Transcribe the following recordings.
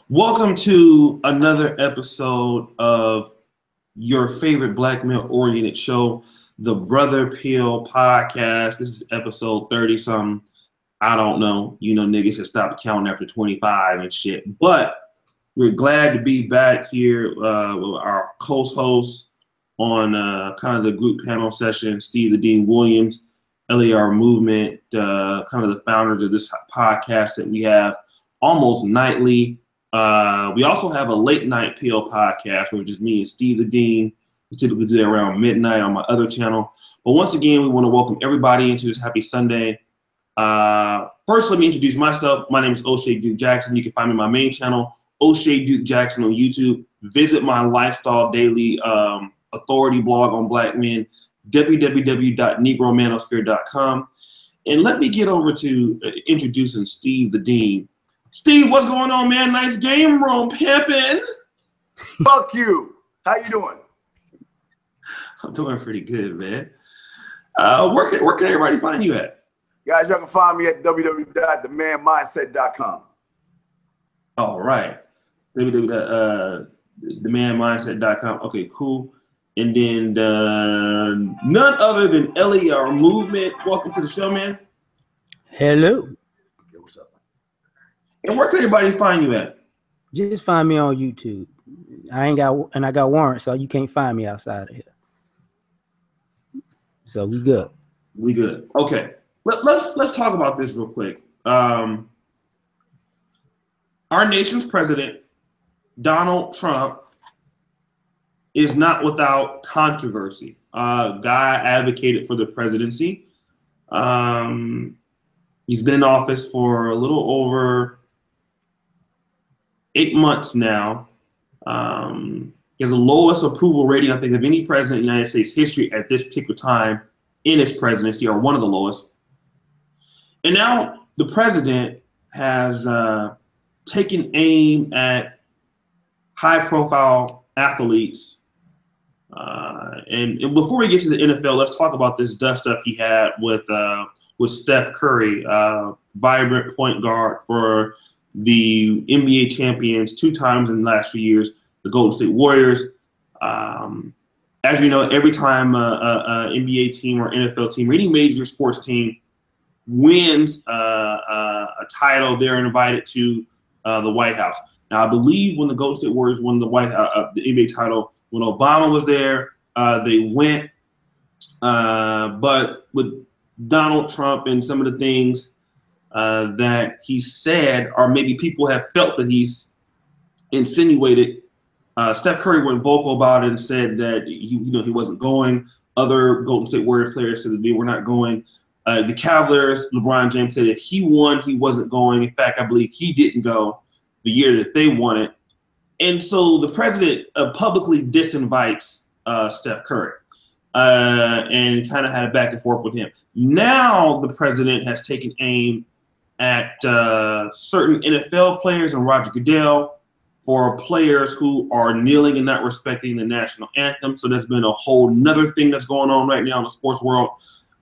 Welcome to another episode of your favorite black male-oriented show, the Brother Peel Podcast. This is episode 30-something. I don't know. You know, niggas have stopped counting after 25 and shit. But we're glad to be back here with our co-hosts on kind of the group panel session, Steve the Dean Williams, LAR Movement, kind of the founders of this podcast that we have almost nightly. We also have a late night PL podcast, which is me and Steve the Dean. We typically do that around midnight on my other channel. But once again, we want to welcome everybody into this happy Sunday. First, let me introduce myself. My name is O'Shea Duke Jackson. You can find me on my main channel, O'Shea Duke Jackson on YouTube. Visit my Lifestyle Daily authority blog on black men, www.negromanosphere.com. And let me get over to introducing Steve the Dean. Steve, what's going on, man? Nice game room pimping. Fuck you. How you doing? I'm doing pretty good, man. Where can everybody find you at? Guys, y'all can find me at www.themanmindset.com. All right. www.themanmindset.com. Okay, cool. And then none other than LAR Movement. Welcome to the show, man. Hello. Okay, what's up? And where can everybody find you at? Just find me on YouTube. I got warrants, so you can't find me outside of here. So we good. We good. Okay. Let's talk about this real quick. Our nation's president, Donald Trump, is not without controversy. Guy advocated for the presidency. He's been in office for a little over 8 months now. He has the lowest approval rating, I think, of any president in the United States history at this particular time in his presidency, or one of the lowest. And now the president has taken aim at high-profile athletes. And before we get to the NFL, let's talk about this dust-up he had with Steph Curry, vibrant point guard for the NBA champions 2 times in the last few years, the Golden State Warriors. As you know, every time an NBA team or NFL team or any major sports team wins a title, they're invited to the White House. Now, I believe when the Golden State Warriors won the NBA title, when Obama was there, they went. But with Donald Trump and some of the things that he said, or maybe people have felt that he's insinuated, Steph Curry went vocal about it and said that he wasn't going. Other Golden State Warrior players said that they were not going. The Cavaliers, LeBron James said if he won, he wasn't going. In fact, I believe he didn't go the year that they won it. And so the president publicly disinvites Steph Curry and kind of had a back and forth with him. Now the president has taken aim at certain NFL players and Roger Goodell for players who are kneeling and not respecting the national anthem. So there's been a whole nother thing that's going on right now in the sports world.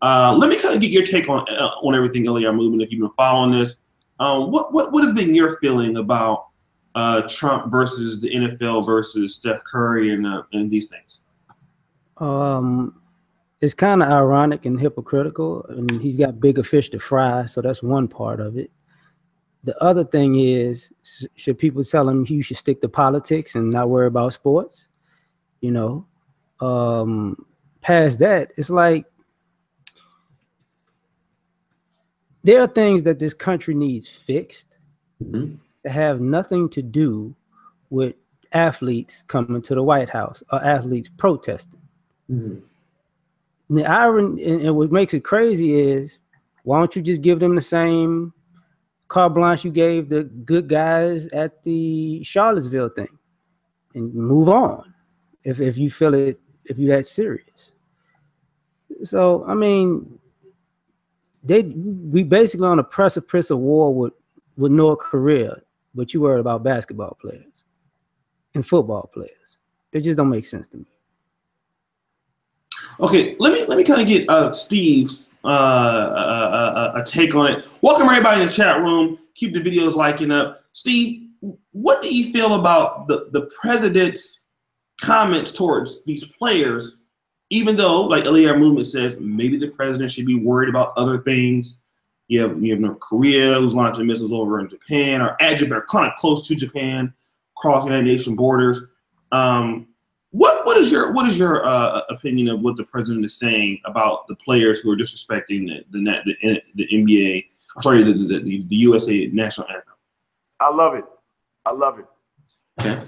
Let me kind of get your take on everything LAR Movement if you've been following this. What has been your feeling about Trump versus the NFL versus Steph Curry and these things? It's kind of ironic and hypocritical, and he's got bigger fish to fry, so that's one part of it. The other thing is, should people tell him you should stick to politics and not worry about sports? You know, past that, it's like there are things that this country needs fixed that have nothing to do with athletes coming to the White House or athletes protesting. And the irony, and what makes it crazy is, why don't you just give them the same carte blanche you gave the good guys at the Charlottesville thing and move on if you feel it, if you're that serious. So, I mean, we basically on a precipice of war with North Korea, but you worried about basketball players and football players. They just don't make sense to me. Okay, let me kind of get Steve's a take on it. Welcome everybody in the chat room. Keep the videos liking up. Steve, what do you feel about the president's comments towards these players? Even though, like LAR Movement says, maybe the president should be worried about other things. You have North Korea who's launching missiles over in Japan, or at Japan, kind of close to Japan, crossing United Nation borders. What is your opinion of what the president is saying about the players who are disrespecting the NBA? Sorry, the USA National Anthem. I love it. I love it. Okay.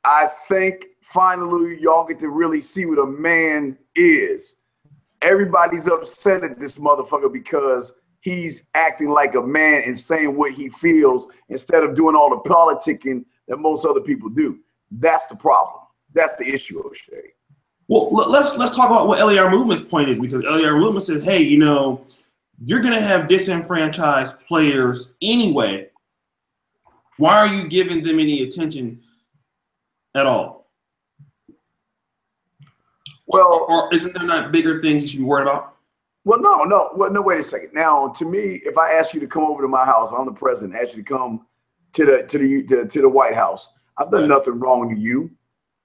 I think finally y'all get to really see what a man is. Everybody's upset at this motherfucker because he's acting like a man and saying what he feels instead of doing all the politicking that most other people do. That's the problem. That's the issue, O'Shea. Well, let's talk about what LAR Movement's point is, because LAR Movement says, hey, you know, you're going to have disenfranchised players anyway. Why are you giving them any attention at all? Well, or isn't there not bigger things you should be worried about? Well, no, wait a second. Now, to me, if I ask you to come over to my house, I'm the president, ask you to come to the White House, I've done nothing wrong to you.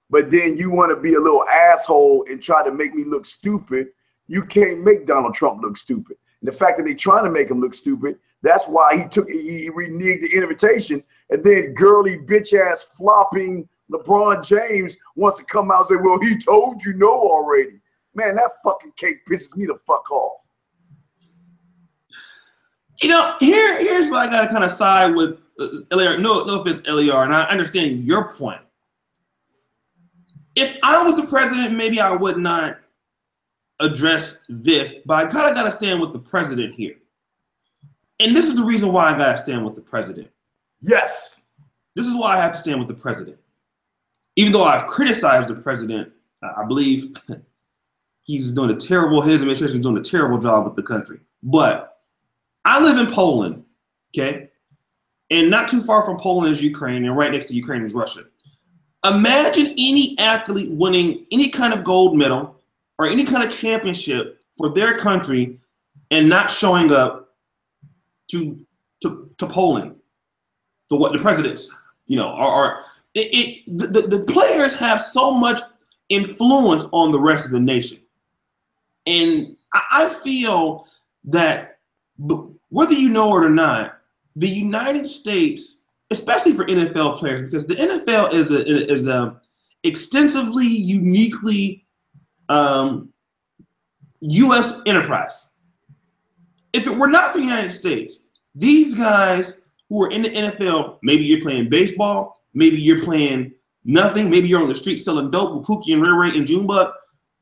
But then you want to be a little asshole and try to make me look stupid. You can't make Donald Trump look stupid. And the fact that they're trying to make him look stupid, that's why he reneged the invitation. And then girly bitch ass flopping LeBron James wants to come out and say, well, he told you no already. Man, that fucking cake pisses me the fuck off. You know, here's where I got to kind of side with LAR. No offense, LAR, and I understand your point. If I was the president, maybe I would not address this, but I kind of got to stand with the president here. And this is the reason why I got to stand with the president. Yes. This is why I have to stand with the president. Even though I've criticized the president, I believe his administration is doing a terrible job with the country. But I live in Poland, okay? And not too far from Poland is Ukraine, and right next to Ukraine is Russia. Imagine any athlete winning any kind of gold medal or any kind of championship for their country and not showing up to Poland. The presidents, you know, the players have so much influence on the rest of the nation. And I feel that whether you know it or not, the United States, especially for NFL players, because the NFL is a extensively, uniquely U.S. enterprise. If it were not for the United States, these guys who are in the NFL, maybe you're playing baseball, maybe you're playing nothing, maybe you're on the street selling dope with Pookie and Ray Ray and Junebug.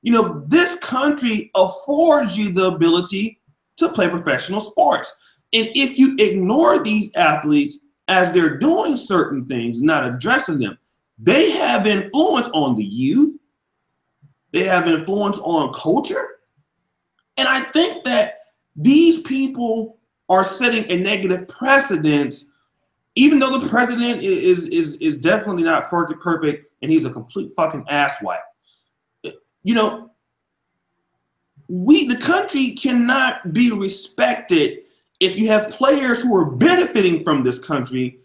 You know, this country affords you the ability to play professional sports. And if you ignore these athletes as they're doing certain things, not addressing them, they have influence on the youth. They have influence on culture. And I think that these people are setting a negative precedence, even though the president is definitely not perfect and he's a complete fucking asswipe. You know, the country cannot be respected if you have players who are benefiting from this country,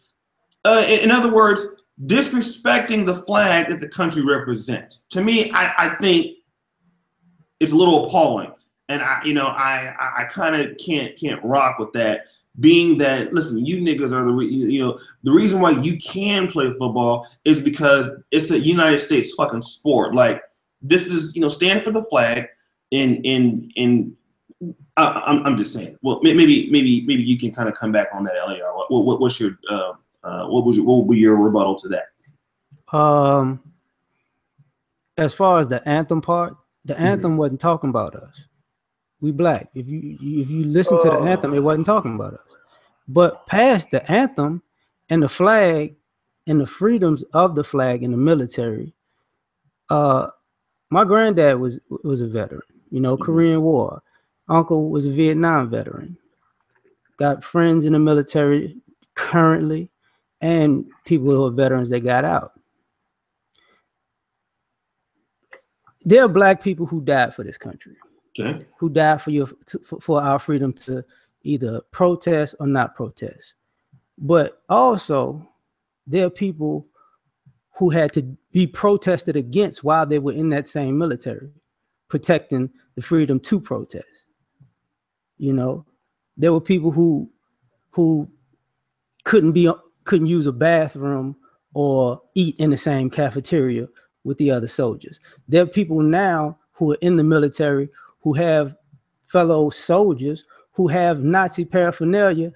in other words, disrespecting the flag that the country represents. To me, I think it's a little appalling, and I kind of can't rock with that. Being that, listen, you niggas are the reason why you can play football is because it's a United States fucking sport. Like, this is, stand for the flag, and I'm just saying. Well, maybe you can kind of come back on that, LAR. What's your what would be your rebuttal to that? As far as the anthem part, the anthem wasn't talking about us. We black. If you listen to the anthem, it wasn't talking about us. But past the anthem and the flag and the freedoms of the flag in the military, my granddad was a veteran. Korean War. Uncle was a Vietnam veteran. Got friends in the military currently, and people who are veterans that got out. there are black people who died for this country, Okay. who died for our freedom to either protest or not protest. But also, there are people who had to be protested against while they were in that same military, protecting the freedom to protest. You know, there were people who couldn't use a bathroom or eat in the same cafeteria with the other soldiers. There are people now who are in the military who have fellow soldiers who have Nazi paraphernalia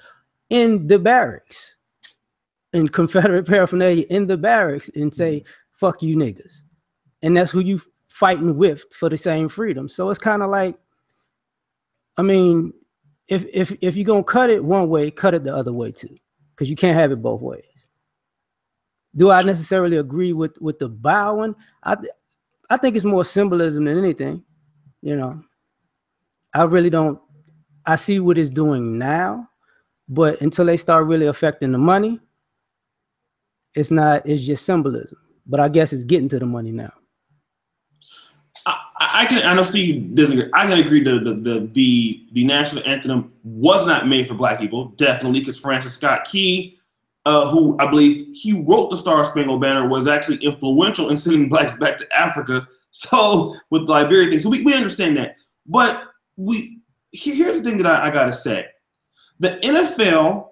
in the barracks, and Confederate paraphernalia in the barracks, and say, fuck you niggas. And that's who you fighting with for the same freedom. So it's kind of like, I mean, if you're going to cut it one way, cut it the other way too, because you can't have it both ways. Do I necessarily agree with the bowing? I think it's more symbolism than anything. You know, I really don't. I see what it's doing now, but until they start really affecting the money, it's not. It's just symbolism. But I guess it's getting to the money now. I know Steve doesn't agree. I can agree that the national anthem was not made for black people, definitely, because Francis Scott Key, who I believe he wrote the Star Spangled Banner, was actually influential in sending blacks back to Africa. So with the Liberia thing, so we understand that. But here's the thing that I gotta say: the NFL,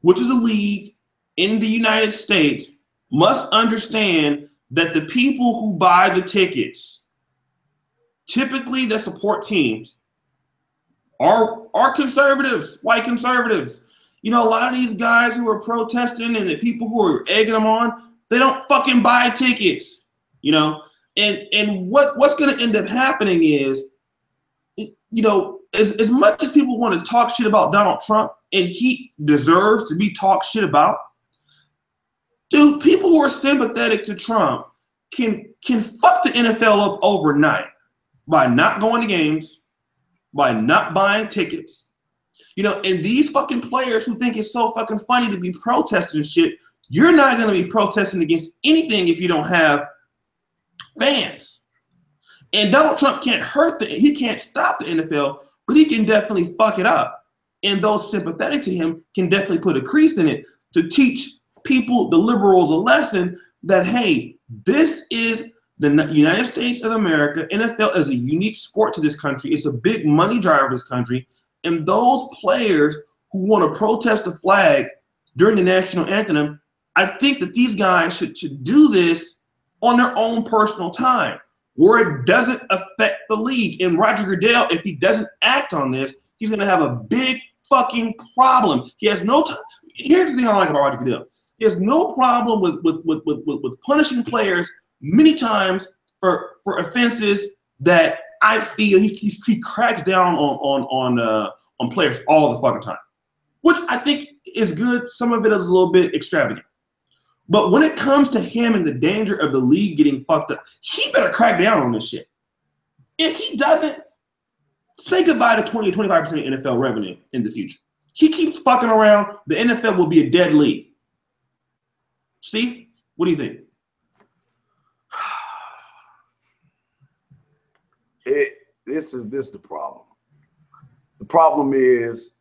which is a league in the United States, must understand that the people who buy the tickets, typically that support teams, are conservatives, white conservatives. You know, a lot of these guys who are protesting and the people who are egging them on, they don't fucking buy tickets, you know? And what's going to end up happening is, you know, as much as people want to talk shit about Donald Trump, and he deserves to be talked shit about, dude, people who are sympathetic to Trump can fuck the NFL up overnight by not going to games, by not buying tickets. You know, and these fucking players who think it's so fucking funny to be protesting shit, you're not going to be protesting against anything if you don't have fans. And Donald Trump can't he can't stop the NFL, but he can definitely fuck it up. And those sympathetic to him can definitely put a crease in it to teach people, the liberals, a lesson that, hey, this is the United States of America. NFL is a unique sport to this country. It's a big money driver of this country. And those players who want to protest the flag during the national anthem, I think that these guys should do this on their own personal time, where it doesn't affect the league. And Roger Goodell, if he doesn't act on this, he's going to have a big fucking problem. He has no time. Here's the thing I like about Roger Goodell. He has no problem with punishing players many times for offenses that I feel he cracks down on players all the fucking time, which I think is good. Some of it is a little bit extravagant. But when it comes to him and the danger of the league getting fucked up, he better crack down on this shit. If he doesn't, say goodbye to 20 or 25% of NFL revenue in the future. He keeps fucking around, the NFL will be a dead league. Steve, what do you think? This is the problem. The problem is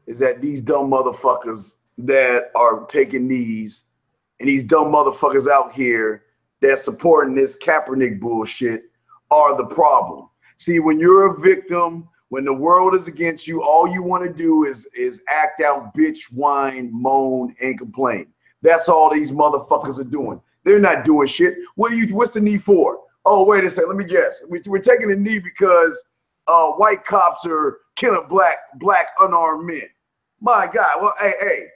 that these dumb motherfuckers that are taking knees, and these dumb motherfuckers out here that supporting this Kaepernick bullshit are the problem. See, when you're a victim, when the world is against you, all you want to do is act out, bitch, whine, moan, and complain. That's all these motherfuckers are doing. They're not doing shit. What's the knee for? Oh, wait a second. Let me guess. We're taking a knee because white cops are killing black unarmed men. My God. Well, hey.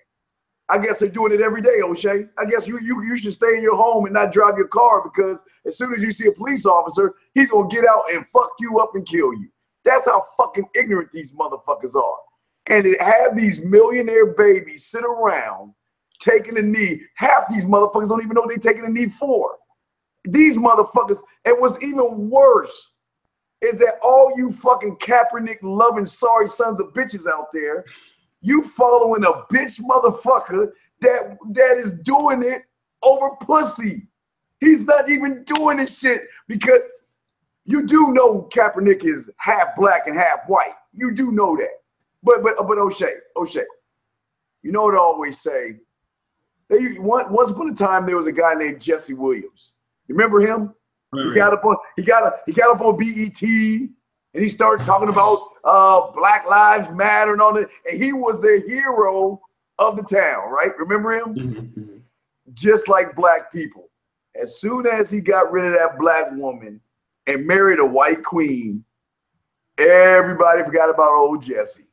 I guess they're doing it every day, O'Shea. I guess you should stay in your home and not drive your car, because as soon as you see a police officer, he's going to get out and fuck you up and kill you. That's how fucking ignorant these motherfuckers are. And to have these millionaire babies sit around taking a knee, half these motherfuckers don't even know what they're taking a knee for. These motherfuckers, and what's even worse is that all you fucking Kaepernick loving sorry sons of bitches out there, you following a bitch motherfucker that is doing it over pussy. He's not even doing this shit because You do know Kaepernick is half black and half white. You do know that. But O'Shea, you know what I always say? Once upon a time, there was a guy named Jesse Williams. You remember him? He got up on BET, and he started talking about Black Lives Matter and all that. And he was the hero of the town, right? Remember him? Mm-hmm. Just like black people. As soon as he got rid of that black woman and married a white queen, everybody forgot about old Jesse.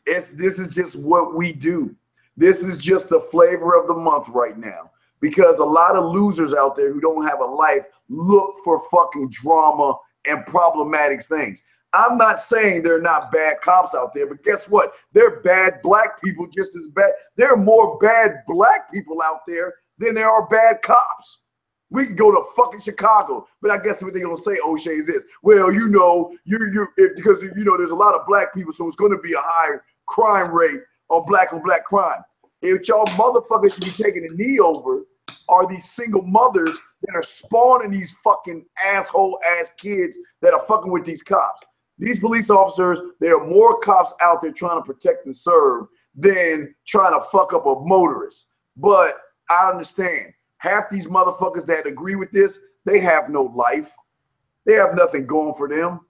This is just what we do. This is just the flavor of the month right now, because a lot of losers out there who don't have a life look for fucking drama and problematic things. I'm not saying there are not bad cops out there, but guess what? There are bad black people just as bad. There are more bad black people out there than there are bad cops. We can go to fucking Chicago, but I guess what they're gonna say, O'Shea, is this: well, you know, because you know there's a lot of black people, so it's gonna be a higher crime rate on black crime. If y'all motherfuckers should be taking a knee over are these single mothers that are spawning these fucking asshole ass kids that are fucking with these cops. These police officers, there are more cops out there trying to protect and serve than trying to fuck up a motorist. But I understand half these motherfuckers that agree with this, they have no life. They have nothing going for them.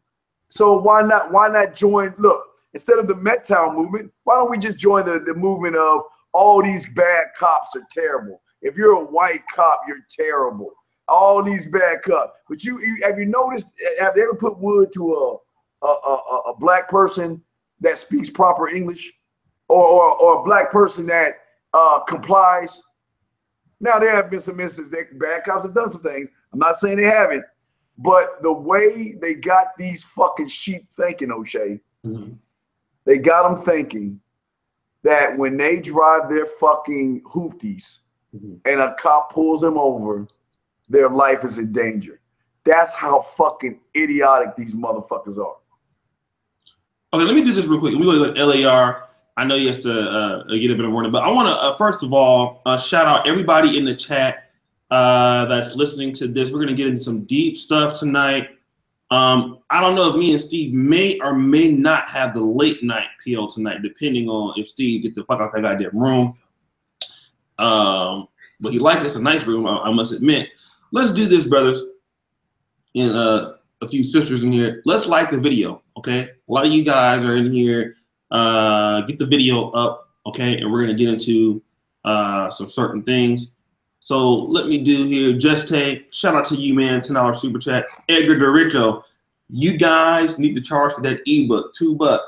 So why not join? Look, instead of the Mettown movement, why don't we just join the movement of all these bad cops are terrible. If you're a white cop, you're terrible. All these bad cops. But have you noticed? Have they ever put wood to a black person that speaks proper English, or a black person that complies? Now there have been some instances that bad cops have done some things. I'm not saying they haven't, but the way they got these fucking sheep thinking, O'Shea, they got them thinking that when they drive their fucking hoopties and a cop pulls them over, their life is in danger. That's how fucking idiotic these motherfuckers are. Okay, let me do this real quick. Let me go to LAR. I know he has to get a bit of warning, but I want to, first of all, shout out everybody in the chat that's listening to this. We're going to get into some deep stuff tonight. I don't know if me and Steve may or may not have the late night PO tonight, depending on if Steve gets the fuck out that goddamn room. But he likes it's a nice room, I must admit. Let's do this, brothers, and a few sisters in here. Let's like the video, okay? A lot of you guys are in here. Get the video up, okay? And we're gonna get into some certain things. So let me do here. Just Tay, shout out to you, man. $10 super chat. Edgar DeRicho, you guys need to charge for that ebook, $2.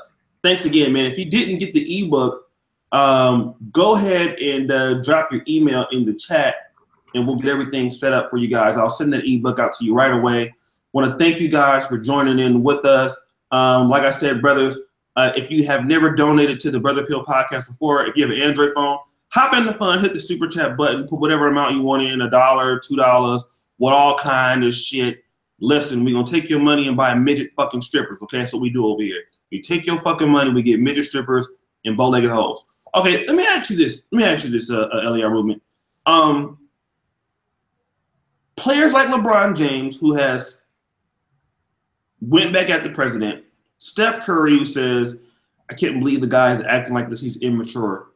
Thanks again, man. If you didn't get the ebook, go ahead and drop your email in the chat, and we'll get everything set up for you guys. I'll send that ebook out to you right away. Want to thank you guys for joining in with us. Like I said, brothers, if you have never donated to the Brother Pill podcast before, if you have an Android phone, hop in the fun, hit the super chat button, put whatever amount you want in, $1, $2, what all kind of shit. Listen, we're going to take your money and buy midget fucking strippers, okay? That's what we do over here. We take your fucking money, we get midget strippers and bow-legged hoes. Okay, let me ask you this. LAR movement. Players like LeBron James, who has went back at the president, Steph Curry, who says, I can't believe the guy is acting like this, he's immature.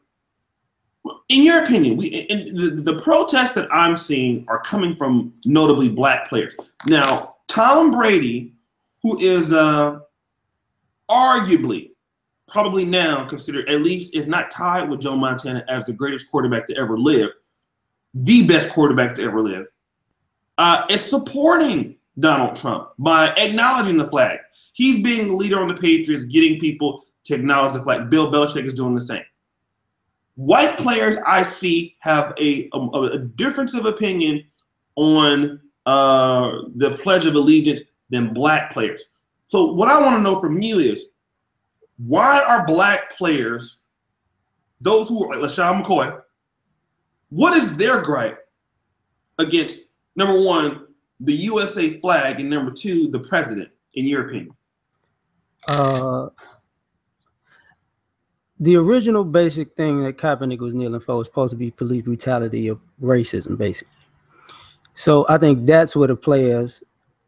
In your opinion, the protests that I'm seeing are coming from notably black players. Now, Tom Brady, who is arguably, probably now considered, at least if not tied with Joe Montana as the greatest quarterback to ever live, the best quarterback to ever live, is supporting Donald Trump by acknowledging the flag. He's being the leader on the Patriots, getting people to acknowledge the flag. Bill Belichick is doing the same. White players I see have a difference of opinion on the Pledge of Allegiance than black players. So what I want to know from you is, why are black players, those who are like Lesean McCoy, what is their gripe against, number one, the USA flag, and number two, the president, in your opinion? The original basic thing that Kaepernick was kneeling for was supposed to be police brutality of racism, basically. So I think that's where the players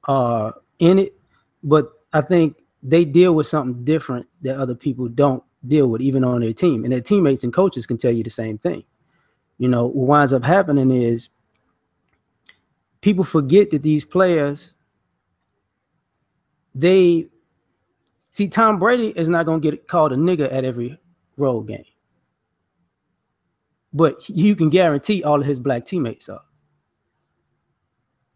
are in it. but I think they deal with something different that other people don't deal with, even on their team. And their teammates and coaches can tell you the same thing. You know, what winds up happening is people forget that these players, they see Tom Brady is not going to get called a nigger at every road game. But you can guarantee all of his black teammates are.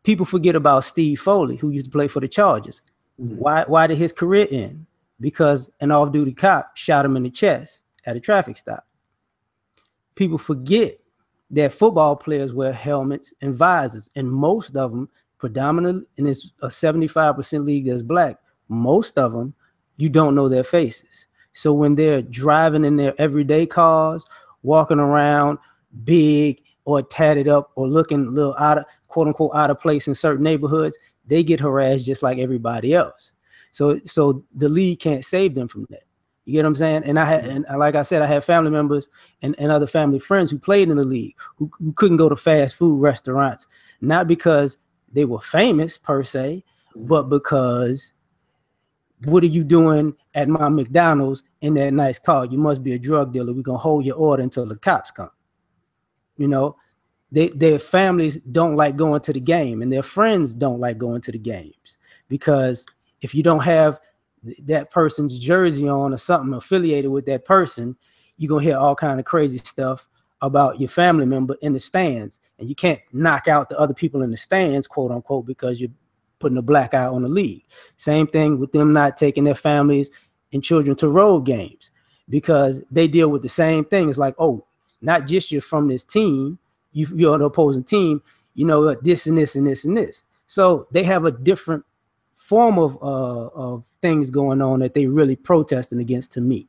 People forget about Steve Foley, who used to play for the Chargers. Why did his career end? Because an off-duty cop shot him in the chest at a traffic stop. People forget that football players wear helmets and visors, and most of them, predominantly, and it's a 75% league that's black, most of them, you don't know their faces. So when they're driving in their everyday cars, walking around big or tatted up or looking a little out of, quote unquote, out of place in certain neighborhoods, they get harassed just like everybody else. So the league can't save them from that. You get what I'm saying? And like I said, I had family members and other family friends who played in the league who couldn't go to fast food restaurants, not because they were famous per se, but because what are you doing at my McDonald's in that nice car? You must be a drug dealer. We're going to hold your order until the cops come. You know, their families don't like going to the game, and their friends don't like going to the games, because if you don't have that person's jersey on or something affiliated with that person, you're going to hear all kind of crazy stuff about your family member in the stands, and you can't knock out the other people in the stands, quote unquote, because you're putting a black eye on the league. Same thing with them not taking their families and children to road games, because they deal with the same thing. It's like, oh, not just you're from this team, you're on the opposing team, you know, this and this and this and this. So they have a different form of things going on that they really protesting against. To me,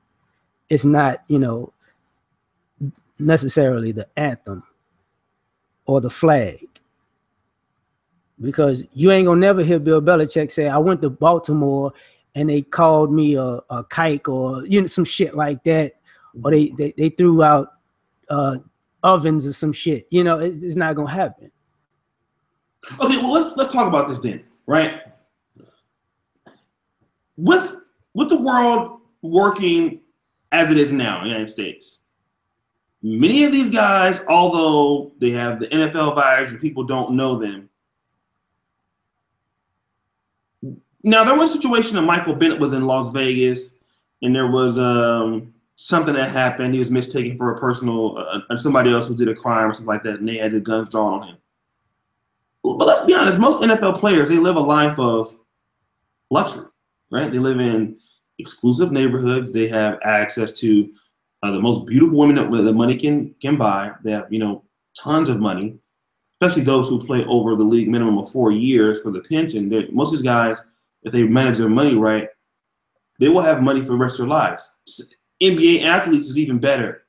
it's not, you know, necessarily the anthem or the flag, because you ain't gonna never hear Bill Belichick say, I went to Baltimore and they called me a kike, or, you know, some shit like that, or they threw out ovens or some shit. You know, it's not gonna happen. Okay, well, let's talk about this then, right? With the world working as it is now in the United States, many of these guys, although they have the NFL virus and people don't know them. Now, there was a situation that Michael Bennett was in Las Vegas, and there was something that happened. He was mistaken for a personal, somebody else who did a crime or something like that, and they had the guns drawn on him. But let's be honest, most NFL players, they live a life of luxury, right? They live in exclusive neighborhoods. They have access to the most beautiful women that the money can buy. They have, you know, tons of money, especially those who play over the league minimum of 4 years for the pension. Most of these guys, if they manage their money right, they will have money for the rest of their lives. NBA athletes is even better.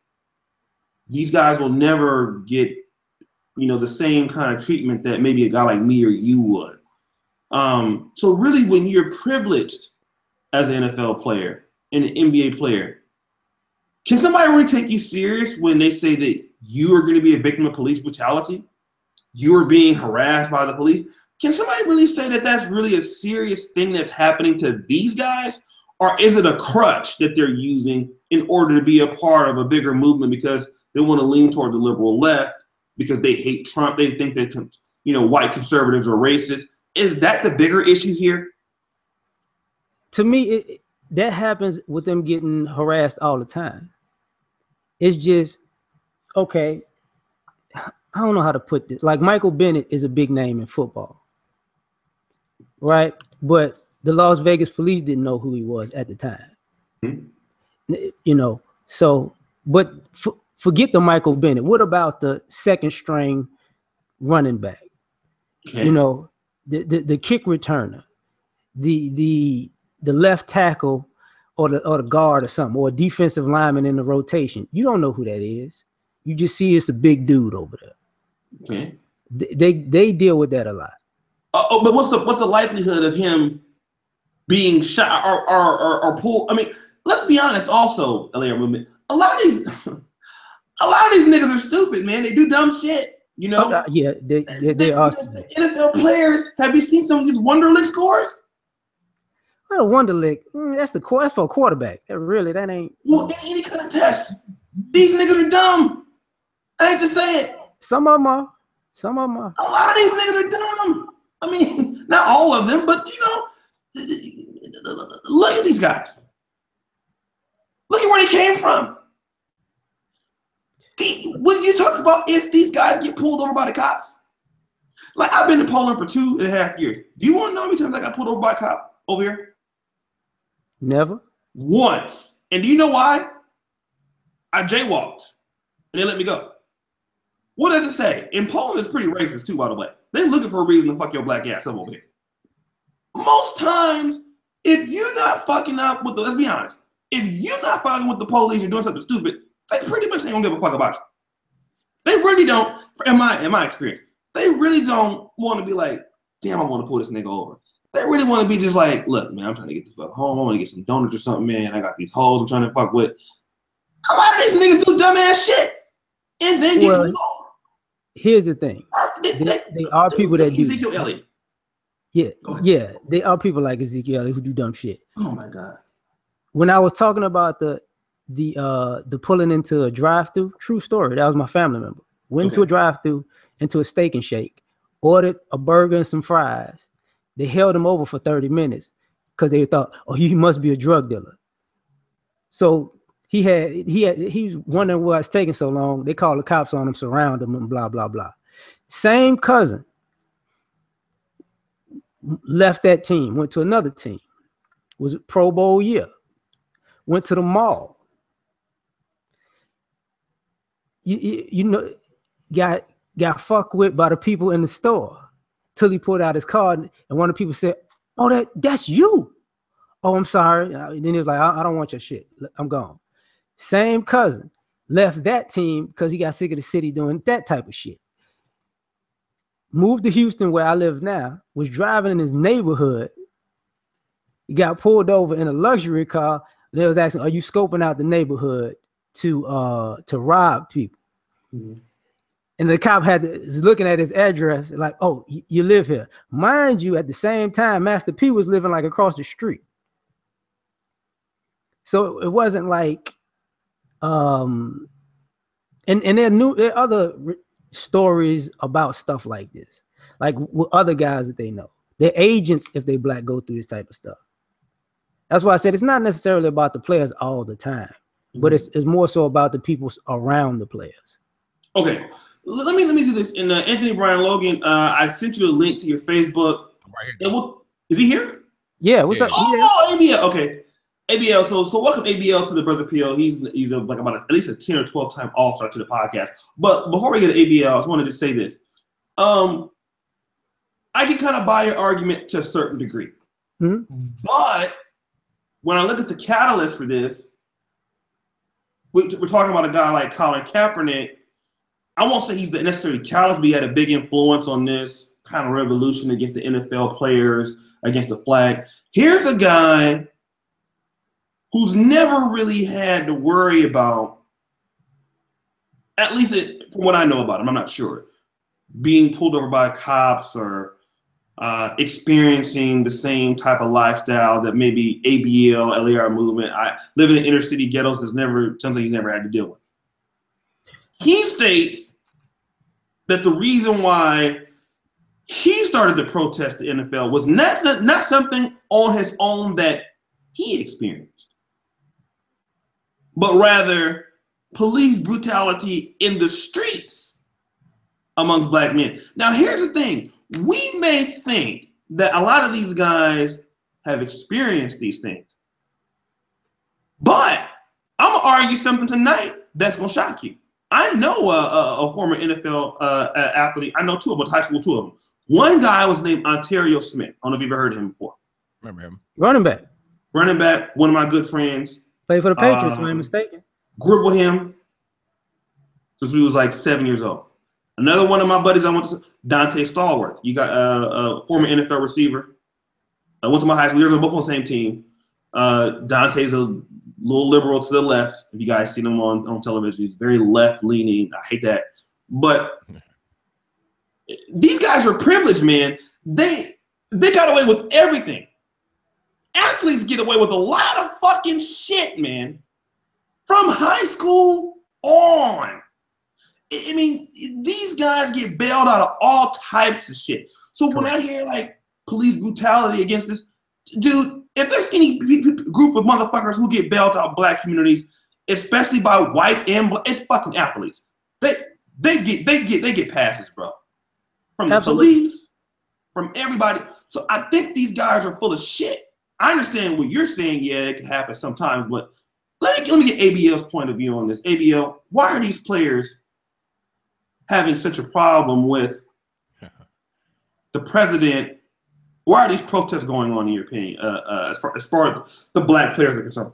These guys will never get, you know, the same kind of treatment that maybe a guy like me or you would. So really, when you're privileged as an NFL player and an NBA player, can somebody really take you serious when they say that you are going to be a victim of police brutality? You are being harassed by the police. Can somebody really say that that's really a serious thing that's happening to these guys? Or is it a crutch that they're using in order to be a part of a bigger movement because they want to lean toward the liberal left, because they hate Trump? They think that, you know, white conservatives are racist. Is that the bigger issue here? To me, that happens with them getting harassed all the time. It's just, okay, I don't know how to put this. Like, Michael Bennett is a big name in football, right? But the Las Vegas police didn't know who he was at the time. Mm-hmm. You know, so, but forget the Michael Bennett. What about the second string running back? Okay. You know, the kick returner, the left tackle, or the guard or something, or a defensive lineman in the rotation. You don't know who that is. You just see it's a big dude over there. Okay. They deal with that a lot. But what's the likelihood of him being shot or pulled? I mean, let's be honest. Also, a lot of these niggas are stupid, man. They do dumb shit. You know? Yeah, they are. NFL players. Have you seen some of these Wonderlic scores? What a Wonderlic. That's for a quarterback. That ain't. Well, any kind of test. These niggas are dumb. I hate to say it. Some of them are. A lot of these niggas are dumb. I mean, not all of them, but look at these guys. Look at where they came from. What you talk about if these guys get pulled over by the cops? Like, I've been to Poland for 2.5 years. Do you want to know how many times I got pulled over by a cop over here? Never. Once. And do you know why? I jaywalked and they let me go. What does it say? In Poland, it's pretty racist too, by the way. They're looking for a reason to fuck your black ass up over here. Most times, if you're not fucking up with let's be honest, if you're not fucking with the police and doing something stupid, they pretty much ain't gonna give a fuck about you. They really don't, in my experience, they really don't want to be like, damn, I want to pull this nigga over. They really want to be just like, look, man, I'm trying to get the fuck home. I want to get some donuts or something, man. I got these hoes I'm trying to fuck with. A lot of these niggas do dumbass shit and then get pulled over. Here's the thing. They are people that do. Ezekiel Elliott. Yeah. They are people like Ezekiel Elliott who do dumb shit. Oh my God. When I was talking about the pulling into a drive-thru, true story. That was my family member. Went to a drive-thru, into a Steak and Shake, ordered a burger and some fries. They held him over for 30 minutes because they thought, oh, he must be a drug dealer. So he was wondering why it's taking so long. They called the cops on him, surround him, and blah, blah, blah. Same cousin left that team, went to another team, was a Pro Bowl year, went to the mall. You know, got fucked with by the people in the store till he pulled out his card, and one of the people said, oh, that's you. Oh, I'm sorry. And then he was like, I don't want your shit. I'm gone. Same cousin left that team because he got sick of the city doing that type of shit. Moved to Houston, where I live now, was driving in his neighborhood. He got pulled over in a luxury car. They was asking, are you scoping out the neighborhood to rob people? Mm-hmm. And the cop was looking at his address like, oh, you live here. Mind you, at the same time, Master P was living like across the street. So it wasn't like, and there are other stories about stuff like this, like with other guys that they know. Their agents, if they black, go through this type of stuff. That's why I said it's not necessarily about the players all the time, but it's more so about the people around the players. Okay, let me do this. And Anthony Brian Logan, I sent you a link to your Facebook. Right. Is he here? Yeah. What's up? Oh, ABL. Okay. ABL, so welcome ABL to the Brother PO. He's like about at least a 10 or 12 time all-star to the podcast. But before we get to ABL, I just wanted to say this. I can kind of buy your argument to a certain degree. Mm-hmm. But when I look at the catalyst for this, we're talking about a guy like Colin Kaepernick. I won't say he's the necessarily catalyst, but he had a big influence on this kind of revolution against the NFL players, against the flag. Here's a guy who's never really had to worry about, at least from what I know about him, I'm not sure, being pulled over by cops or experiencing the same type of lifestyle that maybe ABL, LAR movement. Living in inner city ghettos is never something he's never had to deal with. He states that the reason why he started to protest the NFL was not something on his own that he experienced, but rather police brutality in the streets amongst black men. Now, here's the thing. We may think that a lot of these guys have experienced these things, but I'm going to argue something tonight that's going to shock you. I know a former NFL athlete. I know two of them, high school, two of them. One guy was named Ontario Smith. I don't know if you've ever heard of him before. Remember him. Running back, one of my good friends. Played for the Patriots, if I'm mistaken. Grew up with him since we was like 7 years old. Another one of my buddies I went to, Dante Stallworth. You got a former NFL receiver. I went to my high school. We were both on the same team. Dante's a little liberal to the left. If you guys seen him on television, he's very left-leaning. I hate that. But these guys are privileged, man. They got away with everything. athletes get away with a lot of fucking shit, man. From high school on. I mean, these guys get bailed out of all types of shit. So when I hear like police brutality against this, dude, if there's any group of motherfuckers who get bailed out of black communities, especially by whites and it's fucking athletes. They get passes, bro. From the police, from everybody. So I think these guys are full of shit. I understand what you're saying. Yeah, it can happen sometimes, but let me get ABL's point of view on this. ABL, why are these players having such a problem with the president? Why are these protests going on in your opinion, as far as the black players are concerned?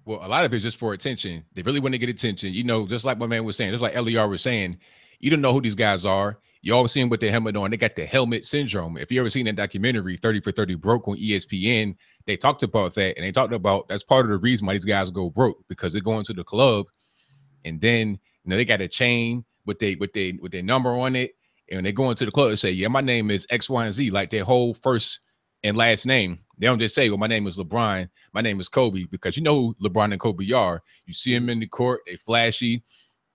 Well, a lot of it's just for attention. They really want to get attention. You know, just like my man was saying, just like LER was saying, you don't know who these guys are. You always see them with their helmet on. They got the helmet syndrome. If you ever seen that documentary, 30 for 30 Broke on ESPN, they talked about that. And they talked about that's part of the reason why these guys go broke, because they're going to the club and then, you know, they got a chain with their number on it. And when they go into the club and say, yeah, my name is X, Y, and Z, like their whole first and last name. They don't just say, well, my name is LeBron, my name is Kobe, because you know who LeBron and Kobe are. You see them in the court, they flashy.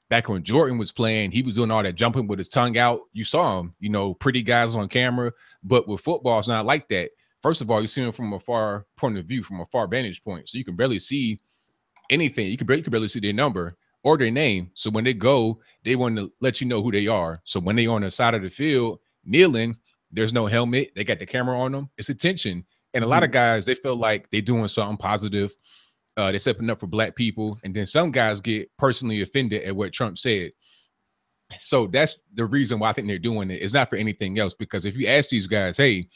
Back when Jordan was playing, he was doing all that jumping with his tongue out. You saw him, you know, pretty guys on camera. But with football, it's not like that. First of all, you see them from a far point of view, from a far vantage point. So you can barely see anything. You can barely see their number or their name. So when they go, they want to let you know who they are. So when they're on the side of the field, kneeling, there's no helmet. They got the camera on them. It's attention. And a lot of guys, they feel like they're doing something positive. They're stepping up for black people. And then some guys get personally offended at what Trump said. So that's the reason why I think they're doing it. It's not for anything else, because if you ask these guys, hey,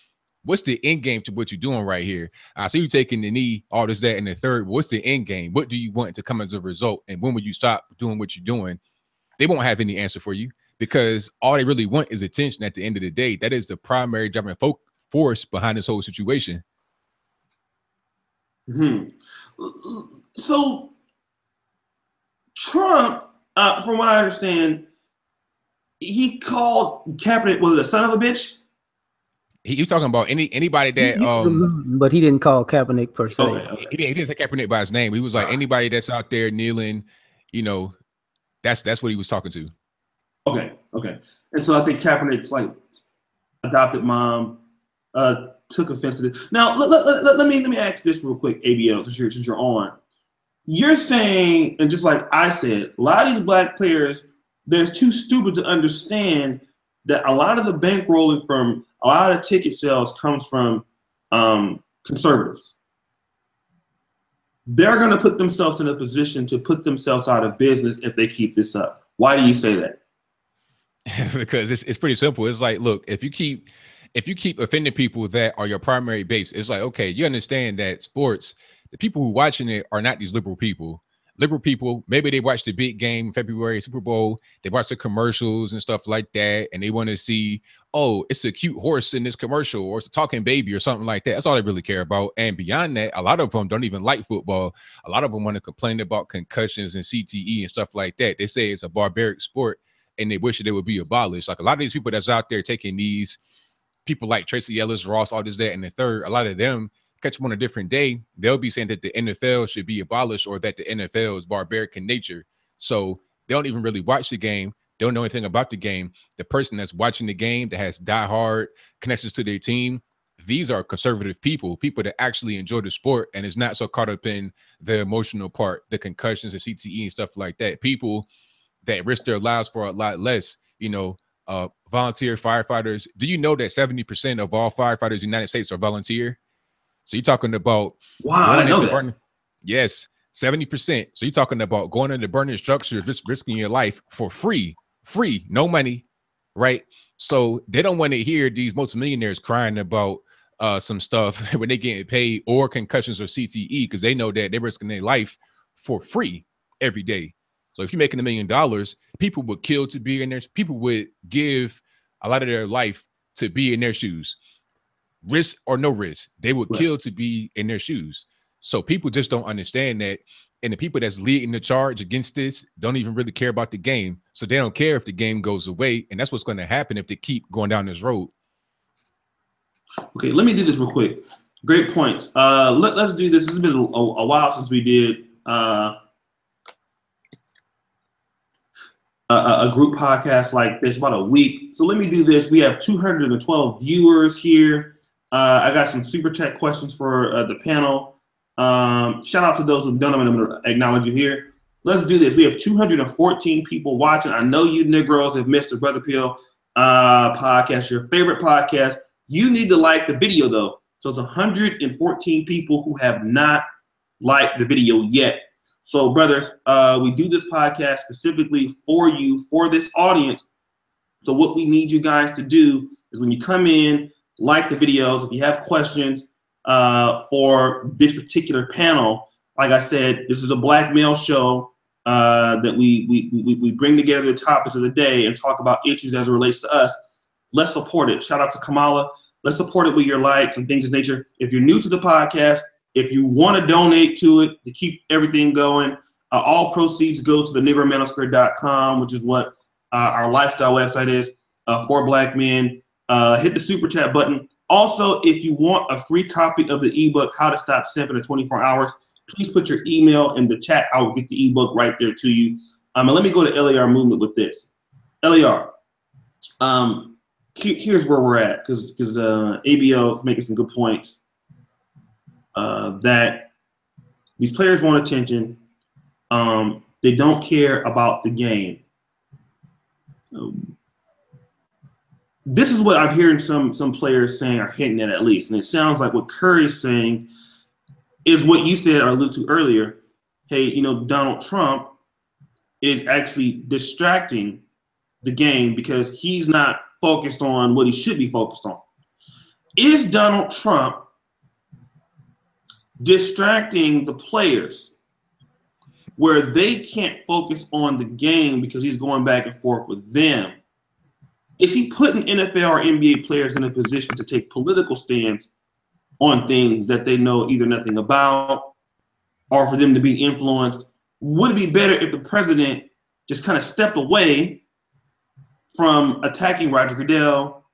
what's the end game to what you're doing right here? I see you taking the knee, all this, that, and the third. What's the end game? What do you want to come as a result? And when will you stop doing what you're doing? They won't have any answer for you, because all they really want is attention at the end of the day. That is the primary driving force behind this whole situation. So Trump, from what I understand, he called Kaepernick, was it a son of a bitch? He was talking about anybody that but he didn't call Kaepernick per se. Okay. He didn't say Kaepernick by his name. He was like, anybody that's out there kneeling, you know, that's what he was talking to. Okay. And so I think Kaepernick's like adopted mom took offense to this. Now let me ask this real quick, ABL, since you're on. You're saying, and just like I said, a lot of these black players, they're too stupid to understand that a lot of the bankrolling from a lot of ticket sales comes from conservatives. They're going to put themselves in a position to put themselves out of business if they keep this up. Why do you say that? Because it's pretty simple. It's like, look, if you keep offending people that are your primary base, it's like, okay, you understand that sports, the people who are watching it are not these liberal people. Liberal people, maybe they watch the big game, February, Super Bowl, they watch the commercials and stuff like that, and they want to see, oh, it's a cute horse in this commercial, or it's a talking baby or something like that. That's all they really care about. And beyond that, a lot of them don't even like football. A lot of them want to complain about concussions and CTE and stuff like that. They say it's a barbaric sport, and they wish that it would be abolished. Like a lot of these people that's out there taking these, people like Tracy Ellis Ross, all this, that, and the third, a lot of them, catch them on a different day, they'll be saying that the NFL should be abolished, or that the NFL is barbaric in nature. So they don't even really watch the game. They don't know anything about the game. The person that's watching the game, that has diehard connections to their team, these are conservative people that actually enjoy the sport and is not so caught up in the emotional part, the concussions and CTE and stuff like that. People that risk their lives for a lot less, you know, volunteer firefighters. Do you know that 70% of all firefighters in the United States are volunteer? So you're talking about, wow, I know that. Yes, 70%. So you're talking about going into burning structures, risking your life for free, no money, right? So they don't want to hear these multimillionaires crying about some stuff when they getting paid, or concussions or CTE, because they know that they're risking their life for free every day. So if you're making $1 million, people would kill to be in there. People would give a lot of their life to be in their shoes. Risk or no risk, they would kill to be in their shoes. So people just don't understand that. And the people that's leading the charge against this don't even really care about the game. So they don't care if the game goes away. And that's what's going to happen if they keep going down this road. Okay, let me do this real quick. Great points. Let's do this. It's been a while since we did a group podcast like this, about a week. So let me do this. We have 212 viewers here. I got some super chat questions for the panel. Shout out to those who've done them, and I'm going to acknowledge you here. Let's do this. We have 214 people watching. I know you Negroes have missed the Brother Peel podcast, your favorite podcast. You need to like the video, though. So it's 114 people who have not liked the video yet. So, brothers, we do this podcast specifically for you, for this audience. So what we need you guys to do is when you come in, like the videos. If you have questions for this particular panel, like I said, this is a black male show that we bring together the topics of the day and talk about issues as it relates to us. Let's support it. Shout out to Kamala. Let's support it with your likes and things of nature. If you're new to the podcast, if you want to donate to it to keep everything going, all proceeds go to the negromanosphere.com, which is what our lifestyle website is for black men. Hit the super chat button. Also, if you want a free copy of the ebook, How to Stop Simping in 24 Hours, please put your email in the chat. I will get the ebook right there to you. And let me go to LAR movement with this. LAR. Here's where we're at, because ABO is making some good points that these players want attention. They don't care about the game. This is what I'm hearing some players saying, or hinting at least, and it sounds like what Curry is saying is what you said or alluded to earlier. Hey, Donald Trump is actually distracting the game because he's not focused on what he should be focused on. Is Donald Trump distracting the players where they can't focus on the game because he's going back and forth with them? Is he putting NFL or NBA players in a position to take political stands on things that they know either nothing about or for them to be influenced? Would it be better if the president just kind of stepped away from attacking Roger Goodell,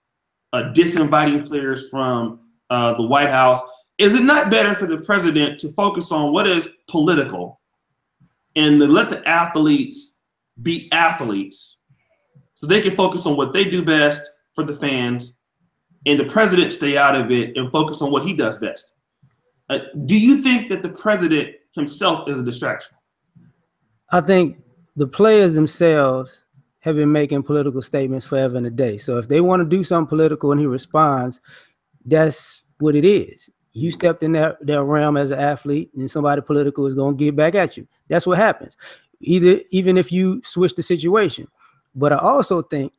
disinviting players from the White House? Is it not better for the president to focus on what is political and to let the athletes be athletes so they can focus on what they do best for the fans, and the president stay out of it and focus on what he does best? Do you think that the president himself is a distraction? I think the players themselves have been making political statements forever and a day. So if they want to do something political and he responds, that's what it is. You stepped in that realm as an athlete, and somebody political is going to get back at you. That's what happens, even if you switch the situation. But I also think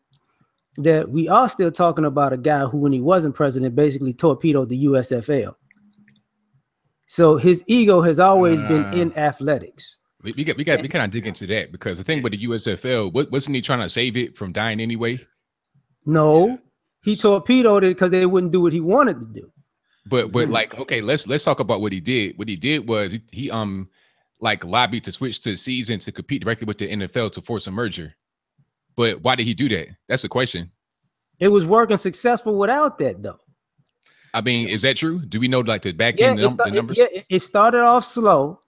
that we are still talking about a guy who, when he wasn't president, basically torpedoed the USFL. So his ego has always been in athletics. We kind of dig into that, because the thing with the USFL, wasn't he trying to save it from dying anyway? No, he torpedoed it because they wouldn't do what he wanted to do. But like, okay, let's talk about what he did. What he did was he like lobbied to switch to a season to compete directly with the NFL to force a merger. But why did he do that? That's the question. It was working successful without that, though. I mean, is that true? Do we know like the back end the numbers? Yeah, it started off slow.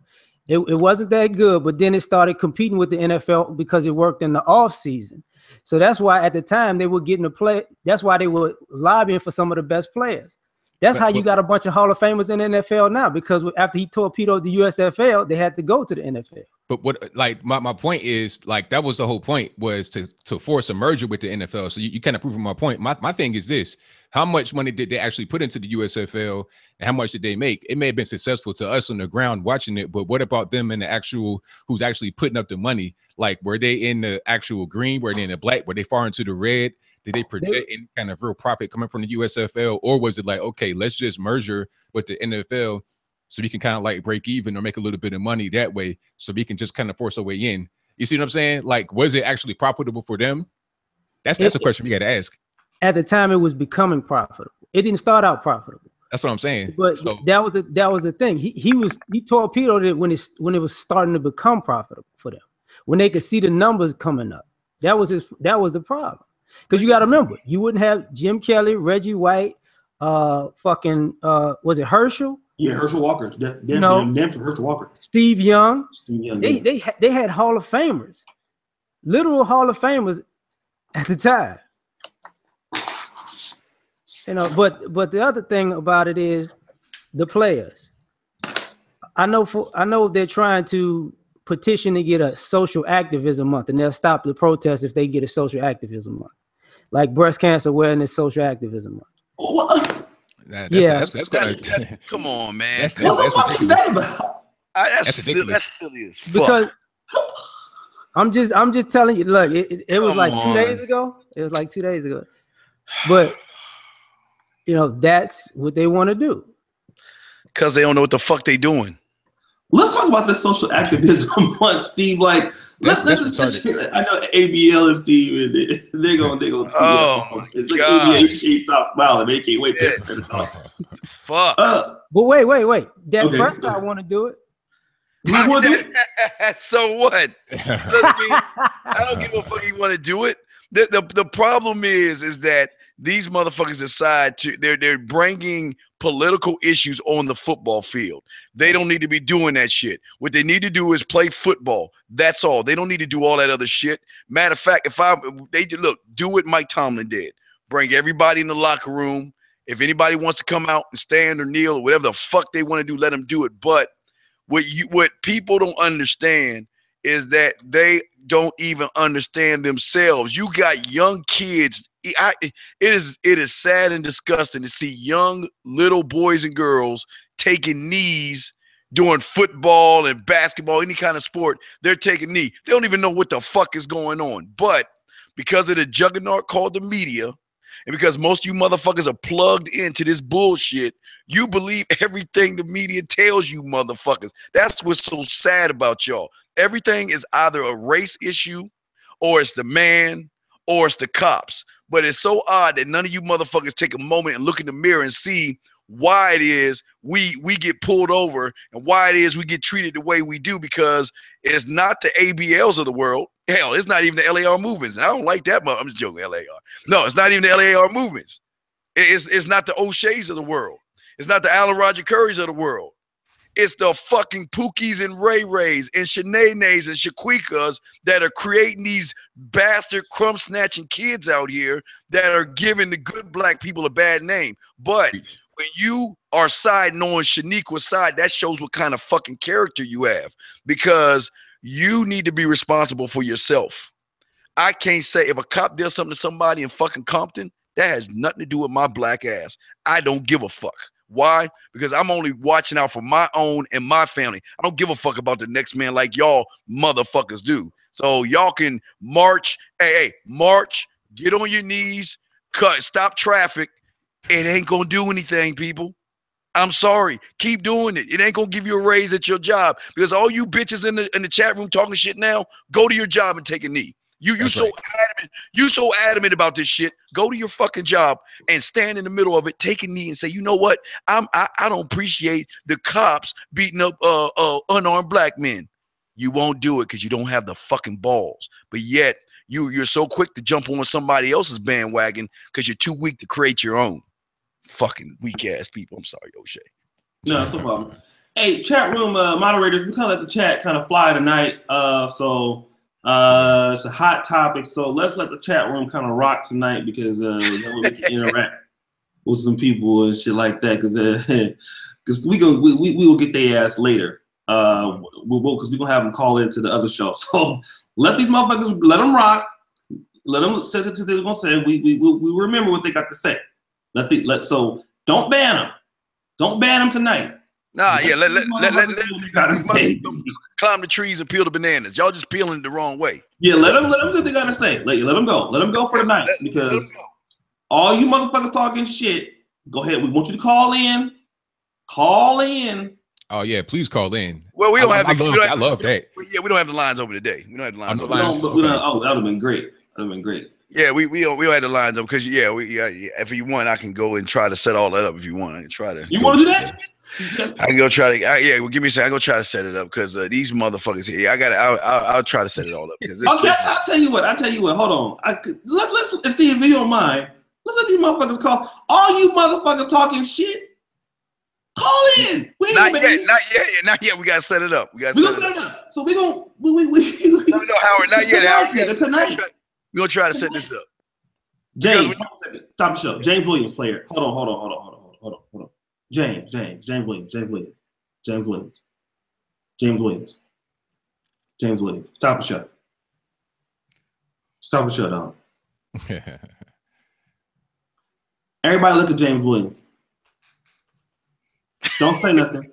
It wasn't that good, but then it started competing with the NFL because it worked in the off season. So that's why at the time they were getting to play. That's why they were lobbying for some of the best players. That's how you got a bunch of Hall of Famers in the NFL now, because after he torpedoed the USFL, they had to go to the NFL. But what, like, my point is, like, that was the whole point, was to force a merger with the NFL. So you kind of proving my point. My thing is this: how much money did they actually put into the USFL, and how much did they make? It may have been successful to us on the ground watching it, but what about them in the actual, who's actually putting up the money? Like, were they in the actual green? Were they in the black? Were they far into the red? Did they project any kind of real profit coming from the USFL? Or was it like, okay, let's just merger with the NFL so we can kind of like break even or make a little bit of money that way, so we can just kind of force our way in? You see what I'm saying? Like, was it actually profitable for them? That's a question we got to ask. At the time, it was becoming profitable. It didn't start out profitable. That's what I'm saying. But so, that was the thing. He torpedoed it when it was starting to become profitable for them, when they could see the numbers coming up. That was the problem. Because you got to remember, you wouldn't have Jim Kelly, Reggie White, fucking was it Herschel? Yeah, Herschel Walker. Herschel Walker. Steve Young. Steve Young. They had Hall of Famers, literal Hall of Famers at the time. You know, but the other thing about it is the players. I know they're trying to petition to get a social activism month, and they'll stop the protest if they get a social activism month, like breast cancer awareness social activism month. What? That's come on, man. What the fuck is that about? That's silly as fuck. Because I'm just telling you. Look, it was like 2 days ago. It was like 2 days ago, but you know that's what they want to do because they don't know what the fuck they doing. Let's talk about this social activism month, Steve. Like, let's I know ABL and Steve, they're gonna. Oh my god! Stop smiling. They can't wait to turn it off. Fuck. But wait. That Prescott want to do it. So what? I don't give a fuck. He want to do it. The problem is that these motherfuckers decide they're bringing political issues on the football field. They don't need to be doing that shit. What they need to do is play football. That's all. They don't need to do all that other shit. Matter of fact, do what Mike Tomlin did. Bring everybody in the locker room. If anybody wants to come out and stand or kneel or whatever the fuck they want to do, let them do it. But what people don't understand is that they don't even understand themselves. You got young kids. It is sad and disgusting to see young little boys and girls taking knees doing football and basketball, any kind of sport. They're taking knee. They don't even know what the fuck is going on. But because of the juggernaut called the media, and because most of you motherfuckers are plugged into this bullshit, you believe everything the media tells you motherfuckers. That's what's so sad about y'all. Everything is either a race issue, or it's the man, or it's the cops. But it's so odd that none of you motherfuckers take a moment and look in the mirror and see why it is we get pulled over and why it is we get treated the way we do, because it's not the ABLs of the world. Hell, it's not even the LAR movements. And I don't like that much. I'm just joking, LAR. No, it's not even the LAR movements. It's not the O'Shea's of the world. It's not the Allen Roger Currys of the world. It's the fucking Pookies and Ray Rays and Shanae's and Shaquikas that are creating these bastard crumb snatching kids out here that are giving the good black people a bad name. But when you are siding on Shaniqua's side, that shows what kind of fucking character you have, because you need to be responsible for yourself. I can't say if a cop does something to somebody in fucking Compton, that has nothing to do with my black ass. I don't give a fuck. Why? Because I'm only watching out for my own and my family. I don't give a fuck about the next man like y'all motherfuckers do. So y'all can march. Hey, march, get on your knees, stop traffic. It ain't gonna do anything, people. I'm sorry. Keep doing it. It ain't gonna give you a raise at your job, because all you bitches in the chat room talking shit now, go to your job and take a knee. You so adamant about this shit. Go to your fucking job and stand in the middle of it, take a knee, and say, you know what? I don't appreciate the cops beating up unarmed black men. You won't do it because you don't have the fucking balls. But yet you're so quick to jump on somebody else's bandwagon because you're too weak to create your own. Fucking weak ass people. I'm sorry, O'Shea. No, that's no problem. Hey, chat room moderators, we kind of let the chat kind of fly tonight. So it's a hot topic. So let's let the chat room kind of rock tonight, because we can interact with some people and shit like that. Because we will get their ass later. Because we're gonna have them call into the other show. So let these motherfuckers, let them rock. Let them say what they're gonna say. We remember what they got to say. So don't ban them. Don't ban them tonight. Nah, yeah, let them climb the trees and peel the bananas. Y'all just peeling it the wrong way. Yeah, let them say what they gotta say. Let them go. Let them go for the night, because all you motherfuckers talking shit, go ahead. We want you to call in. Call in. Oh yeah, please call in. Well, we don't have the. I love that. Yeah, we don't have the lines over today. We don't have the lines over. Oh, that would have been great. That would have been great. Yeah, we don't have the lines up, because if you want, I can go and try to set all that up. If you want, I can try to. You want to do that? I can go try to. Well, give me a second. I go try to set it up, because these motherfuckers here. I'll try to set it all up. Okay, I'll tell you what. Hold on. Let's Steve, if you don't mind, let's Let these motherfuckers call. All you motherfuckers talking shit. Call in. Not yet. We gotta set it up. We gotta set it up. So we gonna No, Howard, not yet, Howard. Tonight. We're gonna try to set this up. James, stop the show. James Williams player. Hold on. James Williams. Stop the show. Stop the show, dog. Everybody look at James Williams. Don't say nothing.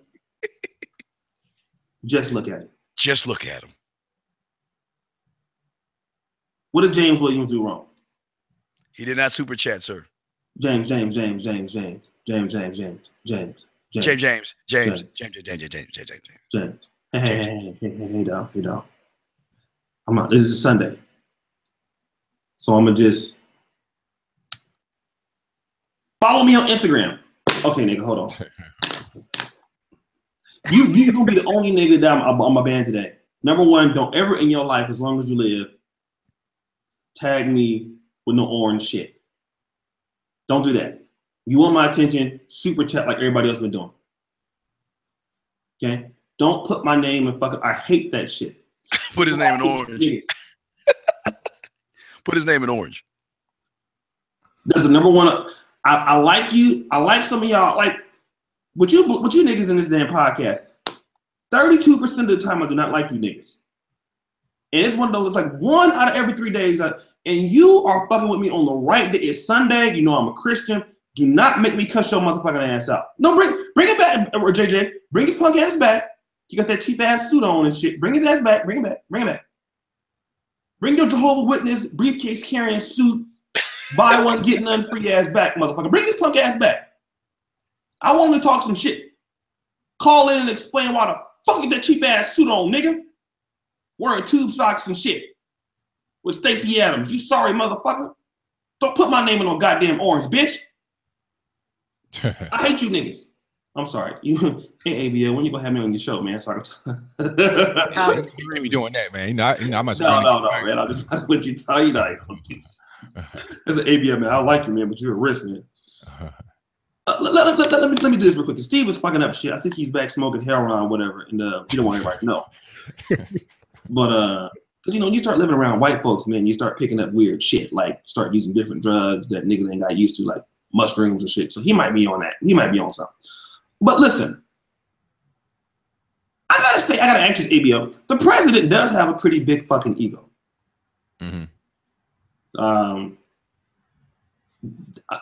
Just look at it. Just look at him. What did James Williams do wrong? He did not super chat, sir. James. Hey, dog. I'm out. This is Sunday. So I'm gonna just follow me on Instagram. Okay, nigga, hold on. You gonna be the only nigga that I'm on my band today. Number one, don't ever in your life, as long as you live, tag me with no orange shit. Don't do that. You want my attention, super chat like everybody else been doing. Okay? Don't put my name in fucking, I hate that shit. Put his name in orange. Put his name in orange. That's the number one. I like you. I like some of y'all. Like, what you niggas in this damn podcast, 32% of the time I do not like you niggas. And it's one of those, it's like 1 out of every 3 days. And you are fucking with me on the right day. It's Sunday. You know I'm a Christian. Do not make me cuss your motherfucking ass out. No, bring it back, or JJ. Bring his punk ass back. You got that cheap ass suit on and shit. Bring his ass back. Bring him back. Bring him back. Bring your Jehovah's Witness briefcase carrying suit. Buy one, get none free ass back, motherfucker. Bring this punk ass back. I want to talk some shit. Call in and explain why the fuck is that cheap ass suit on, nigga? Wearing tube socks and shit. With Stacey Adams. You sorry, motherfucker. Don't put my name in no goddamn orange, bitch. I hate you niggas. I'm sorry. Hey, ABL, when you gonna have me on your show, man? So I can You can't be doing that, man. I must no, man. I'll just let you tell you that. As an ABL, man, I like you, man, but you're a risk, man. Let me do this real quick. Steve was fucking up shit. I think he's back smoking heroin or whatever, and you don't want everybody to know. But because you start living around white folks, man, you start picking up weird shit, like start using different drugs that niggas ain't got used to, like mushrooms and shit. So he might be on that. He might be on something. But listen, I gotta ask this, ABO. The president does have a pretty big fucking ego. Mm-hmm.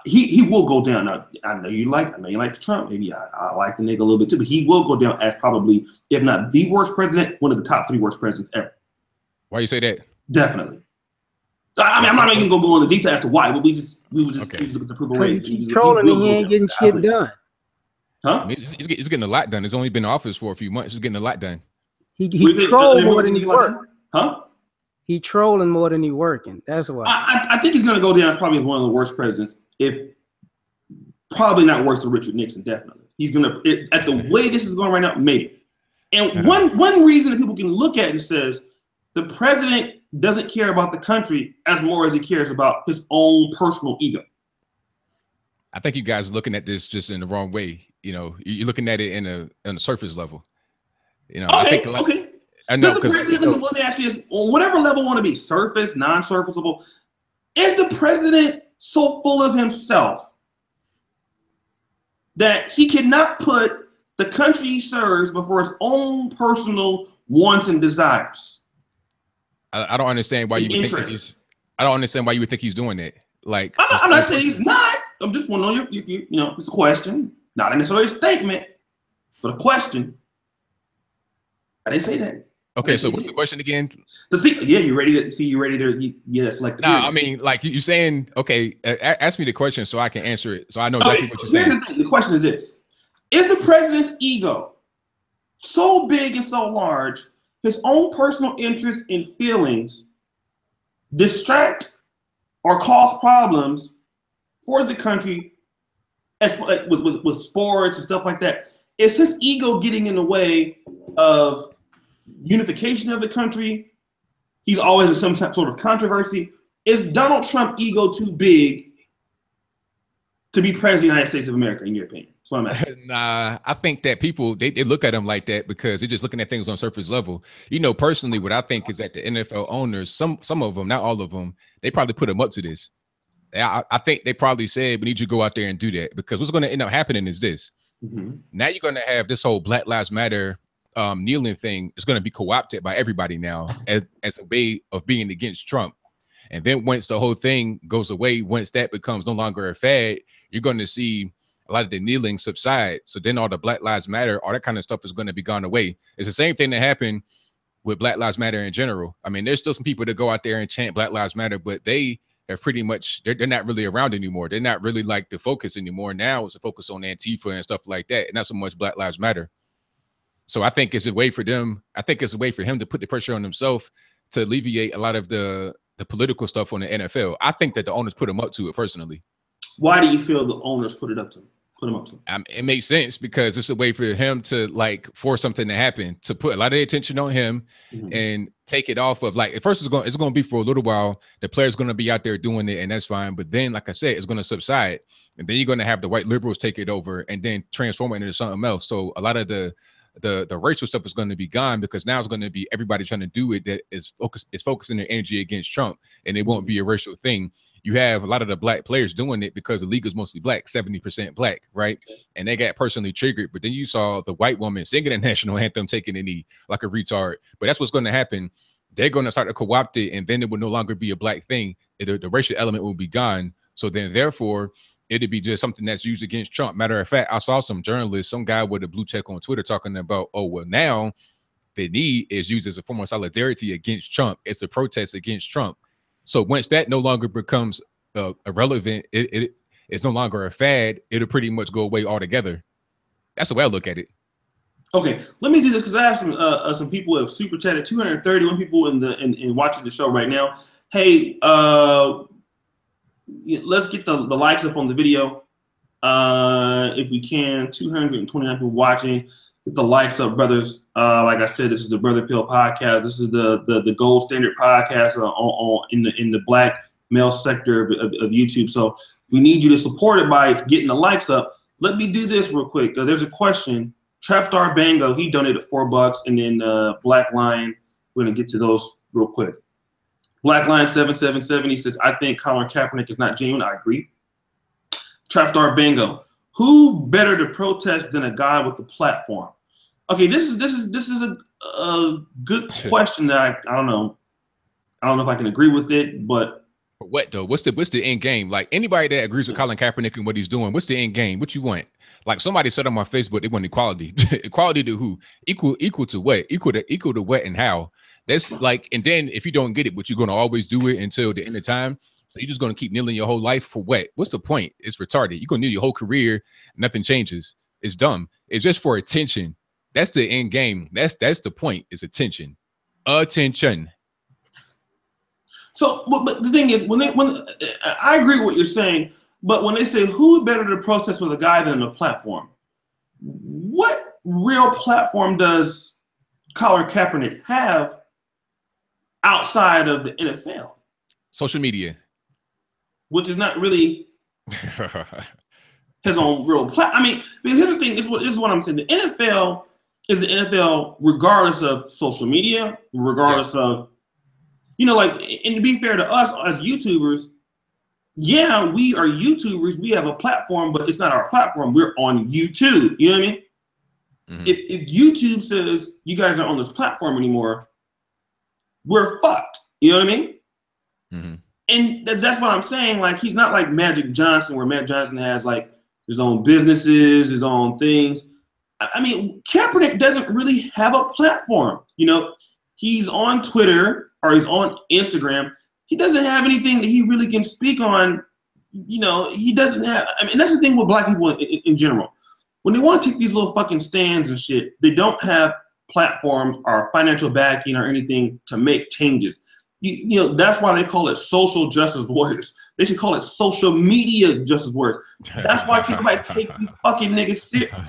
He will go down. Now, I know you like Trump. Maybe I like the nigga a little bit too, but he will go down as probably, if not the worst president, one of the top 3 worst presidents ever. Why you say that? Definitely. I mean, I'm not even gonna go into detail as to why, but we would just okay. look at the proof of rate. He's trolling and he ain't getting shit done. Huh? I mean, he's getting a lot done. He's only been in office for a few months. He's getting a lot done. He trolled more than he worked. Huh? He trolling more than he working. That's why. I think he's gonna go down probably as one of the worst presidents. If probably not worse than Richard Nixon. Definitely, he's gonna at the way this is going right now. Maybe. And one reason that people can look at it says the president doesn't care about the country as more as he cares about his own personal ego. I think you guys are looking at this just in the wrong way. You're looking at it in a surface level. Okay, I think okay. I know, does the president, let me ask you this, on whatever level want to be, surface, non-surfaceable, is the president so full of himself that he cannot put the country he serves before his own personal wants and desires? I don't understand why you would think he's. I don't understand why you would think he's doing that. Like, I'm not saying he's not. I'm just want to know it's a question, not necessarily a statement, but a question. I didn't say that. Okay, so what's the question again? You ready to yes, like no, I mean, like you saying, okay, ask me the question so I can answer it, so I know exactly what you're saying. The question is this: is the president's ego so big and so large, his own personal interests and feelings distract or cause problems for the country, as like with sports and stuff like that? Is his ego getting in the way of unification of the country? He's always in some sort of controversy. Is Donald Trump's ego too big to be president of the United States of America, in your opinion? That's what I'm asking. Nah, I think that people they look at him like that because they're just looking at things on surface level. You know, personally, what I think is that the NFL owners, some of them, not all of them, they probably put him up to this. I think they probably said, we need you to go out there and do that, because what's going to end up happening is this. Now you're going to have this whole Black Lives Matter kneeling thing is going to be co-opted by everybody now as a way of being against Trump. And then once the whole thing goes away, once that becomes no longer a fad, you're going to see a lot of the kneeling subside. So then all the Black Lives Matter, all that kind of stuff is going to be gone away. It's the same thing that happened with Black Lives Matter in general. I mean, there's still some people that go out there and chant Black Lives Matter, but they have pretty much, they're not really around anymore. They're not really like the focus anymore. Now it's a focus on Antifa and stuff like that, and not so much Black Lives Matter. So I think it's a way for them. I think it's a way for him to put the pressure on himself to alleviate a lot of the political stuff on the NFL. I think that the owners put him up to it personally. Why do you feel the owners put him up to him? It makes sense because it's a way for him to like force something to happen, to put a lot of attention on him and take it off of, like, at first it's going to be for a little while. The player's going to be out there doing it, and that's fine. But then, like I said, it's going to subside, and then you're going to have the white liberals take it over and then transform it into something else. So a lot of the racial stuff is going to be gone, because now it's going to be everybody trying to do it that is focusing their energy against Trump, and it won't be a racial thing. You have a lot of the black players doing it because the league is mostly black, 70% black, right? And they got personally triggered. But then you saw the white woman singing the national anthem, taking a knee like a retard. But that's what's going to happen. They're going to start to co-opt it, and then it will no longer be a black thing. The racial element will be gone. So then, therefore, it'd be just something that's used against Trump. Matter of fact, I saw some journalists, some guy with a blue check on Twitter talking about, oh, well, now the knee is used as a form of solidarity against Trump. It's a protest against Trump. So once that no longer becomes irrelevant, it's no longer a fad. It'll pretty much go away altogether. That's the way I look at it. Okay, let me do this because I have some people who have super chatted. 231 people in watching the show right now. Hey, let's get the likes up on the video if we can. 229 people watching. Get the likes up, brothers. Like I said, this is the Brother Pill podcast. This is the gold standard podcast in the black male sector of YouTube. So we need you to support it by getting the likes up. Let me do this real quick. There's a question. Trapstar Bango, he donated $4, and then Black Lion. We're gonna get to those real quick. Black Lion 777, he says, I think Colin Kaepernick is not genuine. I agree. Trapstar Bango, who better to protest than a guy with the platform? Okay, this is a good question that I don't know. I don't know if I can agree with it, but what though? What's the end game? Like, anybody that agrees with Colin Kaepernick and what he's doing, what's the end game? What you want? Like, somebody said on my Facebook, they want equality. Equality to who? Equal to what? Equal to what and how? That's like, and then if you don't get it, but you're going to always do it until the end of time. So you're just going to keep kneeling your whole life for what? What's the point? It's retarded. You're going to kneel your whole career. Nothing changes. It's dumb. It's just for attention. That's the end game. That's the point, is attention. Attention. So, but the thing is, when I agree with what you're saying, but when they say who better to protest with a guy than a platform, what real platform does Colin Kaepernick have outside of the NFL? Social media, which is not really his own real platform. I mean, because here's the thing: this is what I'm saying. The NFL is the NFL, regardless of social media, regardless of, you know, like, and to be fair to us as YouTubers, yeah, we are YouTubers. We have a platform, but it's not our platform. We're on YouTube. You know what I mean? Mm-hmm. If YouTube says you guys aren't on this platform anymore, we're fucked. You know what I mean? Mm-hmm. And that's what I'm saying. Like, he's not like Magic Johnson, where Magic Johnson has like his own businesses, his own things. I mean, Kaepernick doesn't really have a platform. You know, he's on Twitter or he's on Instagram. He doesn't have anything that he really can speak on. You know, he doesn't have. I mean, that's the thing with black people in general. When they want to take these little fucking stands and shit, they don't have platforms or financial backing or anything to make changes. You know, that's why they call it social justice warriors. They should call it social media justice warriors. That's why can't nobody take these fucking niggas serious.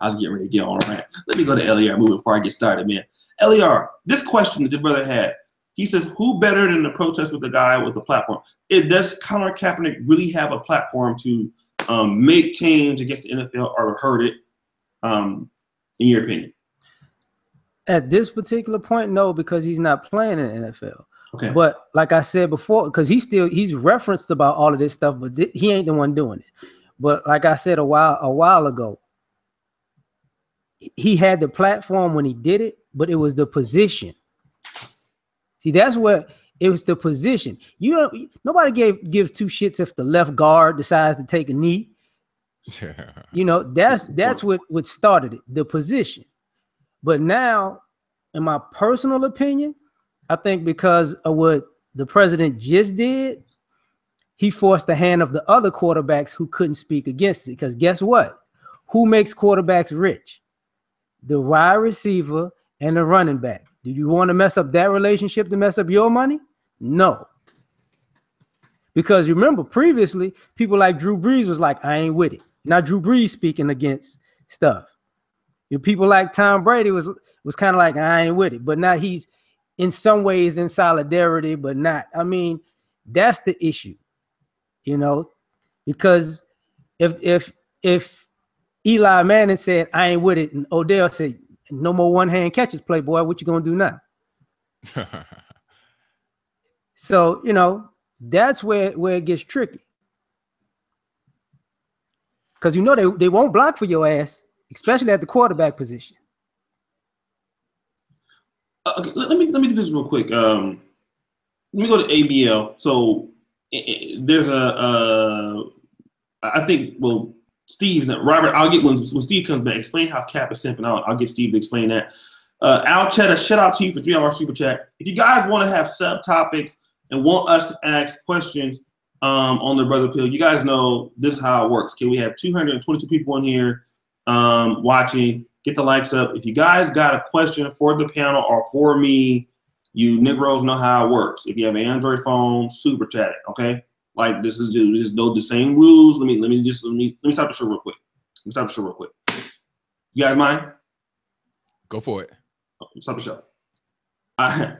I was getting ready to get on right. Let me go to LER moving before I get started, man. LER, this question that your brother had. He says, who better than the protest with the guy with the platform? Does Colin Kaepernick really have a platform to make change against the NFL or hurt it, in your opinion? At this particular point, no, because he's not playing in the NFL. Okay. But like I said before, because he's referenced about all of this stuff, but he ain't the one doing it. But like I said a while ago, he had the platform when he did it, but it was the position. See, that's where it was the position. Nobody gives two shits if the left guard decides to take a knee. That's what started it, the position. But now, in my personal opinion, I think because of what the president just did, he forced the hand of the other quarterbacks who couldn't speak against it. Because guess what? Who makes quarterbacks rich? The wide receiver and the running back. Do you want to mess up that relationship to mess up your money? No. Because remember, previously, people like Drew Brees was like, I ain't with it. Now Drew Brees speaking against stuff. People like Tom Brady was kind of like, I ain't with it. But now he's in some ways in solidarity, but not. I mean, that's the issue, because if Eli Manning said, I ain't with it, and Odell said, no more one-hand catches, Playboy, what you gonna do now? So, that's where it gets tricky. Because they won't block for your ass, especially at the quarterback position. Okay, let me do this real quick. Let me go to ABL. So there's I think, well, Steve's not, Robert, I'll get when Steve comes back, explain how Cap is simping out. I'll get Steve to explain that. Al Cheddar, shout out to you for $3 super chat. If you guys want to have subtopics and want us to ask questions on the Brother Pill, you guys know this is how it works. Okay, we have 222 people in here watching. Get the likes up. If you guys got a question for the panel or for me, you Negroes know how it works. If you have an Android phone, super chat it, okay? Like this is the same rules. Let me stop the show real quick. You guys mind? Go for it. Stop the show. I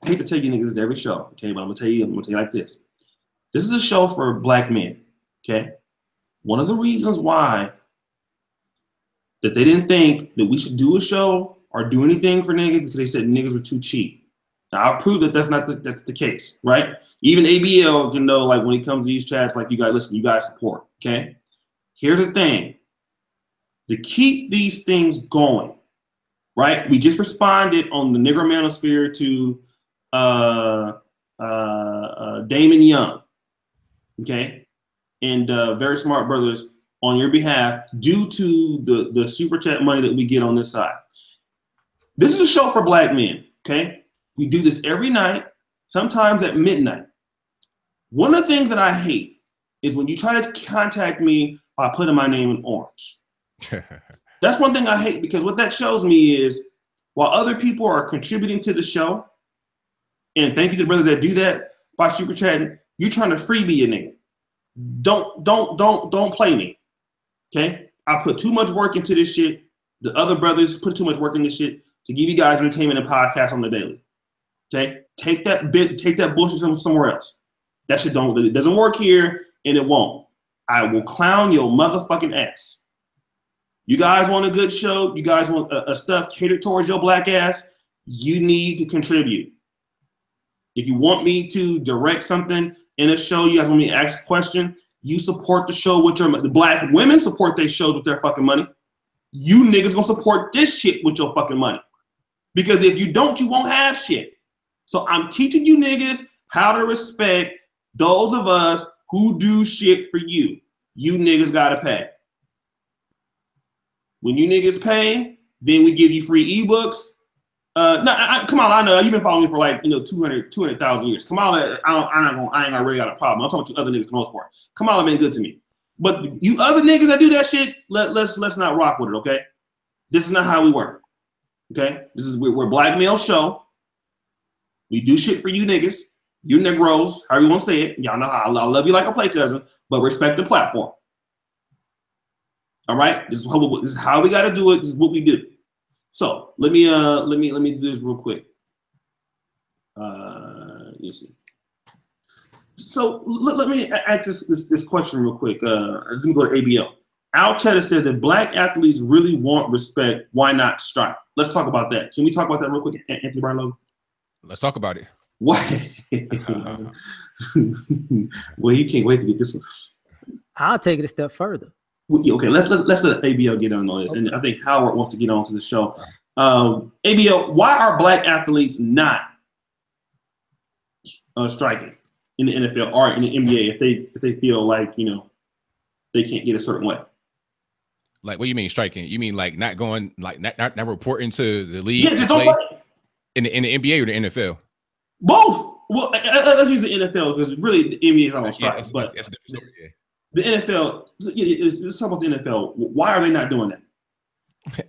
hate to tell you niggas this every show, okay, but I'm gonna tell you like this. This is a show for black men, okay? One of the reasons why that they didn't think that we should do a show or do anything for niggas because they said niggas were too cheap. Now, I'll prove that that's not the case, right? Even ABL can know, like, when it comes to these chats, like, you guys listen, you guys support, okay? Here's the thing. To keep these things going, right? We just responded on the Negro Manosphere to Damon Young, okay? And Very Smart Brothers on your behalf due to the super chat money that we get on this side. This is a show for black men, okay? We do this every night, sometimes at midnight. One of the things that I hate is when you try to contact me by putting my name in orange. That's one thing I hate, because what that shows me is while other people are contributing to the show, and thank you to the brothers that do that by super chatting, you're trying to freebie a nigga. Don't play me. Okay, I put too much work into this shit. The other brothers put too much work in this shit to give you guys entertainment and podcasts on the daily. Okay, take that bullshit somewhere else. That shit it doesn't work here, and it won't. I will clown your motherfucking ass. You guys want a good show? You guys want a stuff catered towards your black ass? You need to contribute. If you want me to direct something in a show, you guys want me to ask a question, you support the show with your money. The black women support their shows with their fucking money. You niggas gonna support this shit with your fucking money. Because if you don't, you won't have shit. So I'm teaching you niggas how to respect those of us who do shit for you. You niggas gotta pay. When you niggas pay, then we give you free ebooks. Kamala, I know you've been following me for like 200,000 years. Kamala, I ain't really got a problem. I'm talking to other niggas for the most part. Kamala been good to me, but you other niggas that do that shit, let's not rock with it, okay? This is not how we work, okay? We're a black male show. We do shit for you niggas, you Negroes, however you want to say it. Y'all know how I love you like a play cousin, but respect the platform. All right, this is how we got to do it. This is what we do. So let me do this real quick. You see. So let me ask this question real quick. I'm gonna go to ABL. Al Cheddar says, if black athletes really want respect, why not strike? Let's talk about that. Can we talk about that real quick, Anthony Barlow? Let's talk about it. Why? Well, he can't wait to get this one. I'll take it a step further. Okay, let's let ABL get on this, and I think Howard wants to get on to the show. ABL, why are black athletes not striking in the NFL or in the NBA if they feel like they can't get a certain way? Like, what do you mean striking? You mean like not going, like not reporting to the league? Yeah, just don't play in the NBA or the NFL. Both. Well, let's use the NFL because really the NBA is not on strike. But that's a different story, yeah. The NFL, let's talk about the NFL. Why are they not doing that?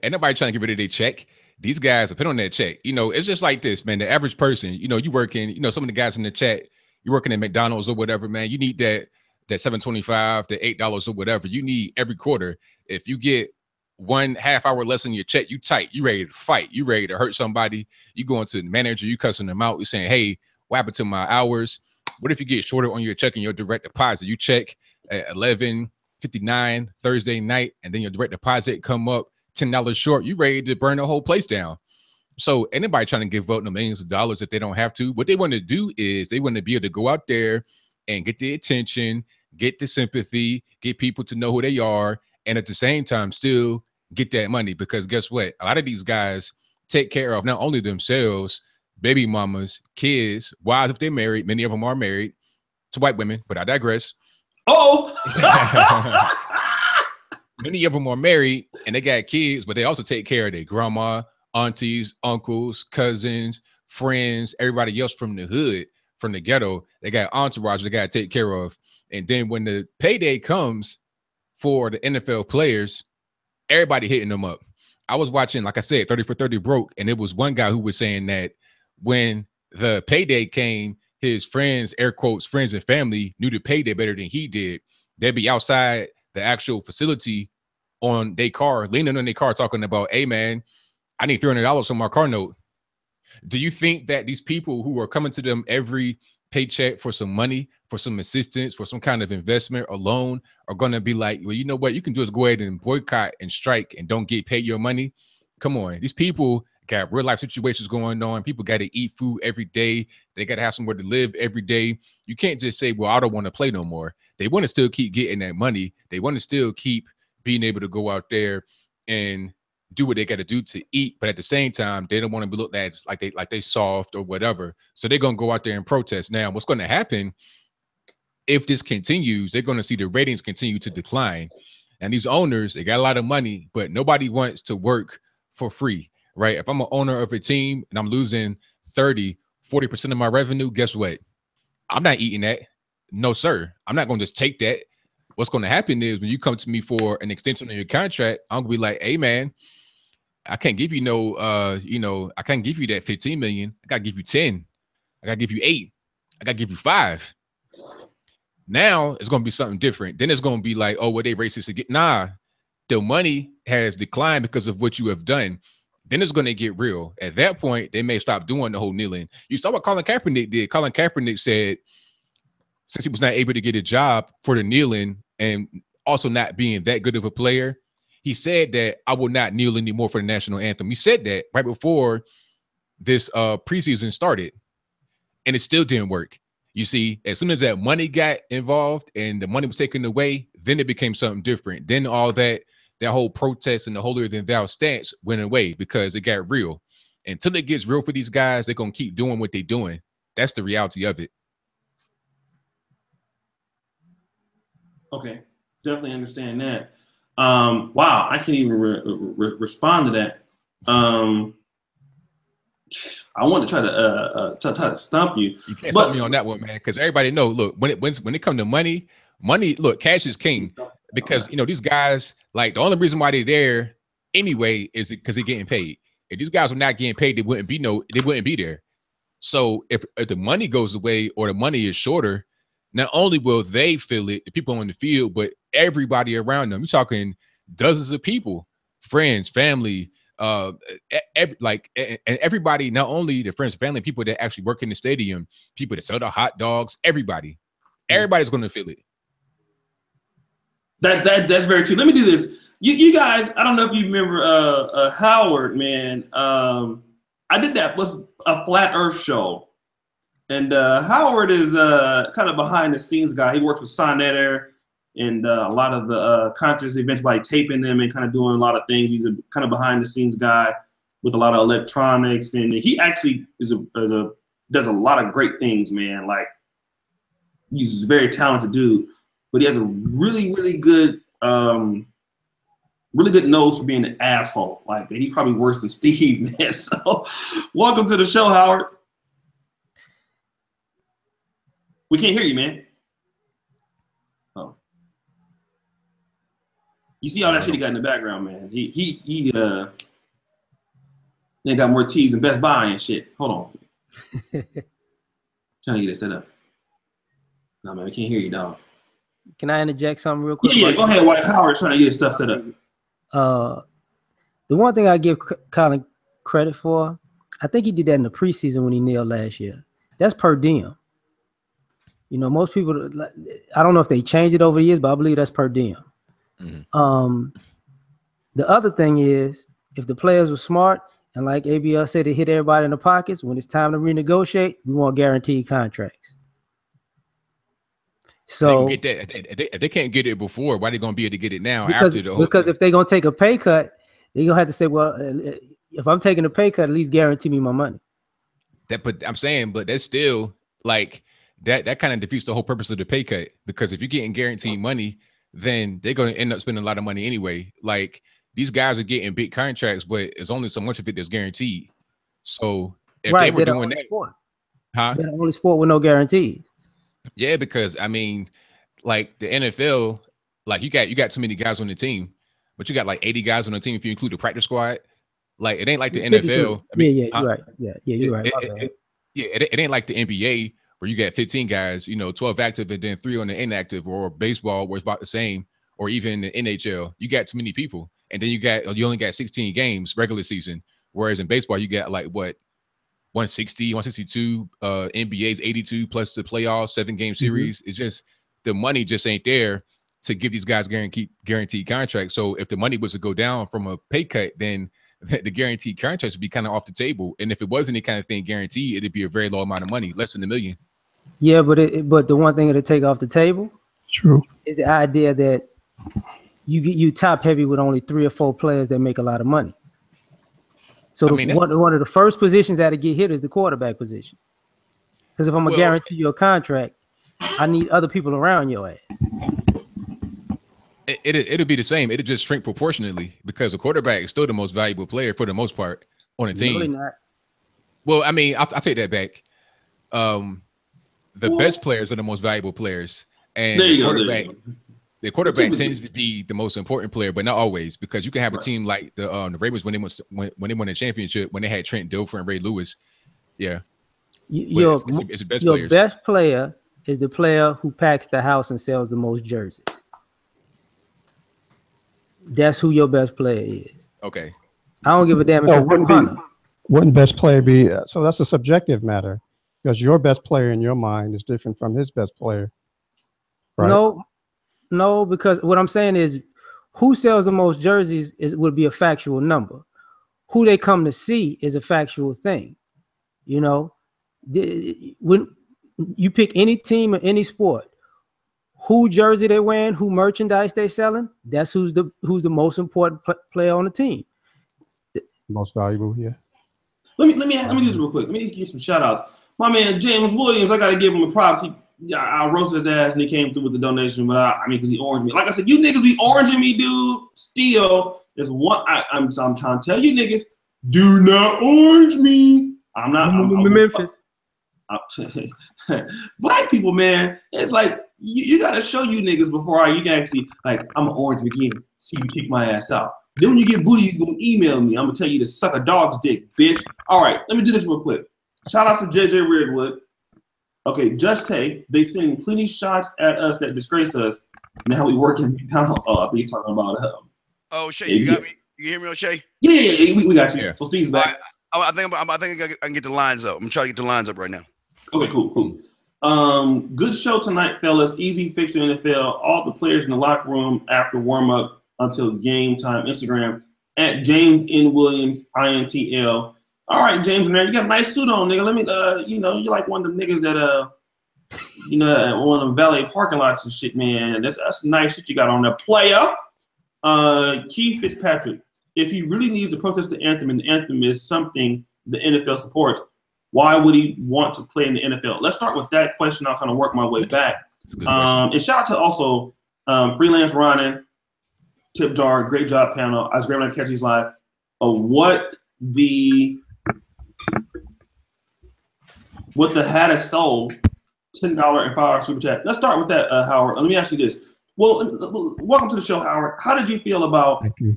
Ain't nobody trying to get rid of their check. These guys depend on that check. It's just like this, man. The average person, you working, some of the guys in the chat, you're working at McDonald's or whatever, man. You need that $7.25, the $8 or whatever. You need every quarter. If you get 1.5 hour less in your check, you tight. You ready to fight. You ready to hurt somebody. You going to the manager, you cussing them out. You saying, hey, what happened to my hours? What if you get shorter on your check and your direct deposit? You check at 11:59 Thursday night, and then your direct deposit come up $10 short. You ready to burn the whole place down. So anybody trying to give out the millions of dollars if they don't have to, what they want to do is they want to be able to go out there and get the attention, get the sympathy, get people to know who they are, and at the same time still get that money. Because guess what? A lot of these guys take care of not only themselves, baby mamas, kids, wives if they're married. Many of them are married to white women, but I digress. Oh, many of them are married and they got kids, but they also take care of their grandma, aunties, uncles, cousins, friends, everybody else from the hood, from the ghetto. They got entourage they got to take care of. And then when the payday comes for the NFL players, everybody hitting them up. I was watching, like I said, 30 for 30 broke, and it was one guy who was saying that when the payday came, his friends, air quotes, friends and family knew the payday better than he did. They'd be outside the actual facility on their car, leaning on their car, talking about, hey, man, I need $300 on my car note. Do you think that these people who are coming to them every paycheck for some money, for some assistance, for some kind of investment or loan are going to be like, well, you know what? You can just go ahead and boycott and strike and don't get paid your money. Come on. These people got real life situations going on. People got to eat food every day. They got to have somewhere to live every day. You can't just say, well, I don't want to play no more. They want to still keep getting that money. They want to still keep being able to go out there and do what they got to do to eat. But at the same time, they don't want to be looked at like they soft or whatever. So they're going to go out there and protest. Now, what's going to happen if this continues, they're going to see the ratings continue to decline. And these owners, they got a lot of money, but nobody wants to work for free. Right? If I'm an owner of a team and I'm losing 30-40% of my revenue, guess what? I'm not eating that. No, sir. I'm not going to just take that. What's going to happen is when you come to me for an extension of your contract, I'm going to be like, hey, man, I can't give you no, I can't give you that 15 million. I got to give you 10. I got to give you 8. I got to give you 5. Now it's going to be something different. Then it's going to be like, oh, well, they racist again. Nah, the money has declined because of what you have done. Then it's going to get real. At that point, they may stop doing the whole kneeling. You saw what Colin Kaepernick did. Colin Kaepernick said, since he was not able to get a job for the kneeling and also not being that good of a player, he said that I will not kneel anymore for the national anthem. He said that right before this preseason started, and it still didn't work. You see, as soon as that money got involved and the money was taken away, then it became something different. Then all that whole protest and the holier than thou stance went away because it got real. Until it gets real for these guys, they're going to keep doing what they're doing. That's the reality of it. Okay, definitely understand that. Wow, I can't even respond to that. I want to try to stump you. You can't stump me on that one, man, because everybody know. Look, when it comes to money, look, cash is king. Because these guys, like, the only reason why they're there anyway is because they're getting paid. If these guys were not getting paid, they wouldn't be there. So if the money goes away or the money is shorter, not only will they feel it, the people on the field, but everybody around them. You're talking dozens of people, friends, family, and everybody, not only the friends, family, people that actually work in the stadium, people that sell the hot dogs, everybody's going to feel it. That's very true. Let me do this. You guys, I don't know if you remember Howard, man. I did that was a flat Earth show, and Howard is kind of behind the scenes guy. He works with Sonetter and a lot of the conscious events by taping them and kind of doing a lot of things. He's a kind of behind the scenes guy with a lot of electronics, and he actually is does a lot of great things, man. Like, he's a very talented dude, but he has a really, really good nose for being an asshole. Like, he's probably worse than Steve, man. So welcome to the show, Howard. We can't hear you, man. Oh. You see all that shit he got in the background, man. He got more T's than Best Buy and shit. Hold on. Trying to get it set up. No, man, we can't hear you, dog. Can I interject something real quick? Yeah, go ahead, White Howard trying to get his stuff set up. The one thing I give Colin credit for, I think he did that in the preseason when he nailed last year. That's per diem. You know, most people, I don't know if they changed it over the years, but I believe that's per diem. Mm-hmm. The other thing is, if the players were smart, and like ABL said, they hit everybody in the pockets, when it's time to renegotiate, we want guaranteed contracts. So they can get that. If they can't get it before, why are they going to be able to get it now? Because if they're going to take a pay cut, they're going to have to say, well, if I'm taking a pay cut, at least guarantee me my money. But that's still like that kind of defeats the whole purpose of the pay cut, because if you're getting guaranteed money, then they're going to end up spending a lot of money anyway. Like, these guys are getting big contracts, but it's only so much of it that's guaranteed. So if they were doing that, they're the only sport with no guarantees. Yeah, because I mean, like the NFL, like you got too many guys on the team, but you got like 80 guys on the team if you include the practice squad. Like, it ain't like the NFL. I mean, you're right. You're right. It ain't like the NBA where you got 15 guys, 12 active and then 3 on the inactive, or baseball where it's about the same, or even the NHL. You got too many people, and then you only got 16 games regular season, whereas in baseball you got like what, 160, 162, NBA's 82 plus the playoffs, 7-game series. It's just the money just ain't there to give these guys guaranteed contracts. So if the money was to go down from a pay cut, then the guaranteed contracts would be kind of off the table. And if it was any kind of thing guaranteed, it'd be a very low amount of money, less than $1 million. Yeah, but the one thing it'll take off the table, true, is the idea that you top heavy with only 3 or 4 players that make a lot of money. So one of the first positions that to get hit is the quarterback position. Because if I'm gonna guarantee you a contract, I need other people around your ass. It'll be the same. It'll just shrink proportionately, because a quarterback is still the most valuable player for the most part on a team. Really not. Well, I mean, I'll take that back. The best players are the most valuable players, and the quarterback tends to be the most important player, but not always, because you can have a team like the Ravens when they won the championship, when they had Trent Dilfer and Ray Lewis. Yeah, your best player is the player who packs the house and sells the most jerseys. That's who your best player is. Okay. I don't give a damn if wouldn't best player be so that's a subjective matter, because your best player in your mind is different from his best player. Right? No, because what I'm saying is who sells the most jerseys would be a factual number. Who they come to see is a factual thing. When you pick any team or any sport, who jersey they wearing, who merchandise they selling, that's who's the most important player on the team. Most valuable, yeah. Let me do this real quick. Let me give some shout outs. My man James Williams, I gotta give him a props. I roasted his ass and he came through with the donation, but because he oranged me. Like I said, you niggas be oranging me, dude. Still, there's one. I'm trying to tell you niggas, do not orange me. I'm not. I'm Memphis. Black people, man, it's like you gotta show you niggas before you can actually like. I'm gonna orange again. See you kick my ass out. Then when you get booty, you gonna email me. I'm gonna tell you to suck a dog's dick, bitch. All right, let me do this real quick. Shout out to JJ Redwood. Okay, Just Tay, they send plenty shots at us that disgrace us. Now we work in McDonald's. Oh, I think he's talking about oh shit, you got me. You hear me, O'Shea? Yeah, we got you. Yeah. So Steve's back. I think I can get the lines up. I'm trying to get the lines up right now. Okay, cool. Good show tonight, fellas. Easy fixture NFL. All the players in the locker room after warm up until game time. Instagram at James N. Williams INTL. All right, James, man, you got a nice suit on, nigga. Let me, you're like one of the niggas that, at one of them valet parking lots and shit, man. That's nice shit you got on there, player. Keith Fitzpatrick. If he really needs to protest the anthem and the anthem is something the NFL supports, why would he want to play in the NFL? Let's start with that question. I'll kind of work my way back. And shout out to also Freelance Ronan, Tip Jar, great job panel. I was great when I catch these live. What the hat is sold, $10 and $5 super chat. Let's start with that, Howard. Let me ask you this. Well, welcome to the show, Howard. How did you feel about? Thank you.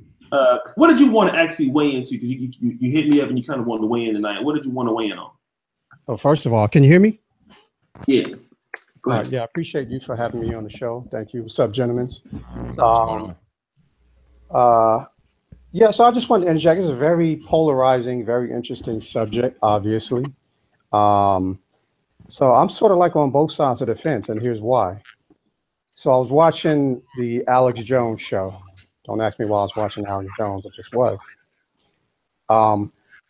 What did you want to actually weigh into? Because you hit me up and you kind of wanted to weigh in tonight. What did you want to weigh in on? Oh, first of all, can you hear me? Yeah. Go ahead. Yeah, I appreciate you for having me on the show. Thank you. What's up, gentlemen? Yeah, so I just wanted to interject. It's a very polarizing, very interesting subject, obviously. So I'm sort of like on both sides of the fence, and here's why. So I was watching the Alex Jones show. Don't ask me why I was watching Alex Jones, it just was.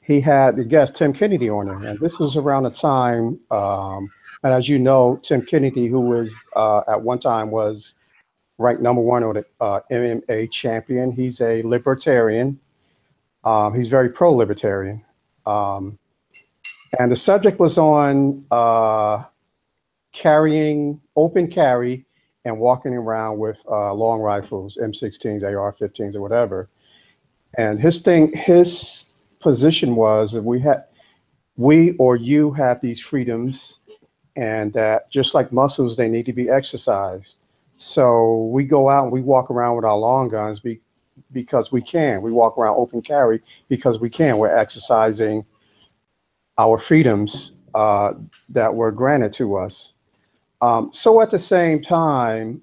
He had the guest Tim Kennedy on there, and this was around the time, and as you know, Tim Kennedy, who was at one time was ranked #1 on the MMA champion. He's a libertarian. He's very pro-libertarian. And the subject was on open carry and walking around with long rifles, M16s, AR-15s, or whatever. And his position was that we or you have these freedoms, and that just like muscles, they need to be exercised. So we go out and we walk around with our long guns because we can. We walk around open carry because we can. We're exercising our freedoms that were granted to us. So at the same time,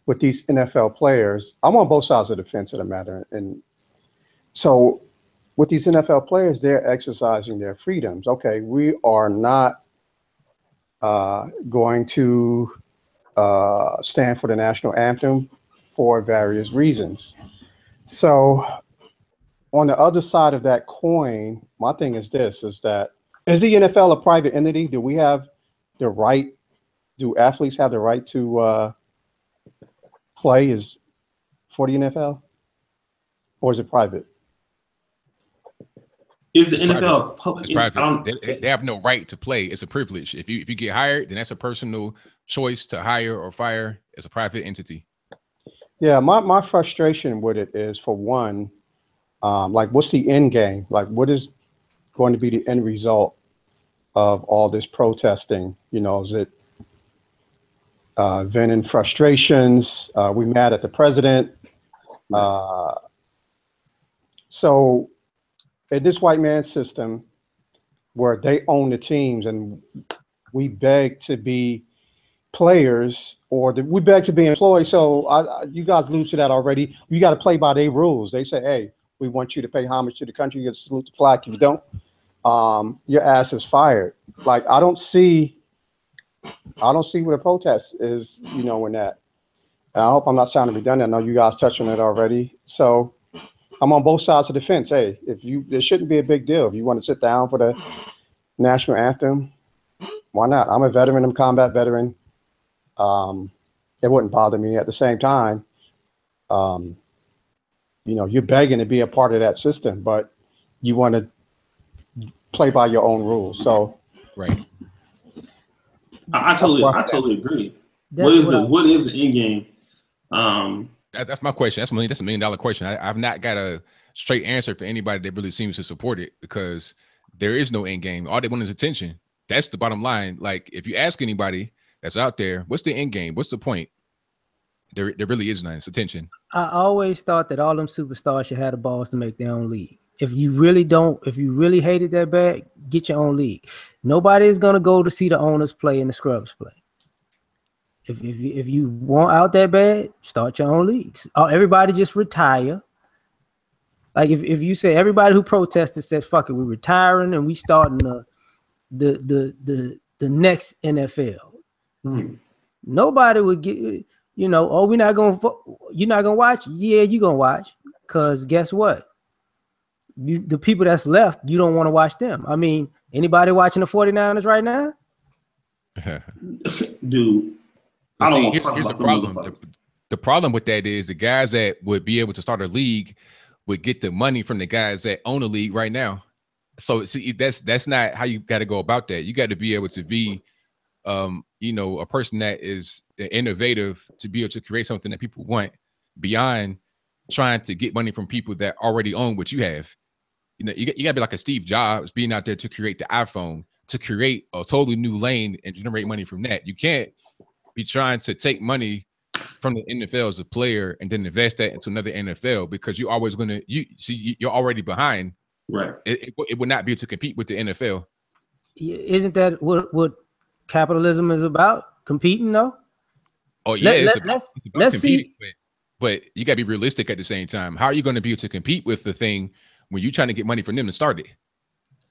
with these NFL players, I'm on both sides of the fence of the matter. And so with these NFL players, they're exercising their freedoms. Okay, we are not going to stand for the national anthem for various reasons. So on the other side of that coin, my thing is this, is the NFL a private entity? Do we have the right, do athletes have the right to play for the NFL? Or is it private? Is the NFL public? It's private. They have no right to play. It's a privilege. If you get hired, then that's a personal choice to hire or fire. It's a private entity. Yeah, my frustration with it is, for one, like, what's the end game? Like, what is going to be the end result of all this protesting? You know, is it venting frustrations? We mad at the president? So in this white man system where they own the teams and we beg to be players, or we beg to be employed. So you guys allude to that already. You got to play by their rules. They say, hey, we want you to pay homage to the country. You get to salute the flag. If you don't, your ass is fired. Like, I don't see what a protest is, you know, in that. And I hope I'm not sounding redundant. I know you guys touched on it already. So I'm on both sides of the fence. Hey, there shouldn't be a big deal. If you want to sit down for the national anthem, why not? I'm a veteran. I'm a combat veteran. It wouldn't bother me. At the same time, you know, you're begging to be a part of that system, but you want to play by your own rules. So, right. I totally agree. What is the end game? That's my question. That's $1 million question. I've not got a straight answer for anybody that really seems to support it, because there is no end game. All they want is attention. That's the bottom line. Like, if you ask anybody that's out there, what's the end game? What's the point? There really is none. It's attention. I always thought that all them superstars should have the balls to make their own league. If you really hated that bad, get your own league. Nobody is gonna go to see the owners play and the scrubs play. If you want out that bad, start your own leagues. Everybody just retire Like if you say everybody who protested said, fuck it, we're retiring and we starting the next NFL. Nobody would get, you know, oh, you're not gonna watch? Yeah, you're gonna watch. Because guess what? The people that's left, you don't want to watch them. I mean, anybody watching the 49ers right now? Dude, I don't want to talk here's about the problem. The problem with that is the guys that would be able to start a league would get the money from the guys that own a league right now. So see, that's not how you got to go about that. You got to be able to be, you know, a person that is innovative to be able to create something that people want beyond trying to get money from people that already own what you have. You know, you got to be like a Steve Jobs being out there to create the iPhone, to create a totally new lane and generate money from that. You can't be trying to take money from the NFL as a player and then invest that into another NFL, because you're always going to, you're already behind. Right. It would not be able to compete with the NFL. Isn't that what capitalism is about? Competing, though? Oh, yeah. Let's see. But you got to be realistic at the same time. How are you going to be able to compete with the thing when you're trying to get money from them to start it?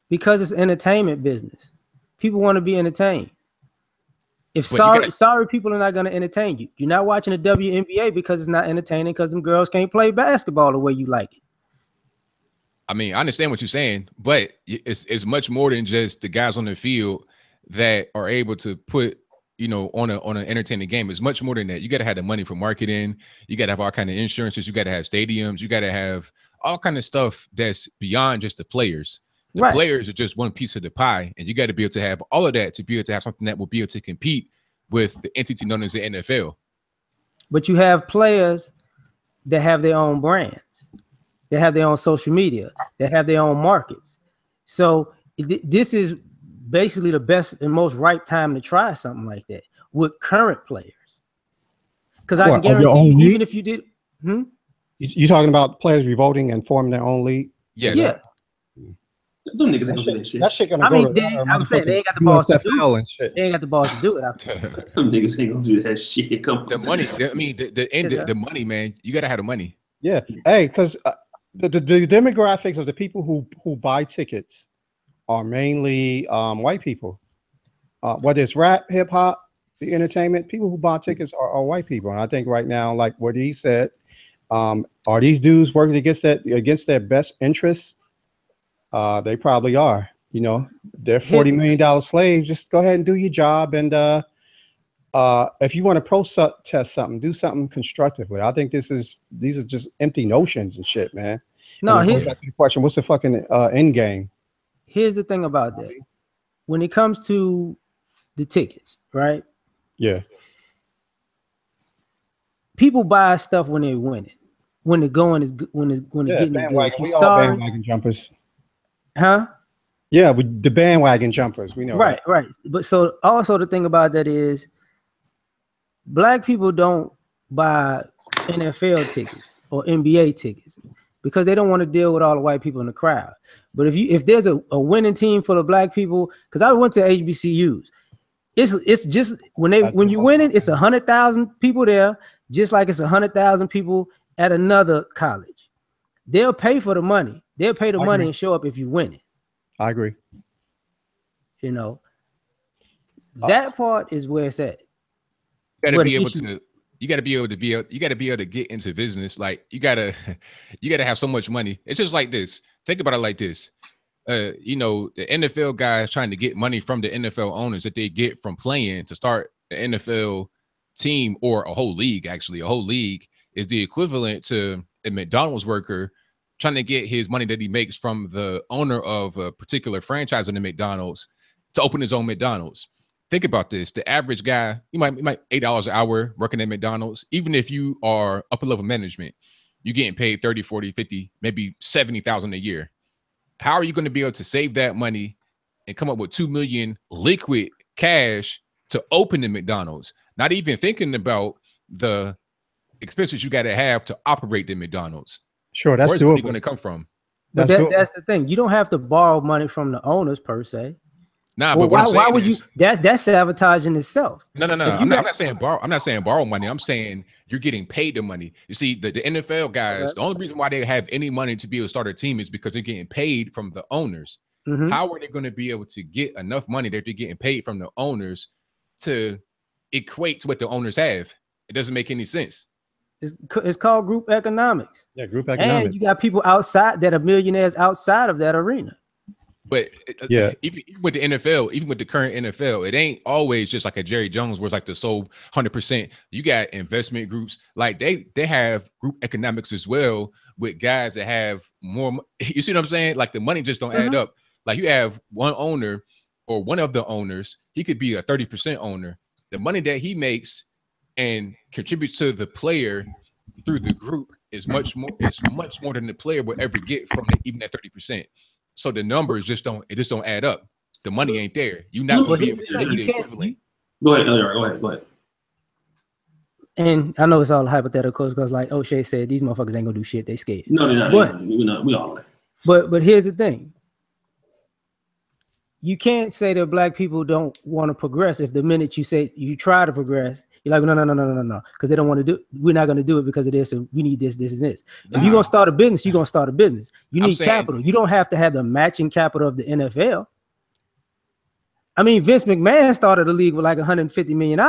Because it's entertainment business. People want to be entertained. If sorry people are not going to entertain you. You're not watching the WNBA because it's not entertaining, because them girls can't play basketball the way you like it. I mean, I understand what you're saying, but it's much more than just the guys on the field that are able to put, you know, on an entertaining game. It's much more than that. You got to have the money for marketing. You got to have all kind of insurances. You got to have stadiums. You got to have all kind of stuff that's beyond just the players. The players are just one piece of the pie, and you got to be able to have all of that to be able to have something that will be able to compete with the entity known as the NFL. But you have players that have their own brands. They have their own social media. They have their own markets. So this is basically the best and most ripe time to try something like that with current players. Because I can guarantee you, even if you did, you talking about players revolting and forming their own league? Yes. Yeah. Them niggas ain't gonna do that shit. That shit gonna I mean, I'm saying they ain't got the balls to do it. And shit. They ain't got the balls to do it. Them niggas ain't gonna do that shit. Come on. The money, I mean, the money, man. You got to have the money. Yeah. Hey, because the demographics of the people who buy tickets are mainly white people. Whether it's rap, hip hop, the entertainment, people who buy tickets are white people. And I think right now, like what he said, are these dudes working against their best interests? They probably are. You know, they're $40 million slaves. Just go ahead and do your job. And if you want to protest something, do something constructively. I think these are just empty notions and shit, man. No, here's back to the question: what's the fucking end game? Here's the thing about that. When it comes to the tickets, right? Yeah. People buy stuff when they're winning. When the going is good, when the getting is good. We all bandwagon jumpers. Huh? Yeah, with the bandwagon jumpers, we know. Right. But so also the thing about that is, black people don't buy NFL tickets or NBA tickets because they don't want to deal with all the white people in the crowd. But if there's a winning team full of black people, because I went to HBCUs, it's just when you win it, it's 100,000 people there, just like it's 100,000 people at another college. They'll pay for the money. They'll pay the money and show up if you win it. I agree. You know, that part is where it's at. You got to be able to get into business. Like you gotta have so much money. It's just like this. Think about it like this. You know, the NFL guys trying to get money from the NFL owners that they get from playing to start the NFL team, or a whole league. Actually, a whole league is the equivalent to a McDonald's worker trying to get his money that he makes from the owner of a particular franchise in the McDonald's to open his own McDonald's. Think about this. The average guy, you might $8 an hour working at McDonald's. Even if you are upper level management, you're getting paid 30, 40, 50, maybe 70,000 a year. How are you going to be able to save that money and come up with $2 million liquid cash to open the McDonald's? Not even thinking about the expenses you got to have to operate the McDonald's. Sure, that's where's money going to come from? But that's the thing. You don't have to borrow money from the owners per se. Nah, well, but why would you? That's sabotaging itself. No. I'm not saying borrow. I'm not saying borrow money. I'm saying you're getting paid the money. You see, the NFL guys, the only reason why they have any money to be able to start a team is because they're getting paid from the owners. How are they going to be able to get enough money that they're getting paid from the owners to equate to what the owners have? It doesn't make any sense. It's called group economics. Yeah, group economics. And you got people outside that are millionaires outside of that arena. But yeah, even with the NFL, even with the current NFL, it ain't always just like a Jerry Jones where it's like the sole 100%. You got investment groups, like they have group economics as well with guys that have more. You see what I'm saying? Like the money just don't add up. Like you have one owner or one of the owners, he could be a 30% owner. The money that he makes and contributes to the player through the group is much more than the player will ever get from even that 30%. So the numbers just don't add up. The money ain't there. You're not going to be able to do the equivalent. Go ahead, go ahead. And I know it's all hypothetical because, like O'Shea said, these motherfuckers ain't gonna do shit. They scared. No, they're not. But we all like. But here's the thing. You can't say that black people don't want to progress if the minute you say you try to progress, you're like, no, because they don't want to do it. We're not going to do it because of this, and we need this, and this. If you're going to start a business, you're going to start a business. You need capital. You don't have to have the matching capital of the NFL. I mean, Vince McMahon started a league with like $150 million.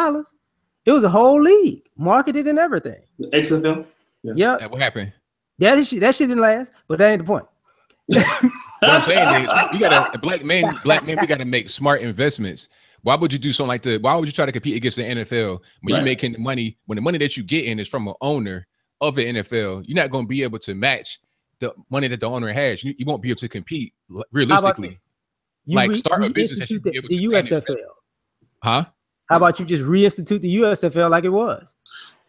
It was a whole league, marketed and everything. The XFL? Yeah. What happened? That shit didn't last, but that ain't the point. What I'm saying is, you gotta black men, we gotta make smart investments. Why would you do something like that? Why would you try to compete against the NFL when you're making the money? When the money that you get in is from an owner of the NFL, you're not going to be able to match the money that the owner has. You won't be able to compete realistically. Like start a business that you be able to the USFL. Huh? How about you just reinstitute the USFL like it was?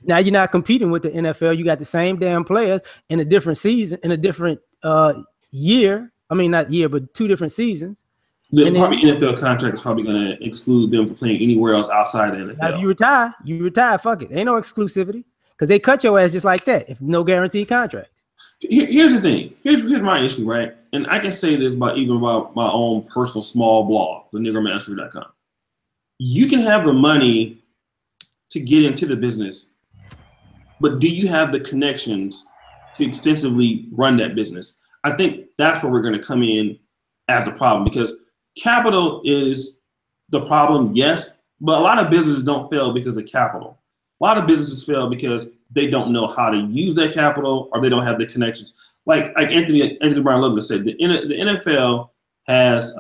Now you're not competing with the NFL. You got the same damn players in a different season, in a different year. I mean, not year, but 2 different seasons. The NFL contract is probably going to exclude them from playing anywhere else outside the NFL. Now if you retire, fuck it. Ain't no exclusivity because they cut your ass just like that. If no guaranteed contracts. Here's the thing. Here's my issue, right? And I can say this about my own personal small blog, the niggermastery.com. You can have the money to get into the business, but do you have the connections to extensively run that business? I think that's where we're going to come in as a problem, because capital is the problem, yes, but a lot of businesses don't fail because of capital. A lot of businesses fail because they don't know how to use that capital or they don't have the connections. Like Anthony Brown Logan said, the NFL has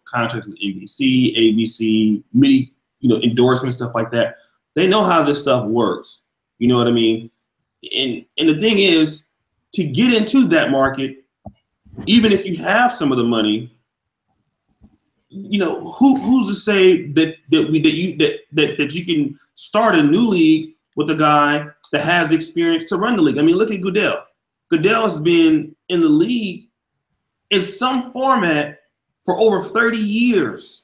contracts with NBC, ABC, many endorsements, stuff like that. They know how this stuff works. You know what I mean? And the thing is, to get into that market, even if you have some of the money, who's to say that you can start a new league with a guy that has the experience to run the league? I mean, look at Goodell. Goodell has been in the league in some format for over 30 years.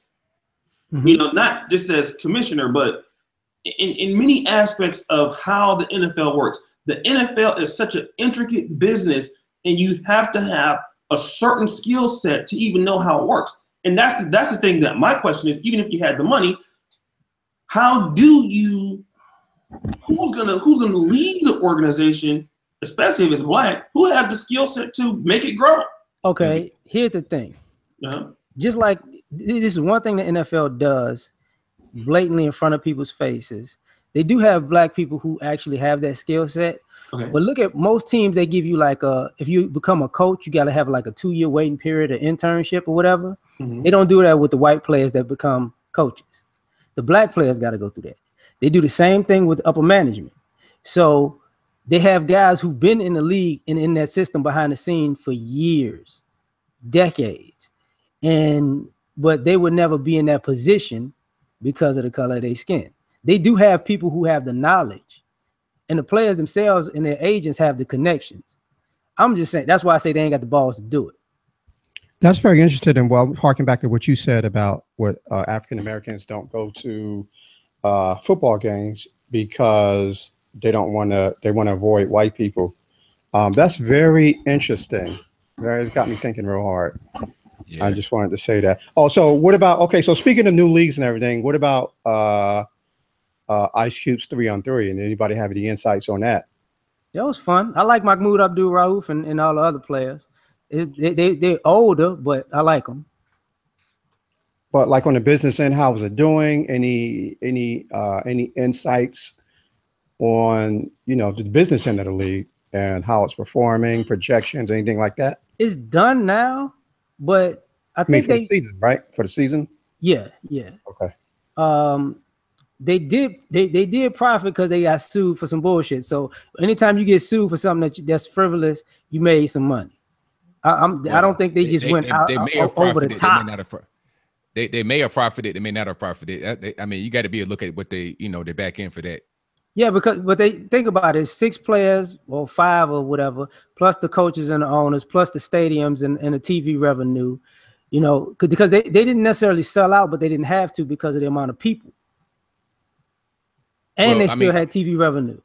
Mm-hmm. Not just as commissioner, but in many aspects of how the NFL works. The NFL is such an intricate business, and you have to have a certain skill set to even know how it works. And that's the thing that my question is, even if you had the money, who's gonna lead the organization, especially if it's black, who has the skill set to make it grow? Okay, here's the thing. Just like this is one thing the NFL does blatantly in front of people's faces. They do have black people who actually have that skill set. Okay. But look at most teams, they give you if you become a coach, you got to have like a 2-year waiting period, an internship or whatever. Mm-hmm. They don't do that with the white players that become coaches. The black players got to go through that. They do the same thing with upper management. So they have guys who've been in the league and in that system behind the scene for years, decades. But they would never be in that position because of the color of their skin. They do have people who have the knowledge, and the players themselves and their agents have the connections. I'm just saying, that's why I say they ain't got the balls to do it. That's very interesting. And harking back to what you said about what African Americans don't go to football games because they want to avoid white people. That's very interesting. It's got me thinking real hard. Yeah. I just wanted to say that. Oh, so what about, okay, so speaking of new leagues and everything, what about Ice Cube's 3-on-3? And anybody have any insights on that? That was fun. I like Mahmoud Abdul-Rauf and all the other players. They're older, but I like them. But like on the business end, how is it doing? Any insights on, you know, the business end of the league and how it's performing, projections, anything like that? It's done now, but I think for the season, right? For the season? Yeah. Okay. They did profit because they got sued for some bullshit. So anytime you get sued for something that's frivolous, you made some money. I don't think they went out over the top. They may have profited. They may not have profited. I mean, you got to be a look at what they back in for that. Yeah, but they think about it, 6 players or 5 or whatever, plus the coaches and the owners, plus the stadiums and the TV revenue, you know, because they didn't necessarily sell out, but they didn't have to because of the amount of people. And they still had TV revenue.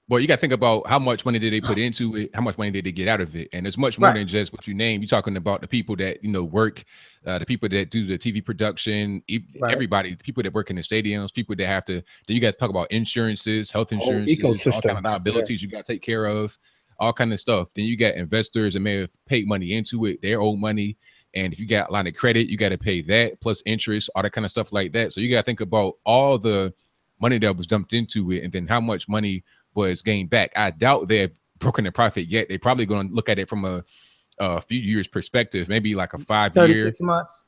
Well, you got to think about how much money did they put into it, how much money did they get out of it, and it's much more than just what you name. You're talking about the people that work, the people that do the TV production, everybody, people that work in the stadiums, people that have to. Then you got to talk about insurances, health insurances, all kind of liabilities you got to take care of, all kind of stuff. Then you got investors that may have paid money into it, their own money, and if you got a line of credit, you got to pay that plus interest, all that kind of stuff like that. So you got to think about all the money that was dumped into it, and then how much money was gained back. I doubt they've broken their profit yet. They're probably going to look at it from a few years perspective, maybe like a 5-year, 36 months,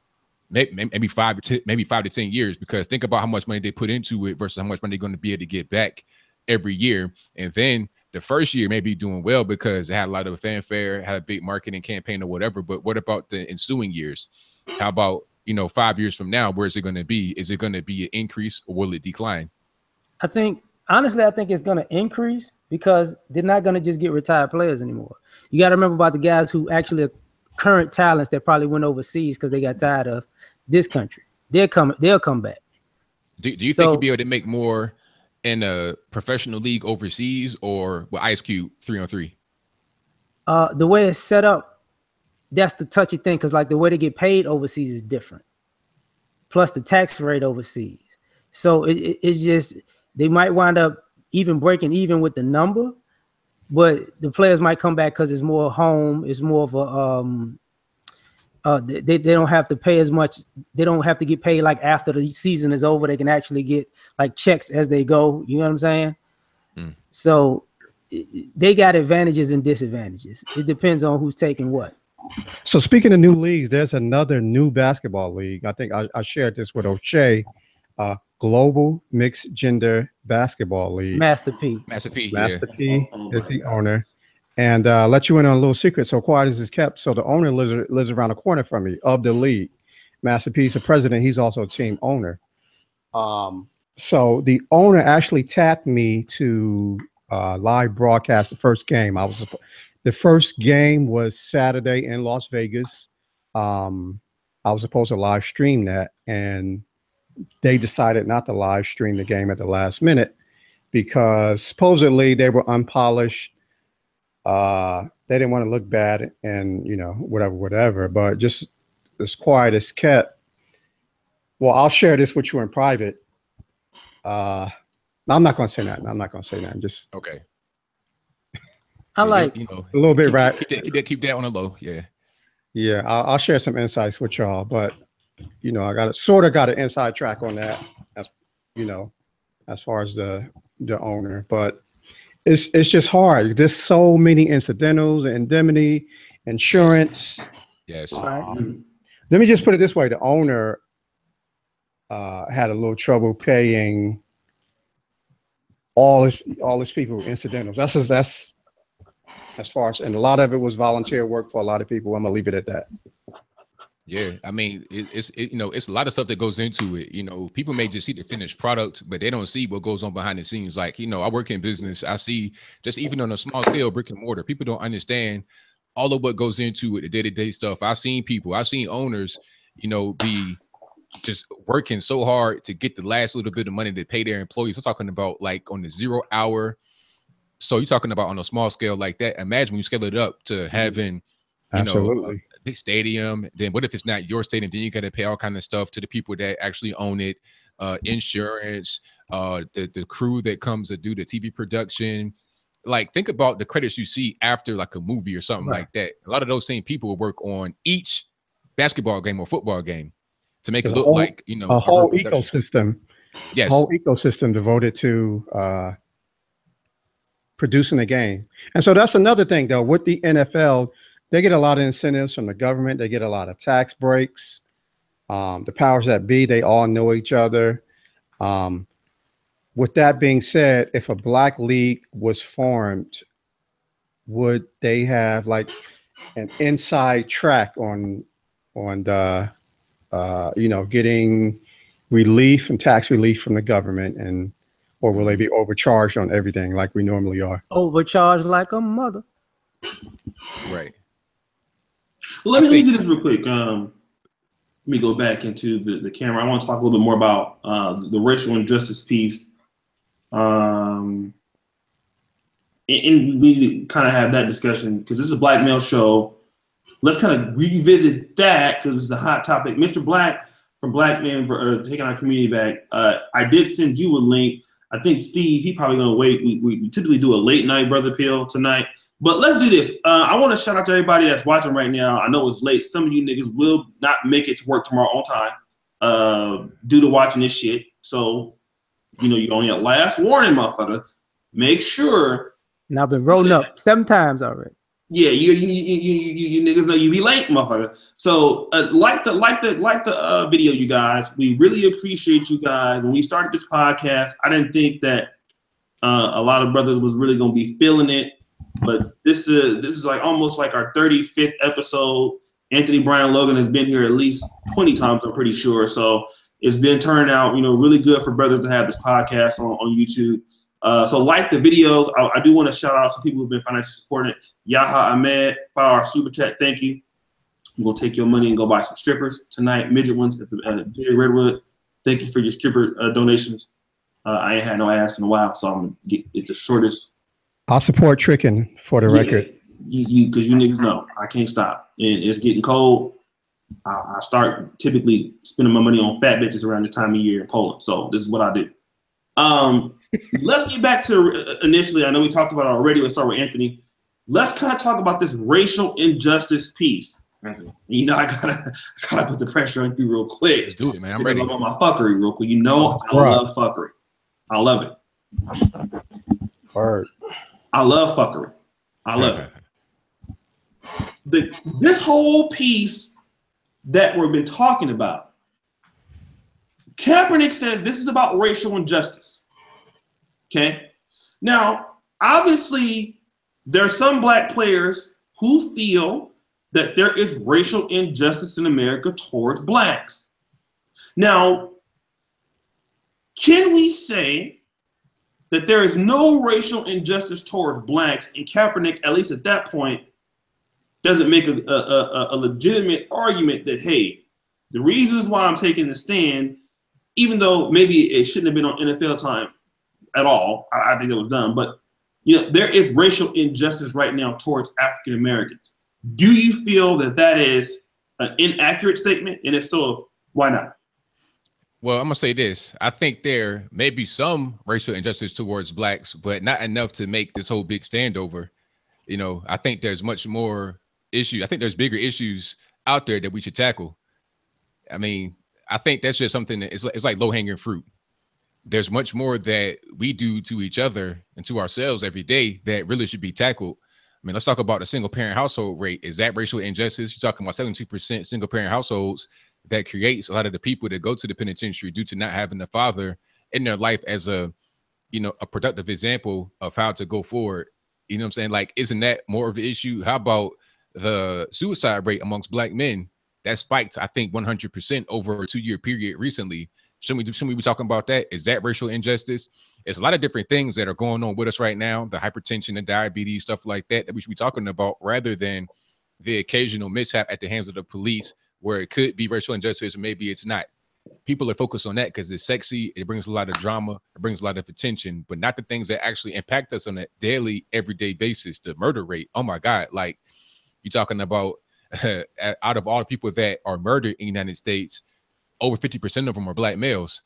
maybe 5 to 10 years. Because think about how much money they put into it versus how much money they're going to be able to get back every year. And then the first year may be doing well because it had a lot of fanfare, had a big marketing campaign or whatever. But what about the ensuing years? How about 5 years from now? Where is it going to be? Is it going to be an increase or will it decline? Honestly, I think it's going to increase because they're not going to just get retired players anymore. You got to remember about the guys who actually are current talents that probably went overseas because they got tired of this country. They'll come back. Do you think you'll be able to make more in a professional league overseas or with Ice Cube 3-on-3? The way it's set up, that's the touchy thing because like the way they get paid overseas is different. Plus the tax rate overseas. So it's just they might wind up even breaking even with the number, but the players might come back because it's more home. It's more of a they don't have to pay as much. They don't have to get paid like after the season is over. They can actually get like checks as they go. You know what I'm saying? So they got advantages and disadvantages. It depends on who's taking what. So speaking of new leagues, there's another new basketball league. I think I shared this with O'Shea. Global Mixed Gender Basketball League. Master P is the owner. And let you in on a little secret. So quiet as is kept. So the owner lives around the corner from me of the league. Master P is the president. He's also a team owner. So the owner actually tapped me to live broadcast the first game. The first game was Saturday in Las Vegas. I was supposed to live stream that, and they decided not to live stream the game at the last minute because supposedly they were unpolished. They didn't want to look bad and, whatever, but just as quiet as kept. Well, I'll share this with you in private. I'm not going to say that. I'm not going to say that. Just okay. I like a little bit, right? Keep that on the low. Yeah. Yeah. I'll share some insights with y'all, but I got an inside track on that, as far as the owner, but it's just hard. There's so many incidentals, indemnity, insurance. Yes. Let me just put it this way: the owner had a little trouble paying all his people incidentals. That's as far as, and a lot of it was volunteer work for a lot of people. I'm gonna leave it at that. Yeah, I mean, it's a lot of stuff that goes into it. People may just see the finished product, but they don't see what goes on behind the scenes. Like, I work in business. I see just even on a small scale, brick and mortar, people don't understand all of what goes into it, the day-to-day stuff. I've seen owners, be just working so hard to get the last little bit of money to pay their employees. I'm talking about like on the 0 hour. So you're talking about on a small scale like that. Imagine when you scale it up to having Absolutely. A big stadium. Then what if it's not your stadium? Then you got to pay all kind of stuff to the people that actually own it, insurance, the crew that comes to do the TV production. Like, think about the credits you see after like a movie or something like that. A lot of those same people will work on each basketball game or football game to make it look like, a whole ecosystem. Yes. Whole ecosystem devoted to producing a game. And so that's another thing, though, with the NFL, they get a lot of incentives from the government. They get a lot of tax breaks. The powers that be, they all know each other. With that being said, if a black league was formed, would they have like an inside track on the, getting relief and tax relief from the government, or will they be overcharged on everything like we normally are? Overcharged like a mother. Right. Let me do this real quick. Let me go back into the camera. I want to talk a little bit more about the racial injustice piece. And we kind of have that discussion because this is a black male show. Let's kind of revisit that because it's a hot topic. Mr. Black from Black Men for Taking Our Community Back. I did send you a link. I think Steve, he probably gonna wait. We typically do a late night Brother Pill tonight, but let's do this. I want to shout out to everybody that's watching right now. I know it's late. Some of you niggas will not make it to work tomorrow on time due to watching this shit. So, you only have last warning, motherfucker. Make sure. And I've been rolling up 7 times already. Yeah, you niggas know you be late, motherfucker. So like the video, you guys. We really appreciate you guys. When we started this podcast, I didn't think that a lot of brothers was really gonna be feeling it, but this is like almost like our 35th episode. Anthony Brian Logan has been here at least 20 times, I'm pretty sure. So it's been turning out, really good for brothers to have this podcast on YouTube. So like the videos, I do want to shout out some people who've been financially supporting it. Yaha Ahmed, our super chat, thank you. You're going to take your money and go buy some strippers tonight, midget ones at the Jerry Redwood. Thank you for your stripper donations. I ain't had no ass in a while, so I'm going to get it the shortest. I'll support tricking for the record. Because you niggas know, I can't stop. And it's getting cold. I start typically spending my money on fat bitches around this time of year in Poland. So this is what I do. Let's get back to initially. I know we talked about it already. Let's start with Anthony. Let's kind of talk about this racial injustice piece. Anthony, I gotta put the pressure on you real quick. Let's do it, man. I'm ready. About my fuckery real quick. I love fuckery. I love it. Word. I love fuckery. I love it. This whole piece that we've been talking about. Kaepernick says this is about racial injustice. Okay. Now, obviously, there are some black players who feel that there is racial injustice in America towards blacks. Now, can we say that there is no racial injustice towards blacks, and Kaepernick, at least at that point, doesn't make a legitimate argument that, hey, the reasons why I'm taking the stand, even though maybe it shouldn't have been on NFL time at all, I think it was done, but there is racial injustice right now towards African Americans. Do you feel that is an inaccurate statement? And if so, why not? Well, I'm gonna say this. I think there may be some racial injustice towards blacks, but not enough to make this whole big standover. I think there's much more issue. I think there's bigger issues out there that we should tackle. I mean, I think that's just something that it's like low-hanging fruit. There's much more that we do to each other and to ourselves every day that really should be tackled. I mean, let's talk about the single-parent household rate. Is that racial injustice? You're talking about 72% single-parent households. That creates a lot of the people that go to the penitentiary due to not having a father in their life as a productive example of how to go forward. You know what I'm saying? Like, isn't that more of an issue? How about the suicide rate amongst black men? That spiked, I think, 100% over a 2-year period recently. Shouldn't we be talking about that? Is that racial injustice? There's a lot of different things that are going on with us right now, the hypertension and diabetes, stuff like that we should be talking about rather than the occasional mishap at the hands of the police where it could be racial injustice, or maybe it's not. People are focused on that because it's sexy, it brings a lot of drama, it brings a lot of attention, but not the things that actually impact us on a daily, everyday basis. The murder rate, oh my God, like you're talking about out of all the people that are murdered in the United States, over 50% of them are black males.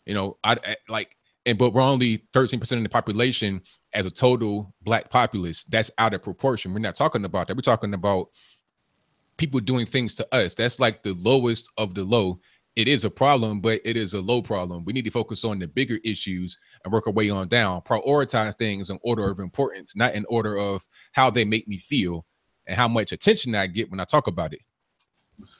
You know, but we're only 13% of the population as a total black populace. That's out of proportion. We're not talking about that. We're talking about people doing things to us. That's like the lowest of the low. It is a problem, but it is a low problem. We need to focus on the bigger issues and work our way on down. Prioritize things in order of importance, not in order of how they make me feel and how much attention I get when I talk about it.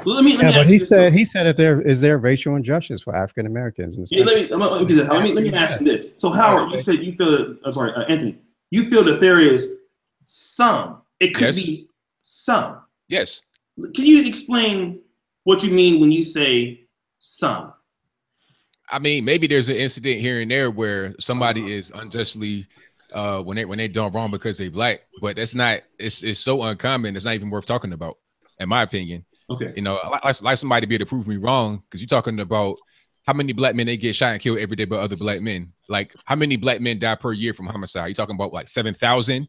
Well, let me but he said if there is racial injustice for African Americans. Yeah, let me ask you this. So Howard, you said you feel Anthony, you feel that there is some. It could be some. Yes. Can you explain what you mean when you say some? I mean, maybe there's an incident here and there where somebody is unjustly when they done wrong because they black, but that's not. It's so uncommon. It's not even worth talking about, in my opinion. Okay. You know, I like somebody to be able to prove me wrong, because you're talking about how many black men they get shot and killed every day by other black men. Like, how many black men die per year from homicide? You're talking about like 7,000.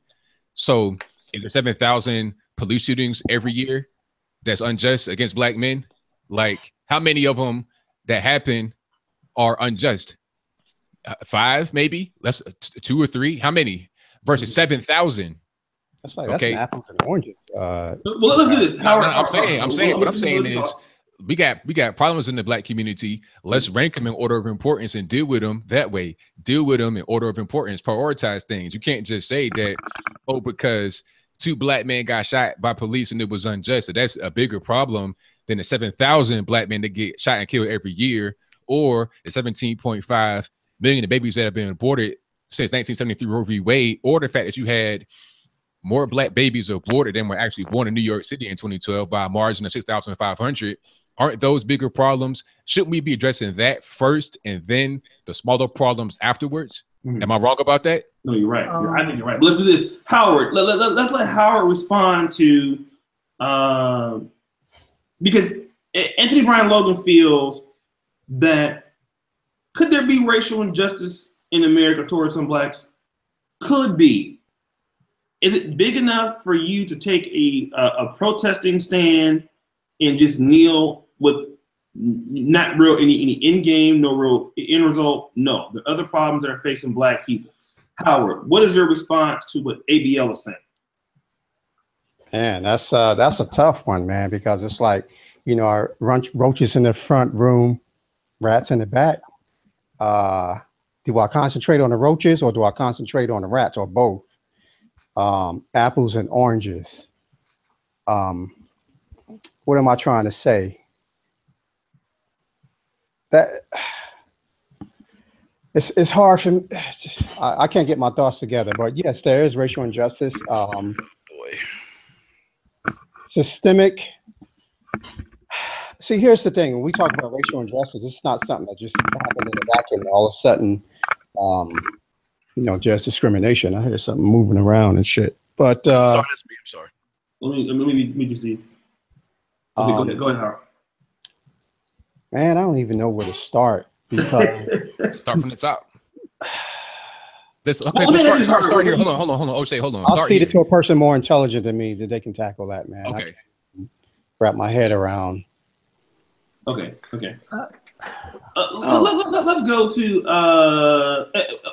So is there 7,000 police shootings every year that's unjust against black men? Like, how many of them that happen are unjust? 5, maybe? Less, 2 or 3? How many? Versus 7,000. That's apples and oranges. Well, let's do this. Howard, I'm saying what I'm saying is we got problems in the black community. Let's rank them in order of importance and deal with them that way. Deal with them in order of importance. Prioritize things. You can't just say that, because 2 black men got shot by police and it was unjust. That's a bigger problem than the 7,000 black men that get shot and killed every year, or the 17.5 million of babies that have been aborted since 1973 Roe v. Wade, or the fact that you had more black babies aborted than were actually born in New York City in 2012 by a margin of 6,500. Aren't those bigger problems? Shouldn't we be addressing that first and then the smaller problems afterwards? Am I wrong about that? No, you're right. I think you're right. But let's do this. Howard, let's let Howard respond to, because Anthony Brian Logan feels that could there be racial injustice in America towards some blacks? Could be. Is it big enough for you to take a protesting stand and just kneel with not real any end game, no real end result? No, there are other problems that are facing black people. Howard, what is your response to what ABL is saying? Man, that's a tough one, man, because it's like, you know, our roaches in the front room, rats in the back. Do I concentrate on the roaches or do I concentrate on the rats, or both? Apples and oranges. What am I trying to say? That it's hard for me. I can't get my thoughts together, but yes, there is racial injustice. Systemic. See, here's the thing. When we talk about racial injustice, it's not something that just happened in the vacuum. All of a sudden, you know, just discrimination. I hear something moving around and shit. But sorry, that's me. I'm sorry. Let me just see. Okay, go ahead, Howard. Man, I don't even know where to start, because start from the top. Let's start here. Hold on. O'Shea, hold on. I'll see it to a person more intelligent than me that they can tackle that, man. Okay. I can't wrap my head around. Okay. Let's go to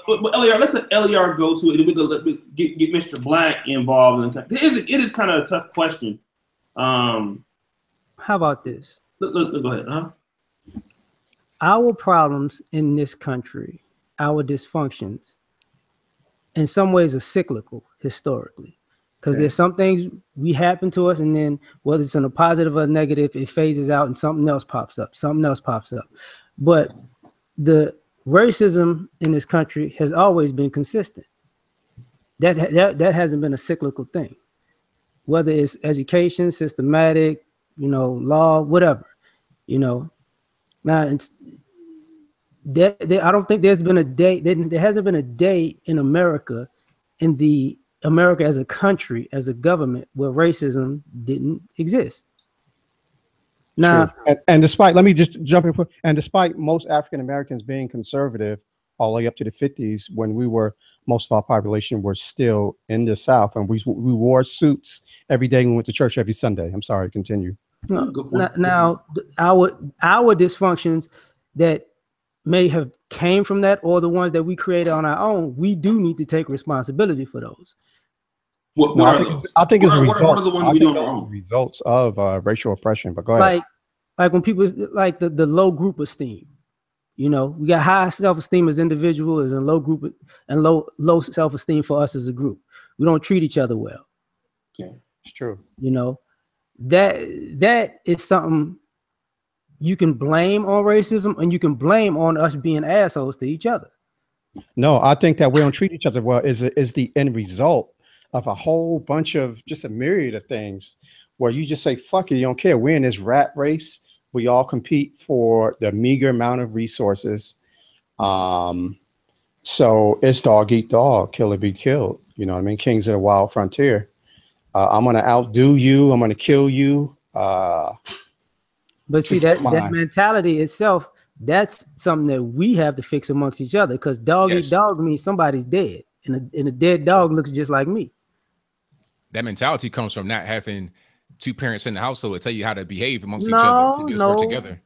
LER. Let's let LER go to it. We'll get Mr. Black involved. It is kind of a tough question. How about this? Let's go ahead. Huh? Our problems in this country, our dysfunctions, in some ways are cyclical historically, because there's some things we happen to us, and then whether it's in a positive or negative, it phases out and something else pops up. But the racism in this country has always been consistent. That hasn't been a cyclical thing, whether it's education, systematic, you know, law, whatever, you know. Now, I don't think there's been a day, there hasn't been a day in America, America as a country, as a government, where racism didn't exist. Now, and despite, let me just jump in, and despite most African Americans being conservative, all the way up to the 50s when most of our population were still in the South, and we wore suits every day. We went to church every Sunday. I'm sorry, continue. Now, our dysfunctions that may have came from that, or the ones that we created on our own, we do need to take responsibility for those. I think it's what are the ones we do on our own? Results of racial oppression. But go ahead. Like when people like the low group esteem. You know, we got high self-esteem as individuals and low self-esteem for us as a group. We don't treat each other well. Yeah, it's true. You know, that is something you can blame on racism, and you can blame on us being assholes to each other. No, I think that we don't treat each other well is the end result of a whole bunch of just a myriad of things where you just say, fuck it, you don't care. We're in this rat race. We all compete for the meager amount of resources. So it's dog eat dog, kill or be killed. You know what I mean? Kings of the wild frontier. I'm going to outdo you. I'm going to kill you. But see, that mentality itself, that's something that we have to fix amongst each other, because dog eat dog means somebody's dead, and a dead dog looks just like me. That mentality comes from not having two parents in the household to tell you how to behave amongst each other, to be able to work together.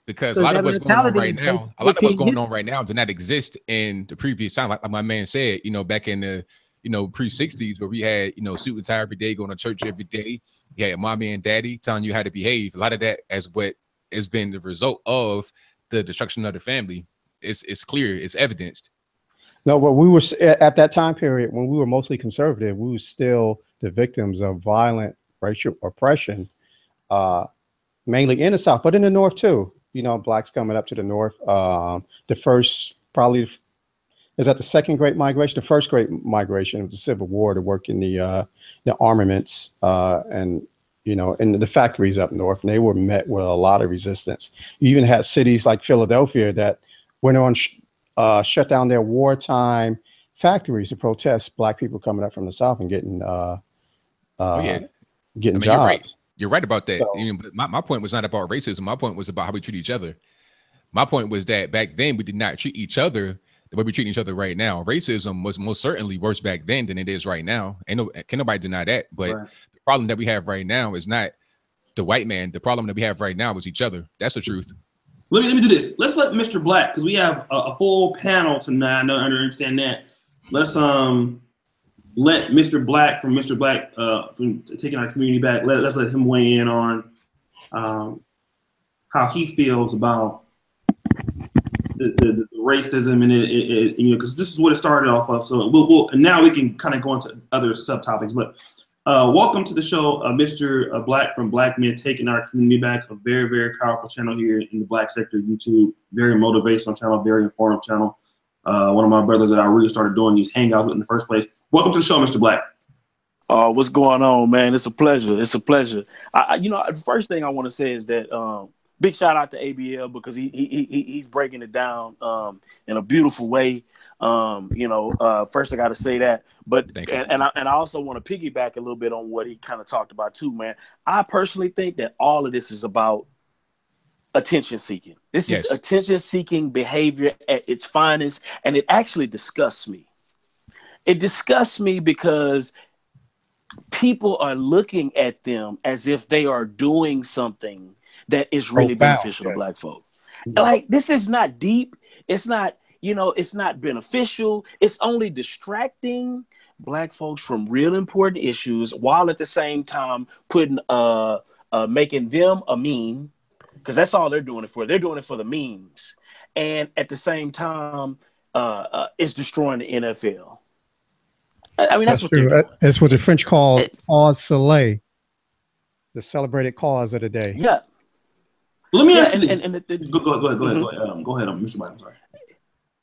Because a lot of what's going on right now, did not exist in the previous time. Like my man said, you know, back in the pre-60s, where we had, suit and tie every day, going to church every day. You had mommy and daddy telling you how to behave. A lot of that as what has been the result of the destruction of the family. It's clear, it's evidenced. No, but we were at that time period when we were mostly conservative, we were still the victims of violent racial oppression, mainly in the South, but in the North too. You know, blacks coming up to the North. The first probably is that the second Great Migration. The first Great Migration was the Civil War to work in the armaments and in the factories up north, and they were met with a lot of resistance. You even had cities like Philadelphia that went on shut down their wartime factories to protest black people coming up from the South and getting jobs. You're right about that. So, my point was not about racism. My point was about how we treat each other. My point was that back then we did not treat each other the way we treat each other right now. Racism was most certainly worse back then than it is right now. Can nobody deny that? But the problem that we have right now is not the white man. The problem that we have right now is each other. That's the truth. Let me do this. Let's let Mr. Black, because we have a full panel tonight. I understand that. Let's let Mr. Black from taking our community back. Let's let him weigh in on how he feels about the racism and because this is what it started off of. So we'll now we can kind of go into other subtopics. But welcome to the show, Mr. Black from Black Men Taking Our Community Back, a very, very powerful channel here in the Black sector of YouTube. Very motivational channel, very informative channel. One of my brothers that I really started doing these hangouts with in the first place. Welcome to the show, Mr. Black. What's going on, man? It's a pleasure. It's a pleasure. The first thing I want to say is that big shout out to ABL, because he's breaking it down in a beautiful way. First I got to say that, but I also want to piggyback a little bit on what he kind of talked about too, man. I personally think that all of this is about attention seeking. This is attention seeking behavior at its finest, and it actually disgusts me. It disgusts me because people are looking at them as if they are doing something that is really beneficial to black folk. Like, this is not deep. It's not, it's not beneficial. It's only distracting black folks from real important issues, while at the same time putting making them a meme, because that's all they're doing it for. They're doing it for the memes. And at the same time, it's destroying the NFL. I mean, that's what they're doing. It's what the French call cause soleil, the celebrated cause of the day. Yeah. Let me ask you this. Go ahead, Mr. Black. I'm sorry.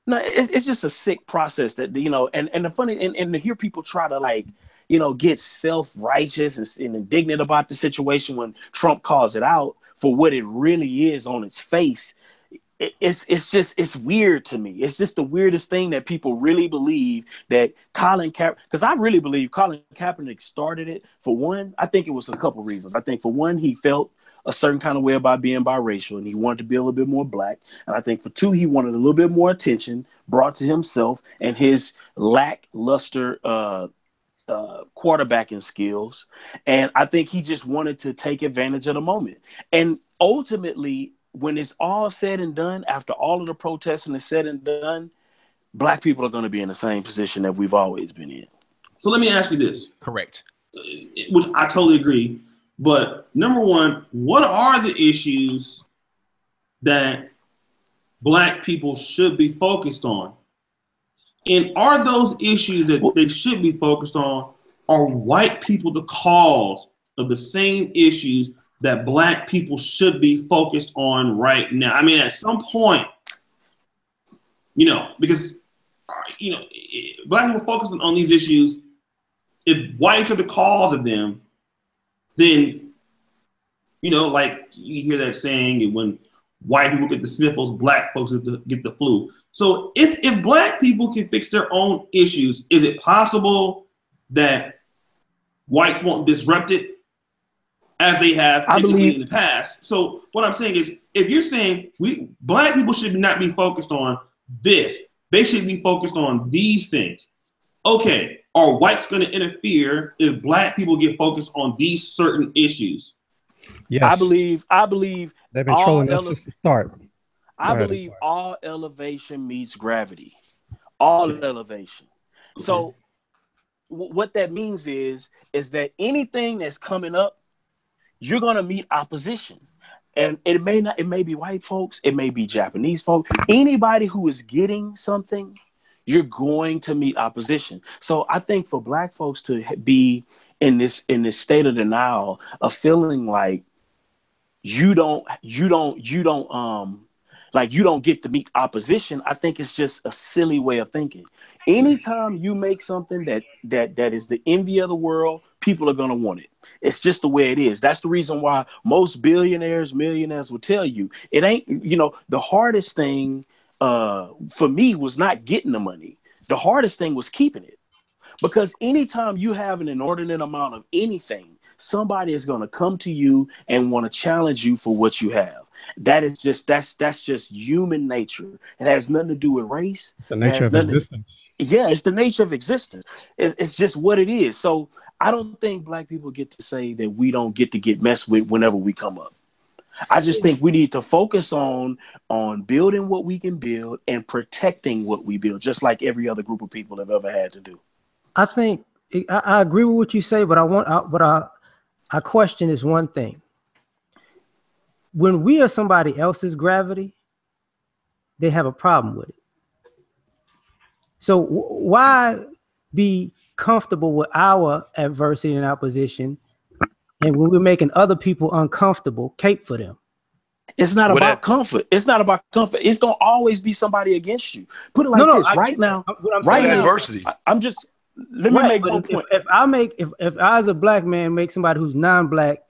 No, it's just a sick process that, and the funny, and to hear people try to get self-righteous and indignant about the situation when Trump calls it out for what it really is on its face. It's weird to me. It's just the weirdest thing that people really believe that Colin Kaepernick, because I really believe Colin Kaepernick started it. For one, I think it was a couple reasons. I think for one, he felt a certain kind of way about being biracial, and he wanted to be a little bit more black. And I think for two, he wanted a little bit more attention brought to himself and his lackluster quarterbacking skills. And I think he just wanted to take advantage of the moment. And ultimately, when it's all said and done, after all of the protesting is said and done, black people are going to be in the same position that we've always been in. So let me ask you this. Correct. Which I totally agree. But number one, what are the issues that black people should be focused on? And are those issues that they should be focused on, are white people the cause of the same issues that black people should be focused on right now? I mean, at some point, because, black people focusing on these issues, if whites are the cause of them, then, like you hear that saying, and when white people get the sniffles, black folks get the flu. So if black people can fix their own issues, is it possible that whites won't disrupt it as they have typically in the past? So what I'm saying is, if you're saying black people should not be focused on this, they should be focused on these things. Okay, are whites going to interfere if black people get focused on these certain issues? Yes. I believe they've been trolling us since the start. I believe all elevation meets gravity. All elevation. Okay. So what that means is that anything that's coming up, you're going to meet opposition. And it may be white folks, it may be Japanese folks, anybody who is getting something, you're going to meet opposition. So I think for black folks to be in this state of denial of feeling like you don't get to meet opposition, I think it's just a silly way of thinking. Anytime you make something that is the envy of the world, people are going to want it. It's just the way it is. That's the reason why most billionaires, millionaires will tell you it ain't, the hardest thing for me was not getting the money. The hardest thing was keeping it. Because anytime you have an inordinate amount of anything, somebody is going to come to you and want to challenge you for what you have. That's just human nature. It has nothing to do with race. The nature of existence. Yeah, it's the nature of existence. It's just what it is. So I don't think black people get to say that we don't get to get messed with whenever we come up. I just think we need to focus on building what we can build and protecting what we build, just like every other group of people have ever had to do. I think I agree with what you say, but I question is one thing. When we are somebody else's gravity, they have a problem with it. So why be comfortable with our adversity and opposition, and when we're making other people uncomfortable, cape for them? It's not about comfort. It's not about comfort. It's gonna always be somebody against you. Put it like this. Right now, adversity. I'm just let me make one point. If I as a black man make somebody who's non-black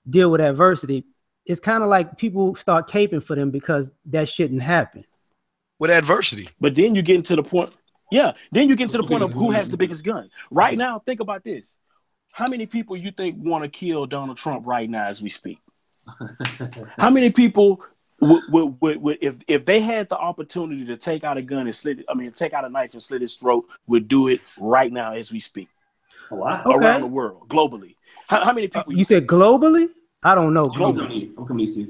deal with adversity, it's kind of like people start caping for them because that shouldn't happen. With adversity. But then you get into the point. Yeah, then you get to the point of who has the biggest gun. Right now, think about this. How many people you think want to kill Donald Trump right now as we speak? How many people would if they had the opportunity to take out a gun and take out a knife and slit his throat, would do it right now as we speak? Around the world, globally. How many people? You said globally? I don't know. Globally.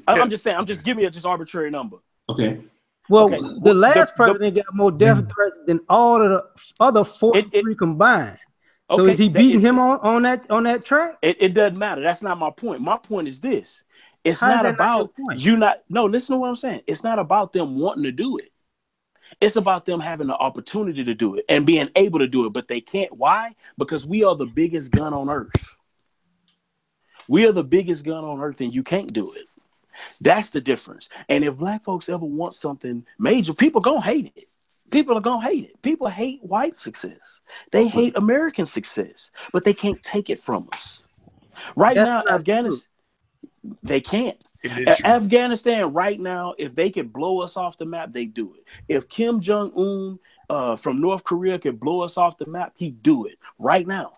I'm just saying. I'm just giving you just arbitrary number. Okay. Well, the last president got more death threats than all of the other 43 combined. So is he beating him on that track? It doesn't matter. That's not my point. My point is this. It's not about you not. No, listen to what I'm saying. It's not about them wanting to do it. It's about them having the opportunity to do it and being able to do it, but they can't. Why? Because we are the biggest gun on earth. We are the biggest gun on earth, and you can't do it. That's the difference. And if black folks ever want something major, people gonna hate it. People are gonna hate it. People hate white success. They hate American success, but they can't take it from us. Right now, Afghanistan, they can't. Afghanistan right now, if they could blow us off the map, they do it. If Kim Jong-un from North Korea could blow us off the map, he'd do it right now.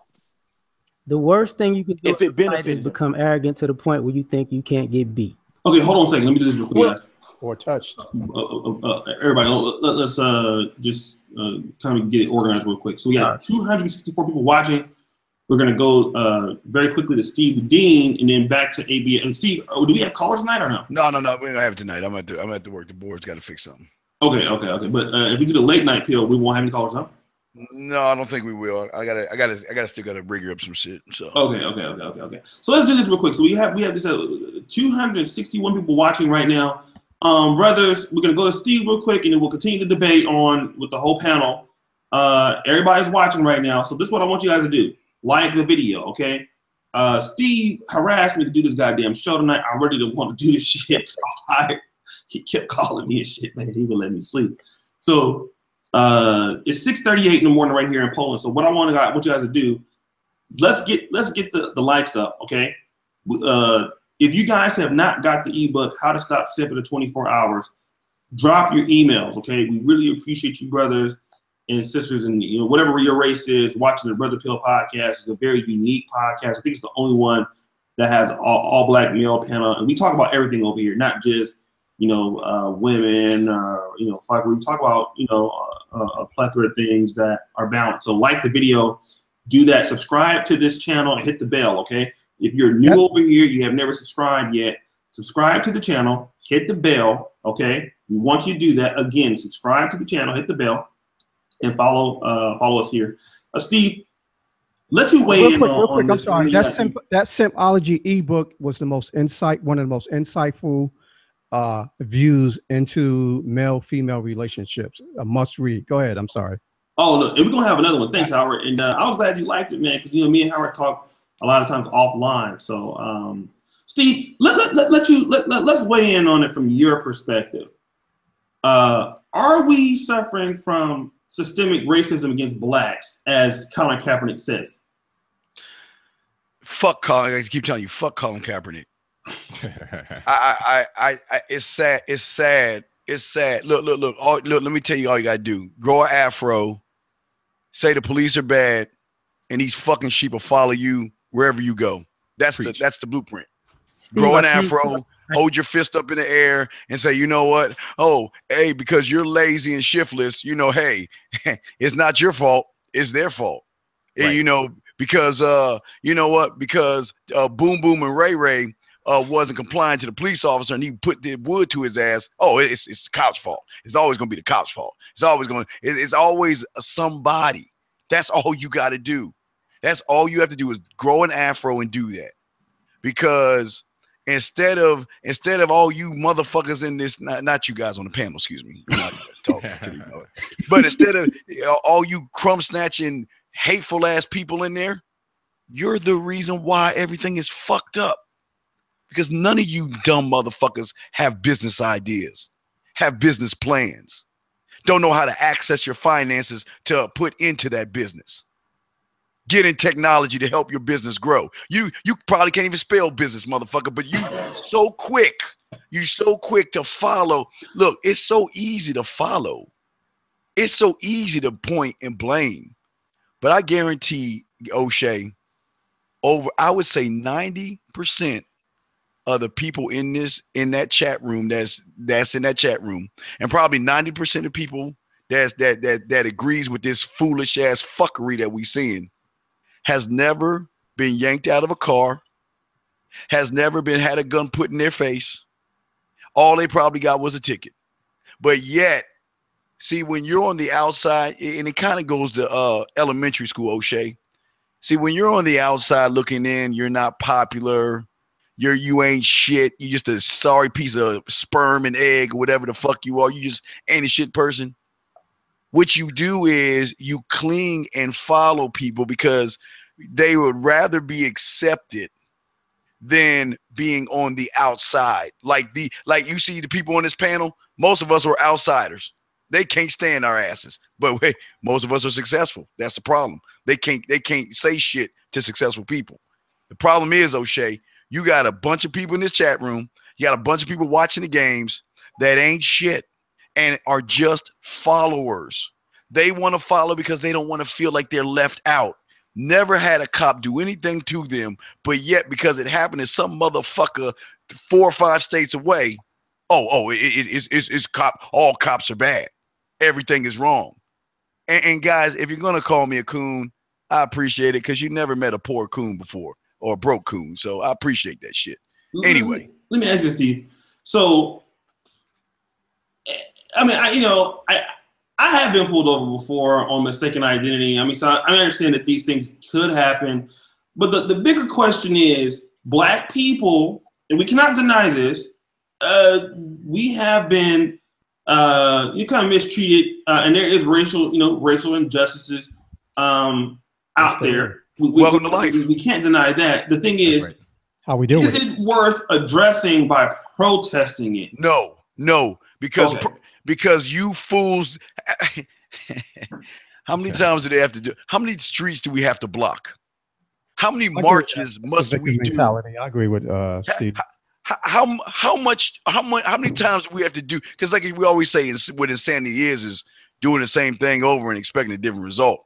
The worst thing you can do if it benefits is become arrogant to the point where you think you can't get beat. Okay, hold on a second. Let me do this real quick, guys. Or touched. Everybody, let's just kind of get it organized real quick. So we got 264 people watching. We're gonna go very quickly to Steve the Dean, and then back to AB. And Steve, do we have callers tonight or no? No. We don't have it tonight. I'm at the work. The board's got to fix something. Okay. But if we do the late night pill, we won't have any callers, huh? No, I don't think we will. I gotta still gotta rig up some shit. So okay. So let's do this real quick. So we have this 261 people watching right now. Brothers, we're gonna go to Steve real quick, and then we'll continue the debate with the whole panel. Everybody's watching right now, so this is what I want you guys to do: like the video, okay? Steve harassed me to do this goddamn show tonight. I really didn't want to do this shit. I'm tired. He kept calling me and shit, man. He wouldn't let me sleep. So. It's 6:38 in the morning right here in Poland. So what I want you guys to do, let's get the likes up, okay? If you guys have not got the ebook, How to Stop Simping in 24 Hours, drop your emails, okay? We really appreciate you, brothers and sisters, and whatever your race is. Watching the Brother Pill podcast is a very unique podcast. I think it's the only one that has all black male panel, and we talk about everything over here, not just women, fuck. We talk about, a plethora of things that are balanced. So like the video, do that, subscribe to this channel, and hit the bell, okay? If you're new over here, you have never subscribed yet, subscribe to the channel, hit the bell, okay? We want you to do that. Again, subscribe to the channel, hit the bell, and follow us here. Steve, let you weigh in on this. I'm sorry. That Simpology ebook was one of the most insightful views into male-female relationships. A must read. Go ahead. I'm sorry. Oh, look, and we're gonna have another one. Thanks, Howard. And I was glad you liked it, man, because me and Howard talk a lot of times offline. So, Steve, let's weigh in on it from your perspective. Are we suffering from systemic racism against blacks, as Colin Kaepernick says? Fuck Colin. I keep telling you, fuck Colin Kaepernick. It's sad. It's sad. Look. Let me tell you all you gotta do. Grow an afro. Say the police are bad, and these fucking sheep will follow you wherever you go. That's the blueprint. Steve, grow an afro. Hold your fist up in the air and say, you know what? Oh, hey, because you're lazy and shiftless. Hey, it's not your fault. It's their fault. Right. Because you know what? Because Boom Boom and Ray Ray wasn't complying to the police officer, and he put the wood to his ass. Oh, it's the cop's fault. It's always going to be the cop's fault. It's always somebody. That's all you got to do. That's all you have to do is grow an afro and do that. Because instead of all you motherfuckers in this, not you guys on the panel, excuse me, you're not talking to me, but instead of all you crumb snatching, hateful ass people in there, you're the reason why everything is fucked up. Because none of you dumb motherfuckers have business ideas, have business plans, don't know how to access your finances to put into that business. Get in technology to help your business grow. You probably can't even spell business, motherfucker, but you so quick. You so quick to follow. Look, it's so easy to follow. It's so easy to point and blame. But I guarantee, O'Shea, I would say 90% of the people in that chat room that's in that chat room, and probably 90% of people that agrees with this foolish ass fuckery that we seeing, has never been yanked out of a car, has never had a gun put in their face. All they probably got was a ticket. But yet, see, when you're on the outside, and it kind of goes to elementary school, O'Shea. See, when you're on the outside looking in, you're not popular. You ain't shit. You just a sorry piece of sperm and egg, or whatever the fuck you are. You just ain't a shit person. What you do is you cling and follow people because they would rather be accepted than being on the outside. Like you see the people on this panel, most of us are outsiders. They can't stand our asses. But wait, most of us are successful. That's the problem. They can't say shit to successful people. The problem is, O'Shea, you got a bunch of people in this chat room. You got a bunch of people watching the games that ain't shit and are just followers. They want to follow because they don't want to feel like they're left out. never had a cop do anything to them, but yet because it happened in some motherfucker 4 or 5 states away, it's cop. All cops are bad. Everything is wrong. And guys, if you're gonna call me a coon, I appreciate it because you never met a poor coon before or a broke coon, so I appreciate that shit. Anyway, let me ask you, Steve. So, I mean, I have been pulled over before on mistaken identity. I mean, so I understand that these things could happen, but the bigger question is black people, and we cannot deny this. We have been kind of mistreated, and there is racial injustices out there. Welcome to life. We can't deny that. The thing is, how we deal with it. Is it worth addressing by protesting it? No, because you fools. How many times do they have to do? How many streets do we have to block? How many marches must we do? I agree with Steve. How many times do we have to do? Because like we always say, what insanity is doing the same thing over and expecting a different result.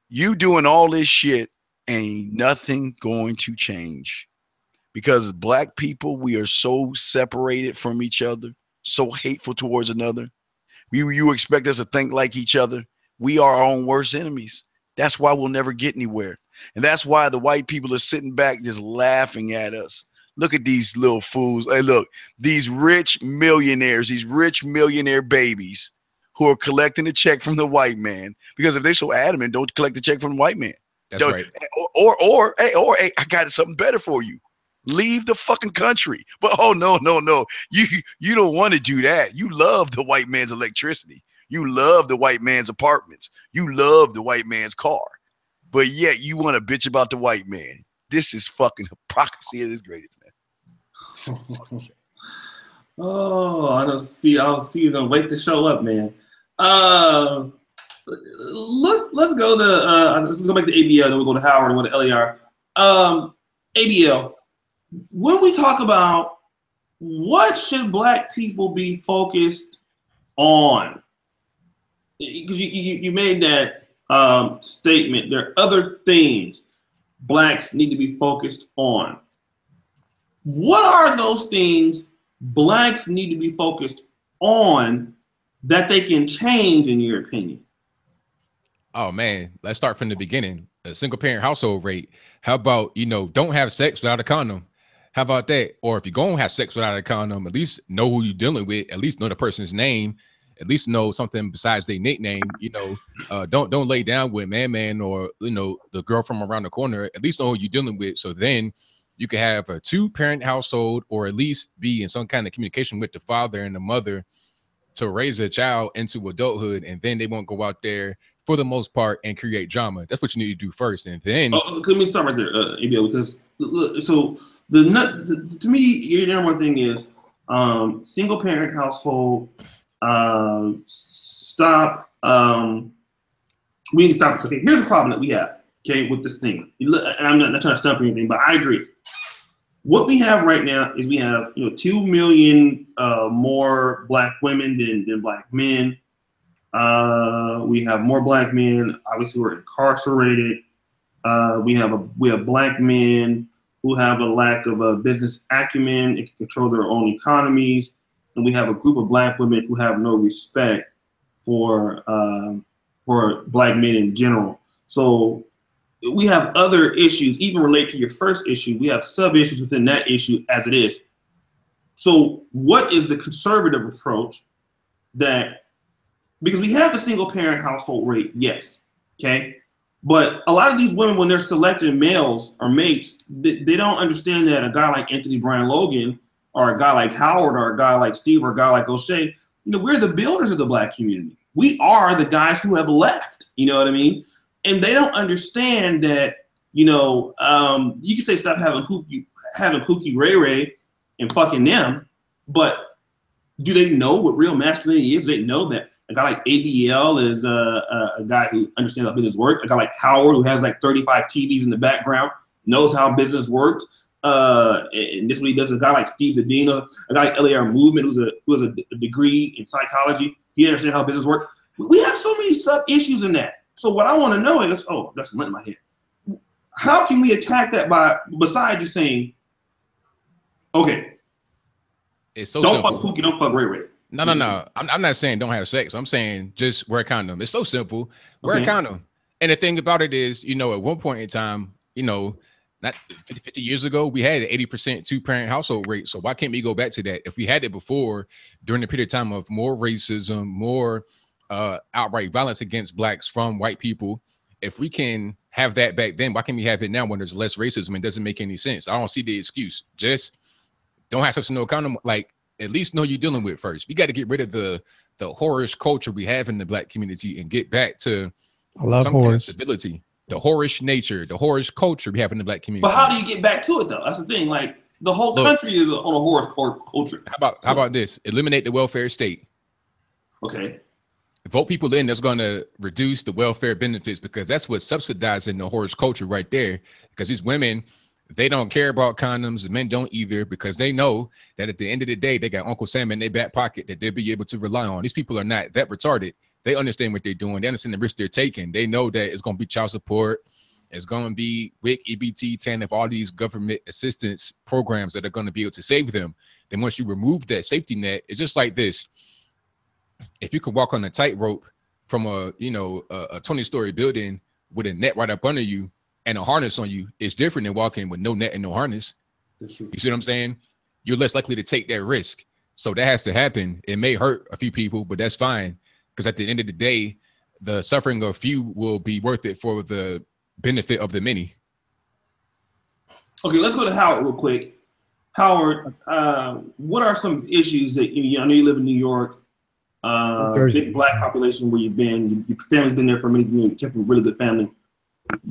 You doing all this shit, ain't nothing going to change. Because black people, we are so separated from each other, so hateful towards another. You expect us to think like each other. We are our own worst enemies. That's why we'll never get anywhere. And that's why the white people are sitting back just laughing at us. Look at these little fools. Hey, look, these rich millionaires, these rich millionaire babies who are collecting a check from the white man. Because if they're so adamant, don't collect the check from the white man. That's right. Or, hey, I got something better for you. Leave the fucking country. But no. You don't want to do that. You love the white man's electricity. You love the white man's apartments. You love the white man's car. But yet you want to bitch about the white man. This is fucking hypocrisy at its greatest, man. Oh, I'll see you gonna wait to show up, man. Let's go to let's go back to ABL, then we'll go to Howard and we'll go to LAR. ABL. When we talk about what should black people be focused on, because you made that statement, there are other things blacks need to be focused on. What are those things blacks need to be focused on that they can change, in your opinion? Oh man, let's start from the beginning. A single parent household rate. How about, don't have sex without a condom? How about that? Or if you're going to have sex without a condom, at least know who you're dealing with, at least know the person's name, at least know something besides their nickname. Don't lay down with man or, the girl from around the corner. At least know who you're dealing with. So then you can have a 2-parent household, or at least be in some kind of communication with the father and the mother to raise a child into adulthood. And then they won't go out there for the most part and create drama. That's what you need to do first. And then let me start right there, ABL, because so to me, your number one thing is single parent household. Stop. We need to stop. Okay, here's the problem that we have. Okay, with this thing, and I'm not trying to stump or anything, but I agree. What we have right now is we have 2 million more black women than black men. We have more black men. Obviously, we're incarcerated. We have black men who have a lack of a business acumen and can control their own economies, and we have a group of black women who have no respect for black men in general. So we have other issues, even related to your first issue. We have sub-issues within that issue as it is. So what is the conservative approach because we have the single parent household rate, yes, okay? But a lot of these women, when they're selecting males or mates, they don't understand that a guy like Anthony Brian Logan, or a guy like Howard, or a guy like Steve, or a guy like O'Shea, we're the builders of the black community. We are the guys who have left, you know what I mean? And they don't understand that, you can say stop having Pookie Ray Ray and fucking them, but do they know what real masculinity is? Do they know that a guy like ABL is a guy who understands how business works? A guy like Howard, who has like 35 TVs in the background, knows how business works. And this is what he does. A guy like Steve Medina, a guy like LAR Movement, who has a degree in psychology. He understands how business works. We have so many sub issues in that. So what I want to know is, that's lint in my head. how can we attack that besides just saying, okay, it's so don't simple. fuck Pookie, don't fuck Ray Ray. No. I'm not saying don't have sex. I'm saying just wear a condom. It's so simple. Wear a condom. And the thing about it is, you know, at one point in time, you know, not 50 years ago, we had an 80% two-parent household rate. So why can't we go back to that? If we had it before, during the period of time of more racism, more outright violence against blacks from white people, if we can have that back then, why can't we have it now when there's less racism? It doesn't make any sense. I don't see the excuse. Just don't have sex with no condom. Like, at least know you're dealing with first. We got to get rid of the whorish culture we have in the black community and get back to some kind of stability. The whorish nature, the whorish culture we have in the black community. But how do you get back to it though? That's the thing. Like the whole country is on a whorish culture. How about this? Eliminate the welfare state. Okay. Vote people in that's going to reduce the welfare benefits, because that's what's subsidizing the whorish culture right there. Because these women, they don't care about condoms. The men don't either, because they know that at the end of the day, they got Uncle Sam in their back pocket that they'll be able to rely on. These people are not that retarded. They understand what they're doing. They understand the risk they're taking. They know that it's going to be child support. It's going to be WIC, EBT, TANF, all these government assistance programs that are going to be able to save them. Then once you remove that safety net, it's just like this. If you could walk on a tightrope from a 20-story building with a net right up under you and a harness on you, it's different than walking with no net and no harness. You see what I'm saying? You're less likely to take that risk. So that has to happen. It may hurt a few people, but that's fine. Because at the end of the day, the suffering of few will be worth it for the benefit of the many. Okay, let's go to Howard real quick. Howard, what are some issues that I know you live in New York, big black population where you've been, your family's been there for many years, you came from a really good family.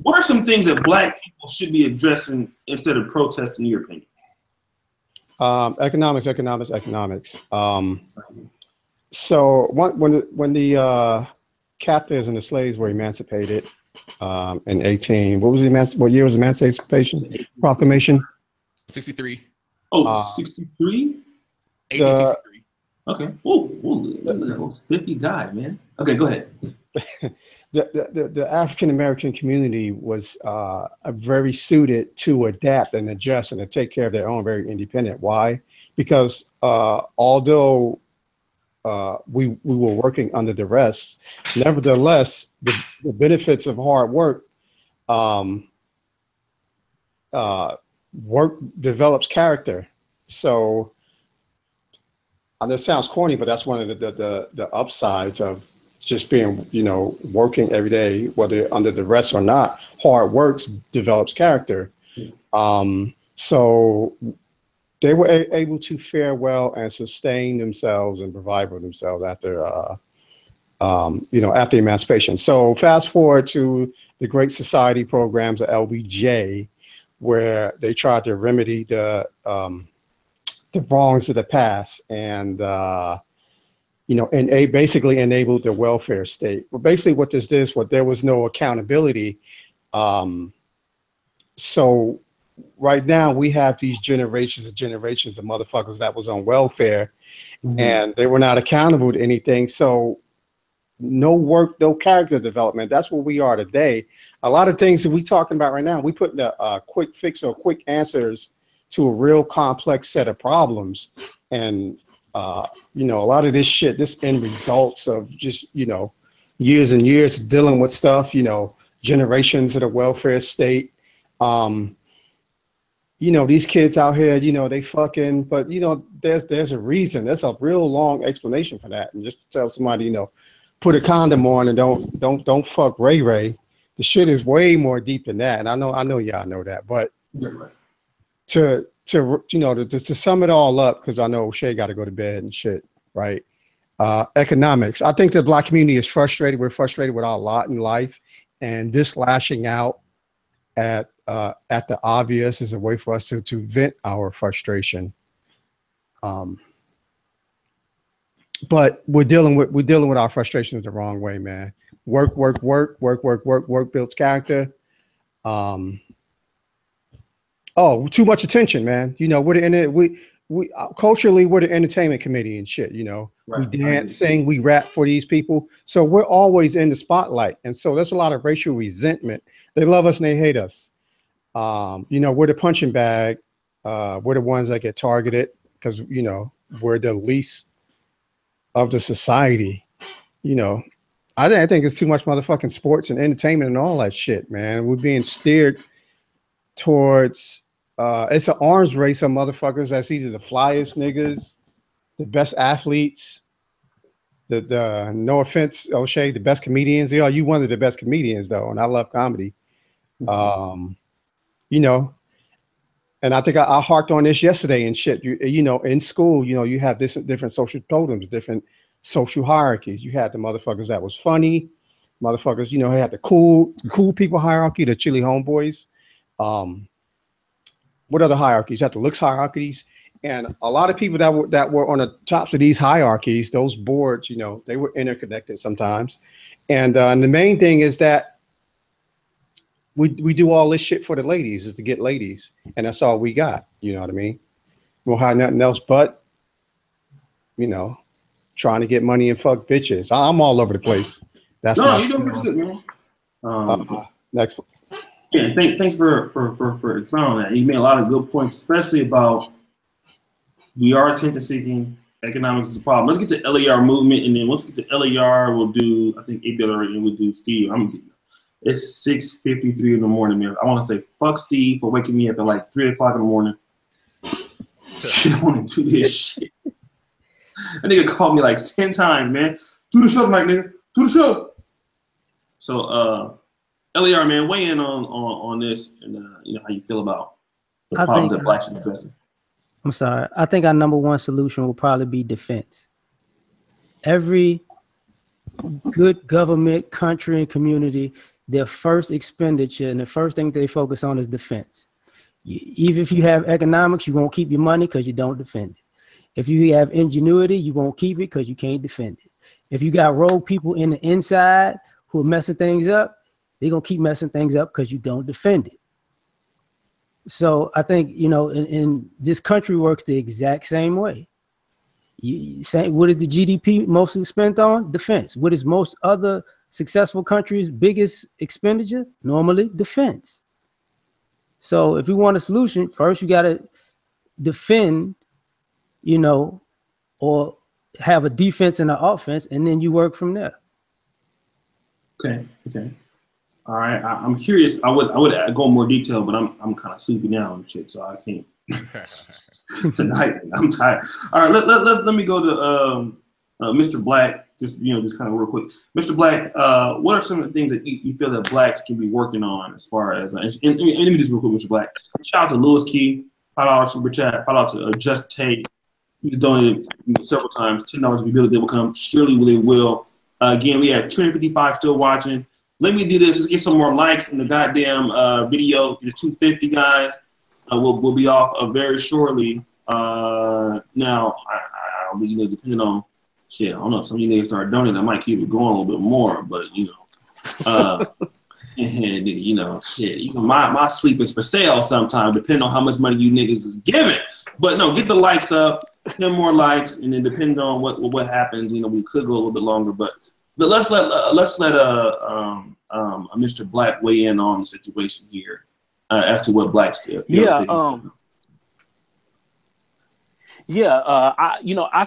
What are some things that black people should be addressing instead of protesting, in your opinion? Economics. So when the captives and the slaves were emancipated in 18, what year was the Emancipation Proclamation? 63. Oh, 63? 1863. Okay. Oh, spiffy guy, man. Okay, go ahead. The African American community was very suited to adapt and adjust and to take care of their own, very independent. Why? Because although we were working under duress, nevertheless, the benefits of hard work, work develops character. So, and this sounds corny, but that's one of the upsides of just being, working every day, whether under duress or not. Hard work develops character. So they were able to fare well and sustain themselves and provide for themselves after, after emancipation. So fast forward to the Great Society programs, the LBJ, where they tried to remedy the wrongs of the past and, and basically enabled the welfare state. Well, basically what this is, there was no accountability. So right now we have these generations of motherfuckers that was on welfare, and they were not accountable to anything. So no work, no character development. That's what we are today. A lot of things that we talking about right now, we put a quick fix or quick answers to a real complex set of problems. And, a lot of this shit, this end results of just, years and years of dealing with stuff, generations of the welfare state. These kids out here, they fucking, but there's a reason. There's a real long explanation for that. And just tell somebody, put a condom on and don't fuck Ray Ray. The shit is way more deep than that. And I know y'all know that, but to sum it all up, because I know Shay got to go to bed and shit, right? Economics. I think the black community is frustrated. We're frustrated with our lot in life, and this lashing out at the obvious is a way for us to vent our frustration. But we're dealing with our frustrations the wrong way, man. Work builds character. Oh, too much attention, man. We culturally we're the entertainment committee and shit. Right. We dance, sing, we rap for these people, so we're always in the spotlight, and so there's a lot of racial resentment. They love us and they hate us. You know, we're the punching bag. We're the ones that get targeted because, you know, we're the least of the society. You know, I think it's too much motherfucking sports and entertainment and all that shit, man. We're being steered towards it's an arms race of motherfuckers that's either the flyest niggas, the best athletes, the no offense, O'Shea, the best comedians. Yeah, you one of the best comedians though, and I love comedy. You know, and I think I harked on this yesterday and shit. You know, in school, you know, you have different social totems, different social hierarchies. You had the motherfuckers that was funny, motherfuckers, you know, had the cool people hierarchy, the chili homeboys. What other hierarchies? You had the looks hierarchies. And a lot of people that were on the tops of these hierarchies, those boards, you know, they were interconnected sometimes. And the main thing is that we do all this shit for the ladies, is to get ladies. And that's all we got. You know what I mean? We don't have nothing else but, you know, trying to get money and fuck bitches. I'm all over the place. That's no, you're doing pretty good, man. Next. Yeah, thanks for expounding that. You made a lot of good points, especially about we are attention seeking. Economics is a problem. Let's get to LAR movement, and then once we get to LAR, we'll do, I think ABL and we'll do Steve. It's 6:53 in the morning, man. I want to say fuck Steve for waking me up at like 3 o'clock in the morning. Shit, I want to do this shit. That nigga called me like 10 times, man. Do the show tonight, nigga. Do the show. So, LAR, man, weigh in on this, and you know how you feel about the problems that blacks are addressing. I'm sorry. I think our number one solution will probably be defense. Every good government, country, and community, their first expenditure and the first thing they focus on is defense. Even if you have economics, you won't keep your money because you don't defend it. If you have ingenuity, you won't keep it because you can't defend it. If you got rogue people in the inside who are messing things up, they're going to keep messing things up because you don't defend it. So I think, you know, in this country works the exact same way. What is the GDP mostly spent on? Defense. What is most other successful countries' biggest expenditure? Normally defense. So if you want a solution, first you got to defend, you know, or have a defense and an offense, and then you work from there. Okay. All right, I'm curious. I would go in more detail, but I'm kind of sleepy now and shit, so I can't tonight. I'm tired. All right, let me go to Mr. Black. Just kind of real quick, Mr. Black. What are some of the things that you feel that blacks can be working on as far as? And let me just real quick, Mr. Black. Shout out to Lewis Key, $5 super chat. Shout out to Just Tate. He's donated several times, $10. We believe they will come. Surely they will. Again, we have 255 still watching. Let me do this. Let's get some more likes in the goddamn video. The 250 guys will be off very shortly. Now, I you know, depending on shit, I don't know. If some of you niggas start donating, I might keep it going a little bit more. But you know, and you know, shit. Even my sleep is for sale sometimes, depending on how much money you niggas is giving. But no, get the likes up, 10 more likes, and then depending on what happens, you know, we could go a little bit longer, but. But let's let Mr. Black weigh in on the situation here as to what blacks do. I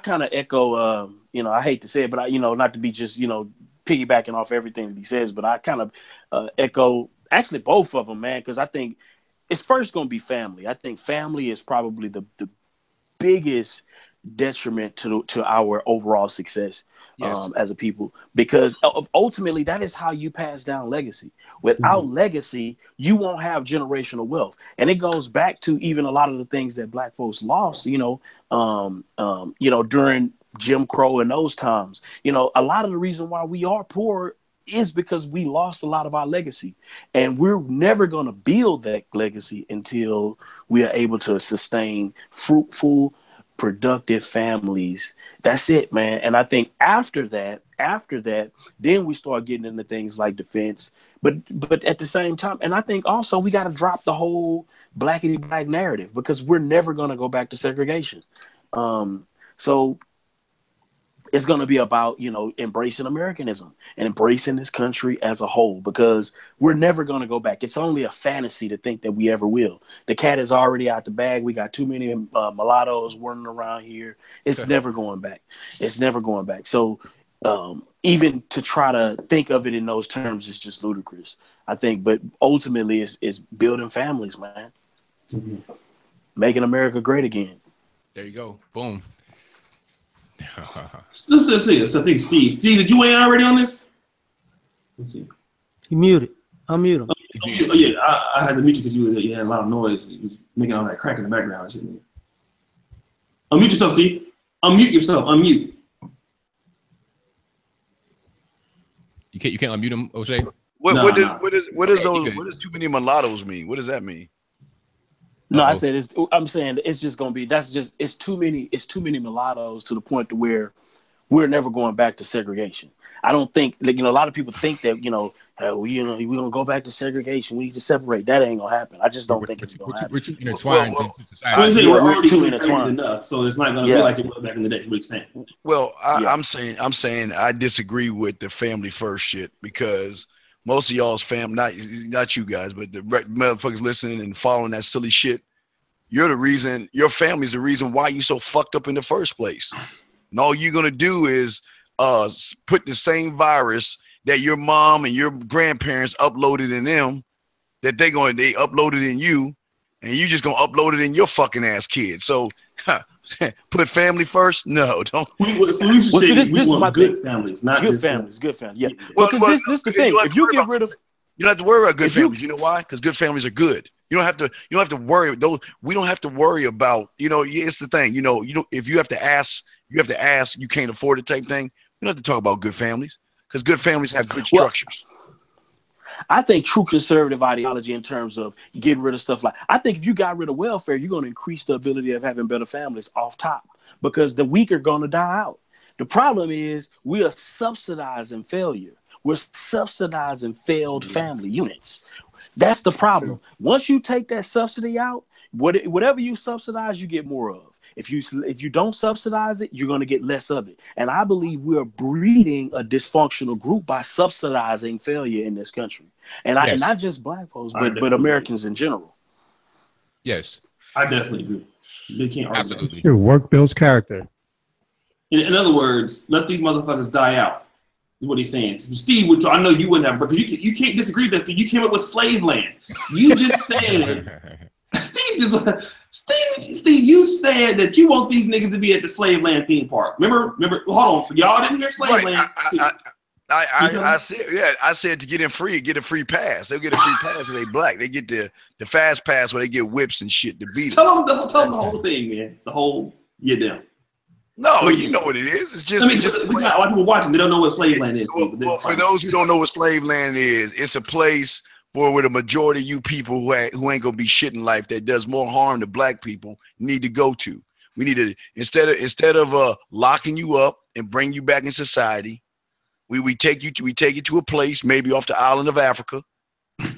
kind of echo. I hate to say it, but not to be just piggybacking off everything that he says, but I kind of echo actually both of them, man, because I think it's first going to be family. I think family is probably the biggest detriment to our overall success. Yes. As a people, because ultimately that is how you pass down legacy. Without legacy, you won't have generational wealth, and it goes back to even a lot of the things that black folks lost. During Jim Crow and those times, a lot of the reason why we are poor is because we lost a lot of our legacy, and we're never going to build that legacy until we are able to sustain fruitful, productive families. That's it, man. And I think after that, then we start getting into things like defense. But at the same time, and I think also we got to drop the whole blackity black narrative, because we're never going to go back to segregation. So It's going to be about, embracing Americanism and embracing this country as a whole, because we're never going to go back. It's only a fantasy to think that we ever will. The cat is already out the bag. We got too many mulattoes running around here. It's never going back. It's never going back. So even to try to think of it in those terms is just ludicrous, I think. But ultimately, it's building families, man. Mm-hmm. Making America great again. There you go. Boom. Let's see. I think Steve. Steve, did you weigh in already on this? Let's see. He muted. Unmute him. Oh, yeah, I had to mute you because you had a lot of noise. You was making all that crack in the background. Unmute yourself, Steve. Unmute yourself. Unmute. You can't unmute him, O'Shea? What does too many mulattoes mean? What does that mean? No, I said I'm saying it's just gonna be it's too many mulattoes to the point to where we're never going back to segregation. I don't think a lot of people think that we're gonna go back to segregation. We need to separate. That ain't gonna happen. I just don't think it's gonna happen. We're too intertwined. We're already too intertwined enough, so it's not gonna be like it was back in the day. What you're saying? Well, I'm saying I disagree with the family first shit, because most of y'all's not you guys, but the motherfuckers listening and following that silly shit, you're the reason, your family's the reason why you so fucked up in the first place. And all you're going to do is put the same virus that your mom and your grandparents uploaded in them, that they uploaded in you, and you just going to upload it in your fucking ass kids. So put family first? No, don't. This is my good families, not good just families. Good families. Yeah. Well, because this the thing. If you get rid of, you don't have to worry about good families. You know why? Because good families are good. You don't have to worry. We don't have to worry about. It's the thing. If you have to ask, you can't afford it type thing. You don't have to talk about good families, because good families have good structures. I think true conservative ideology in terms of getting rid of stuff I think if you got rid of welfare, you're going to increase the ability of having better families off top, because the weak are going to die out. The problem is we are subsidizing failure. We're subsidizing failed family units. That's the problem. Once you take that subsidy out, whatever you subsidize, you get more of. If you don't subsidize it, you're going to get less of it. And I believe we are breeding a dysfunctional group by subsidizing failure in this country. And and not just black folks, but Americans in general. Yes. I definitely agree. They can't argue. Absolutely. Your work builds character. In other words, let these motherfuckers die out, is what he's saying. Steve, which I know you wouldn't have, but you can't disagree with that, Steve. You came up with slave land. You just said... Steve, you said that you want these niggas to be at the slave land theme park. Remember, hold on. Y'all didn't hear slave land. I said to get in free, get a free pass. They'll get a free pass if they black. They get the fast pass where they get whips and shit to beat them. Tell them the whole thing, man. The whole them. No, you know what it is. It's just. We got a lot of people watching. They don't know what slave land is. Well, for those who don't know what slave land is, it's a place where the majority of you people who ain't gonna be shit in life, that does more harm to black people, need to go to. We need to, instead of locking you up and bring you back in society, we take you to a place maybe off the island of Africa.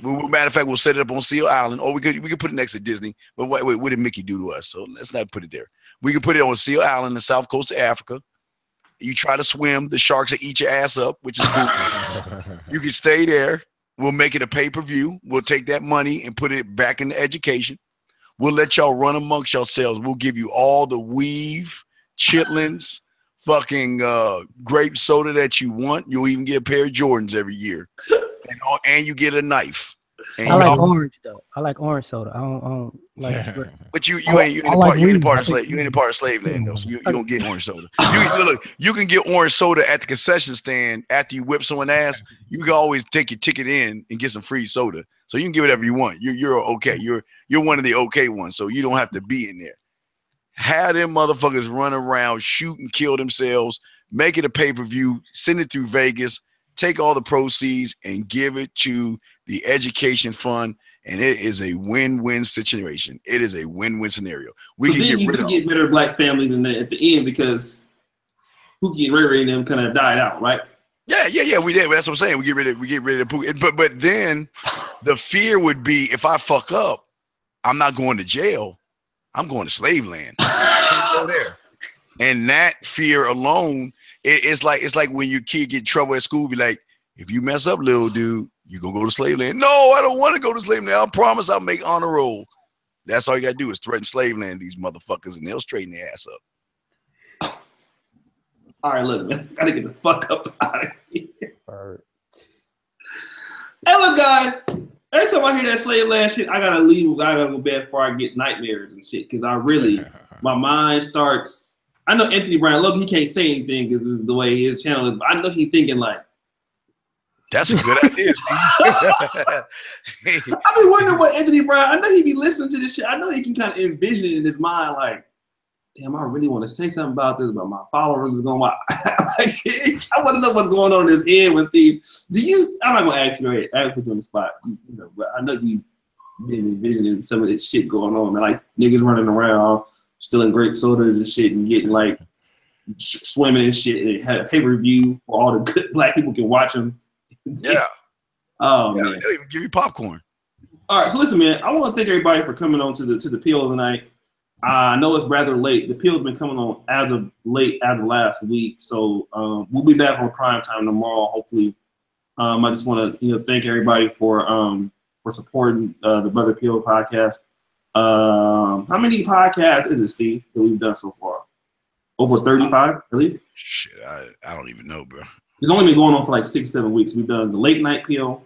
Matter of fact, we'll set it up on Seal Island, or we could put it next to Disney. But wait, what did Mickey do to us? So let's not put it there. We can put it on Seal Island, the south coast of Africa. You try to swim, the sharks will eat your ass up, which is cool. You can stay there. We'll make it a pay-per-view. We'll take that money and put it back into education. We'll let y'all run amongst yourselves. We'll give you all the weave, chitlins, fucking grape soda that you want. You'll even get a pair of Jordans every year. And you get a knife. And I like orange though. I like orange soda. I don't like. But you ain't a part of slave land though. So you don't get orange soda. You can get orange soda at the concession stand after you whip someone's ass. You can always take your ticket in and get some free soda. So you can get whatever you want. You're okay. You're one of the okay ones. So you don't have to be in there. Have them motherfuckers run around, shoot and kill themselves, make it a pay-per-view, send it through Vegas, take all the proceeds and give it to the education fund, and it is a win-win situation. It is a win-win scenario. We can get rid of black families at the end, because Pookie and Ray Ray and them kind of died out, right? Yeah, we did. That's what I'm saying. We get rid of Pookie. But then the fear would be, if I fuck up, I'm not going to jail. I'm going to slave land. Go there. And that fear alone it's like when your kid get in trouble at school, be like, if you mess up, little dude, you gonna go to slave land. No, I don't want to go to slave land. I promise I'll make honor roll. That's all you gotta do is threaten slave land, these motherfuckers, and they'll straighten their ass up. All right, look, man, gotta get the fuck up out of here. All right. Hey, look, guys. Every time I hear that slave land shit, I gotta leave. I gotta go to bed before I get nightmares and shit. Because I really, my mind starts. I know Anthony Brown. Look, he can't say anything because this is the way his channel is. But I know he's thinking like, that's a good idea, Steve. I be wondering what Anthony Brown. I know he be listening to this shit. I know he can kind of envision it in his mind, like, damn, I really want to say something about this, but my followers is going. I want to know what's going on in his head with Steve. Do you? I'm not gonna ask you on the spot, but I know you've been envisioning some of this shit going on, man. Like niggas running around, stealing grape sodas and shit, and getting like swimming and shit, and had a pay-per-view where all the good black people can watch them. Yeah. Oh yeah, man. they'll even give you popcorn. All right, so listen, man. I want to thank everybody for coming on to the PO tonight. I know it's rather late. The PO's been coming on as of last week, so we'll be back on prime time tomorrow. Hopefully, I just want to thank everybody for supporting the Brother PO podcast. How many podcasts is it, Steve, that we've done so far? Over 35, at least. Shit, I don't even know, bro. It's only been going on for like 6-7 weeks. We've done the late night PO,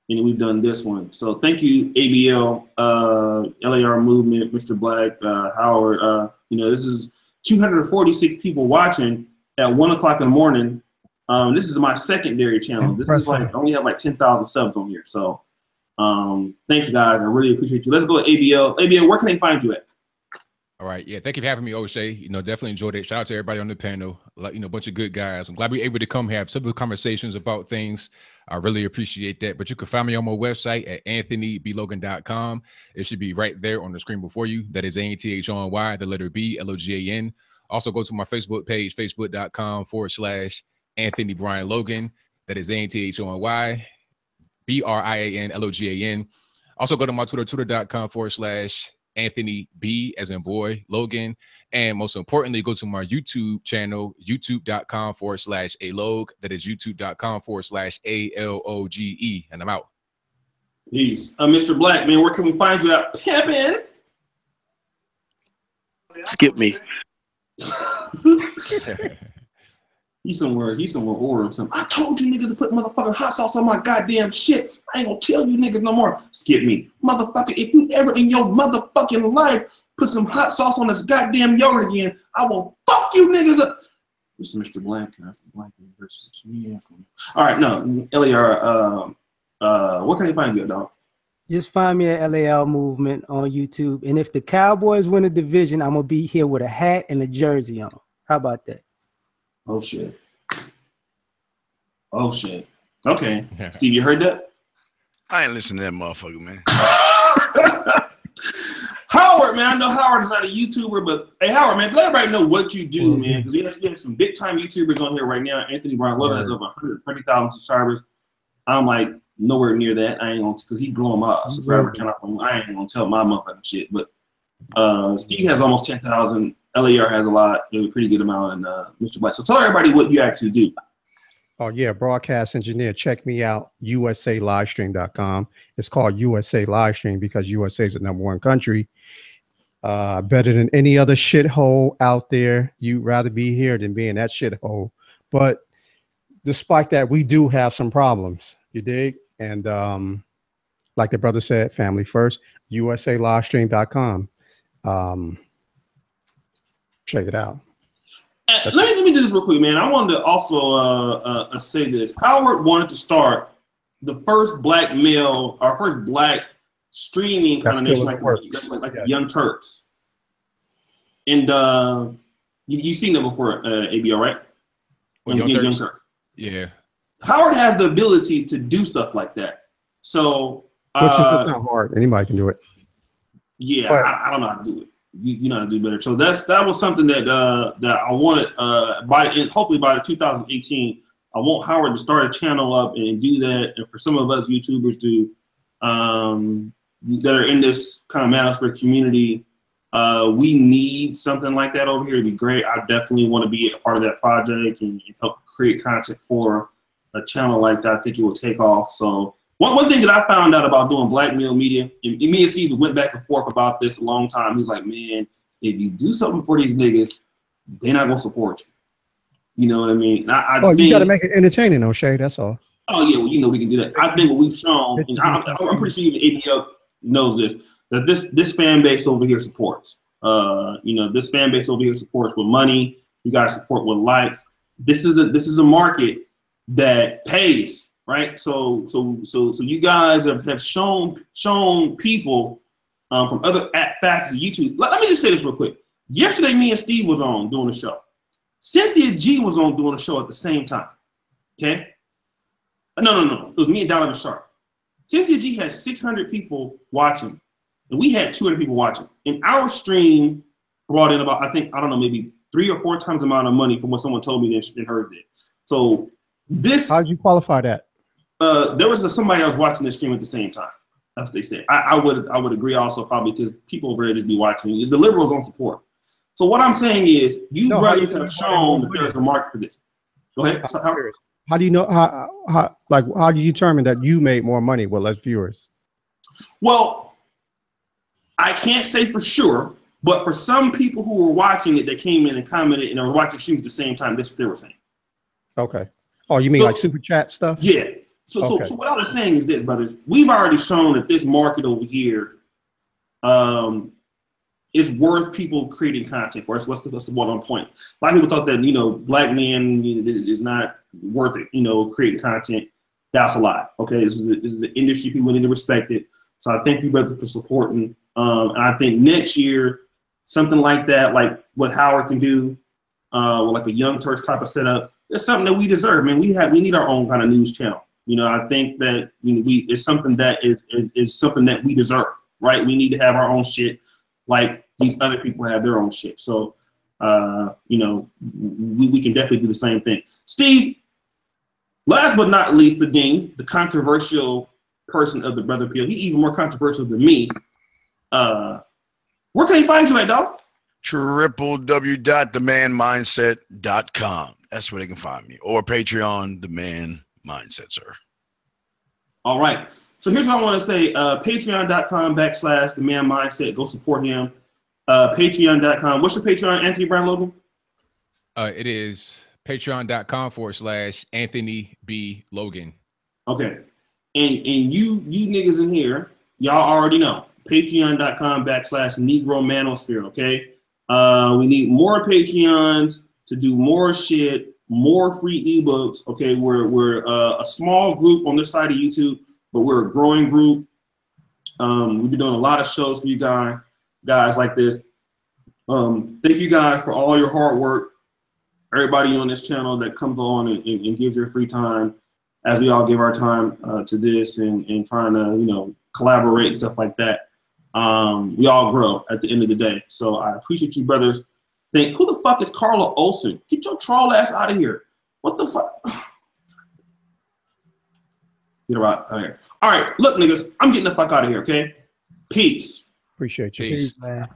and we've done this one. So thank you, ABL, LAR Movement, Mr. Black, Howard. This is 246 people watching at 1 o'clock in the morning. This is my secondary channel. This is like, I only have like 10,000 subs on here. So thanks, guys. I really appreciate you. Let's go to ABL. ABL, where can they find you at? All right. Yeah. Thank you for having me, O'Shea. Definitely enjoyed it. Shout out to everybody on the panel. A bunch of good guys. I'm glad we were able to come have simple conversations about things. I really appreciate that. But you can find me on my website at anthonyblogan.com. It should be right there on the screen before you. That is ANTHONY, the letter B, LOGAN. Also go to my Facebook page, facebook.com/Anthony Brian Logan. That is ANTHONY, BRIAN, Also go to my Twitter, twitter.com/Anthony B as in boy Logan, and most importantly go to my YouTube channel, youtube.com/alog. That is youtube.com/ALOGE, and I'm out. Peace. Mr. Black, man, where can we find you at? Pimpin'. Skip me. He's somewhere ordering something. I told you niggas to put motherfucking hot sauce on my goddamn shit. I ain't gonna tell you niggas no more. Skip me. Motherfucker, if you ever in your motherfucking life put some hot sauce on this goddamn yogurt again, I will fuck you niggas up. This is Mr. Black. Black versus the community. All right, no, LAR, where can they find you, dog? Just find me at LAL Movement on YouTube. And if the Cowboys win a division, I'm gonna be here with a hat and a jersey on. How about that? Oh shit. Okay. Yeah. Steve, you heard that? I ain't listening to that motherfucker, man. Howard, man. I know Howard is not a YouTuber, but hey, Howard, man, let everybody know what you do, man. Because we have some big time YouTubers on here right now. Anthony Brown Logan has over 130,000 subscribers. I'm like nowhere near that. I ain't gonna, because he blowing my subscriber count up. I ain't gonna tell my motherfucking shit. But Steve has almost 10,000. LAR has a lot, a pretty good amount, and Mr. Black. So tell everybody what you actually do. Oh, yeah, broadcast engineer. Check me out, usalivestream.com. It's called USA Livestream because USA is the #1 country. Better than any other shithole out there. You'd rather be here than be in that shithole. But despite that, we do have some problems. You dig? And like the brother said, family first, usalivestream.com. Check it out. Let me do this real quick, man. I wanted to also say this. Howard wanted to start the first black male or first black streaming kind of nation like the Young Turks. And you've seen that before, ABL, right? Young Turks? Yeah. Howard has the ability to do stuff like that. So which is not hard. Anybody can do it. Yeah, I don't know how to do it. You know how to do better. So that was something that that I wanted hopefully by 2018 I want Howard to start a channel up and do that, and for some of us YouTubers to that are in this kind of manosphere community We need something like that over here. It'd be great. I definitely want to be a part of that project and help create content for a channel like that. I think it will take off. So one thing that I found out about doing black male media, and me and Steve went back and forth about this a long time. He's like, man, if you do something for these niggas, they're not gonna support you. You know what I mean? I think, you got to make it entertaining, O'Shea. That's all. Oh yeah, well, you know we can do that. I think what we've shown, and I'm pretty sure even ABL knows this, that this fan base over here supports. This fan base over here supports with money. You guys support with likes. This is a market that pays, right? So you guys have shown people from other facets of YouTube. Let me just say this real quick. Yesterday, me and Steve was on doing a show. Cynthia G was on doing a show at the same time. Okay? No. It was me and Donovan Sharp. Cynthia G had 600 people watching, and we had 200 people watching. And our stream brought in about, maybe 3 or 4 times the amount of money from what someone told me than hers did. So this. How did you qualify that? There was somebody else watching this stream at the same time. That's what they said. I would agree also, probably because people over there just be watching. The liberals don't support. So what I'm saying is, brothers have shown that there's a market for this. Go ahead. How do you know how do you determine that you made more money with less viewers? Well, I can't say for sure, but for some people who were watching it, that came in and commented and were watching streams at the same time, that's what they were saying. Okay. Oh, you mean like super chat stuff? Yeah. So what I was saying is this, brothers, we've already shown that this market over here is worth people creating content for us. What's the one on point? A lot of people thought that, black men is not worth it, creating content. That's a lie. Okay, this is an industry people need to respect it. So I thank you, brothers, for supporting. And I think next year, something like that, like what Howard can do, with like a Young Turks type of setup, it's something that we deserve. Man, we need our own kind of news channel. I think that it's something that is something that we deserve, right? We need to have our own shit, like these other people have their own shit. So, we can definitely do the same thing. Steve, last but not least, the Dean, the controversial person of the Brother Appeal. He's even more controversial than me. Where can they find you at, dog? www.themanmindset.com. That's where they can find me. Or Patreon, The Man Mindset, sir. All right. So here's what I want to say. Patreon.com/The Man Mindset. Go support him. Patreon.com. What's your Patreon, Anthony Brown Logan? It is patreon.com/Anthony B. Logan. Okay. And you niggas in here, y'all already know. Patreon.com/Negro Manosphere. Okay. We need more Patreons to do more shit, more free ebooks. Okay. We're a small group on this side of YouTube, but we're a growing group. We've been doing a lot of shows for you guys like this. Thank you guys for all your hard work. Everybody on this channel that comes on and gives their free time, as we all give our time to this and trying to collaborate and stuff like that. We all grow at the end of the day. So I appreciate you, brothers. Who the fuck is Carla Olsen? Get your troll ass out of here. What the fuck? Get her out of here. All right, look, niggas, I'm getting the fuck out of here, okay? Peace. Appreciate you. Peace. Man.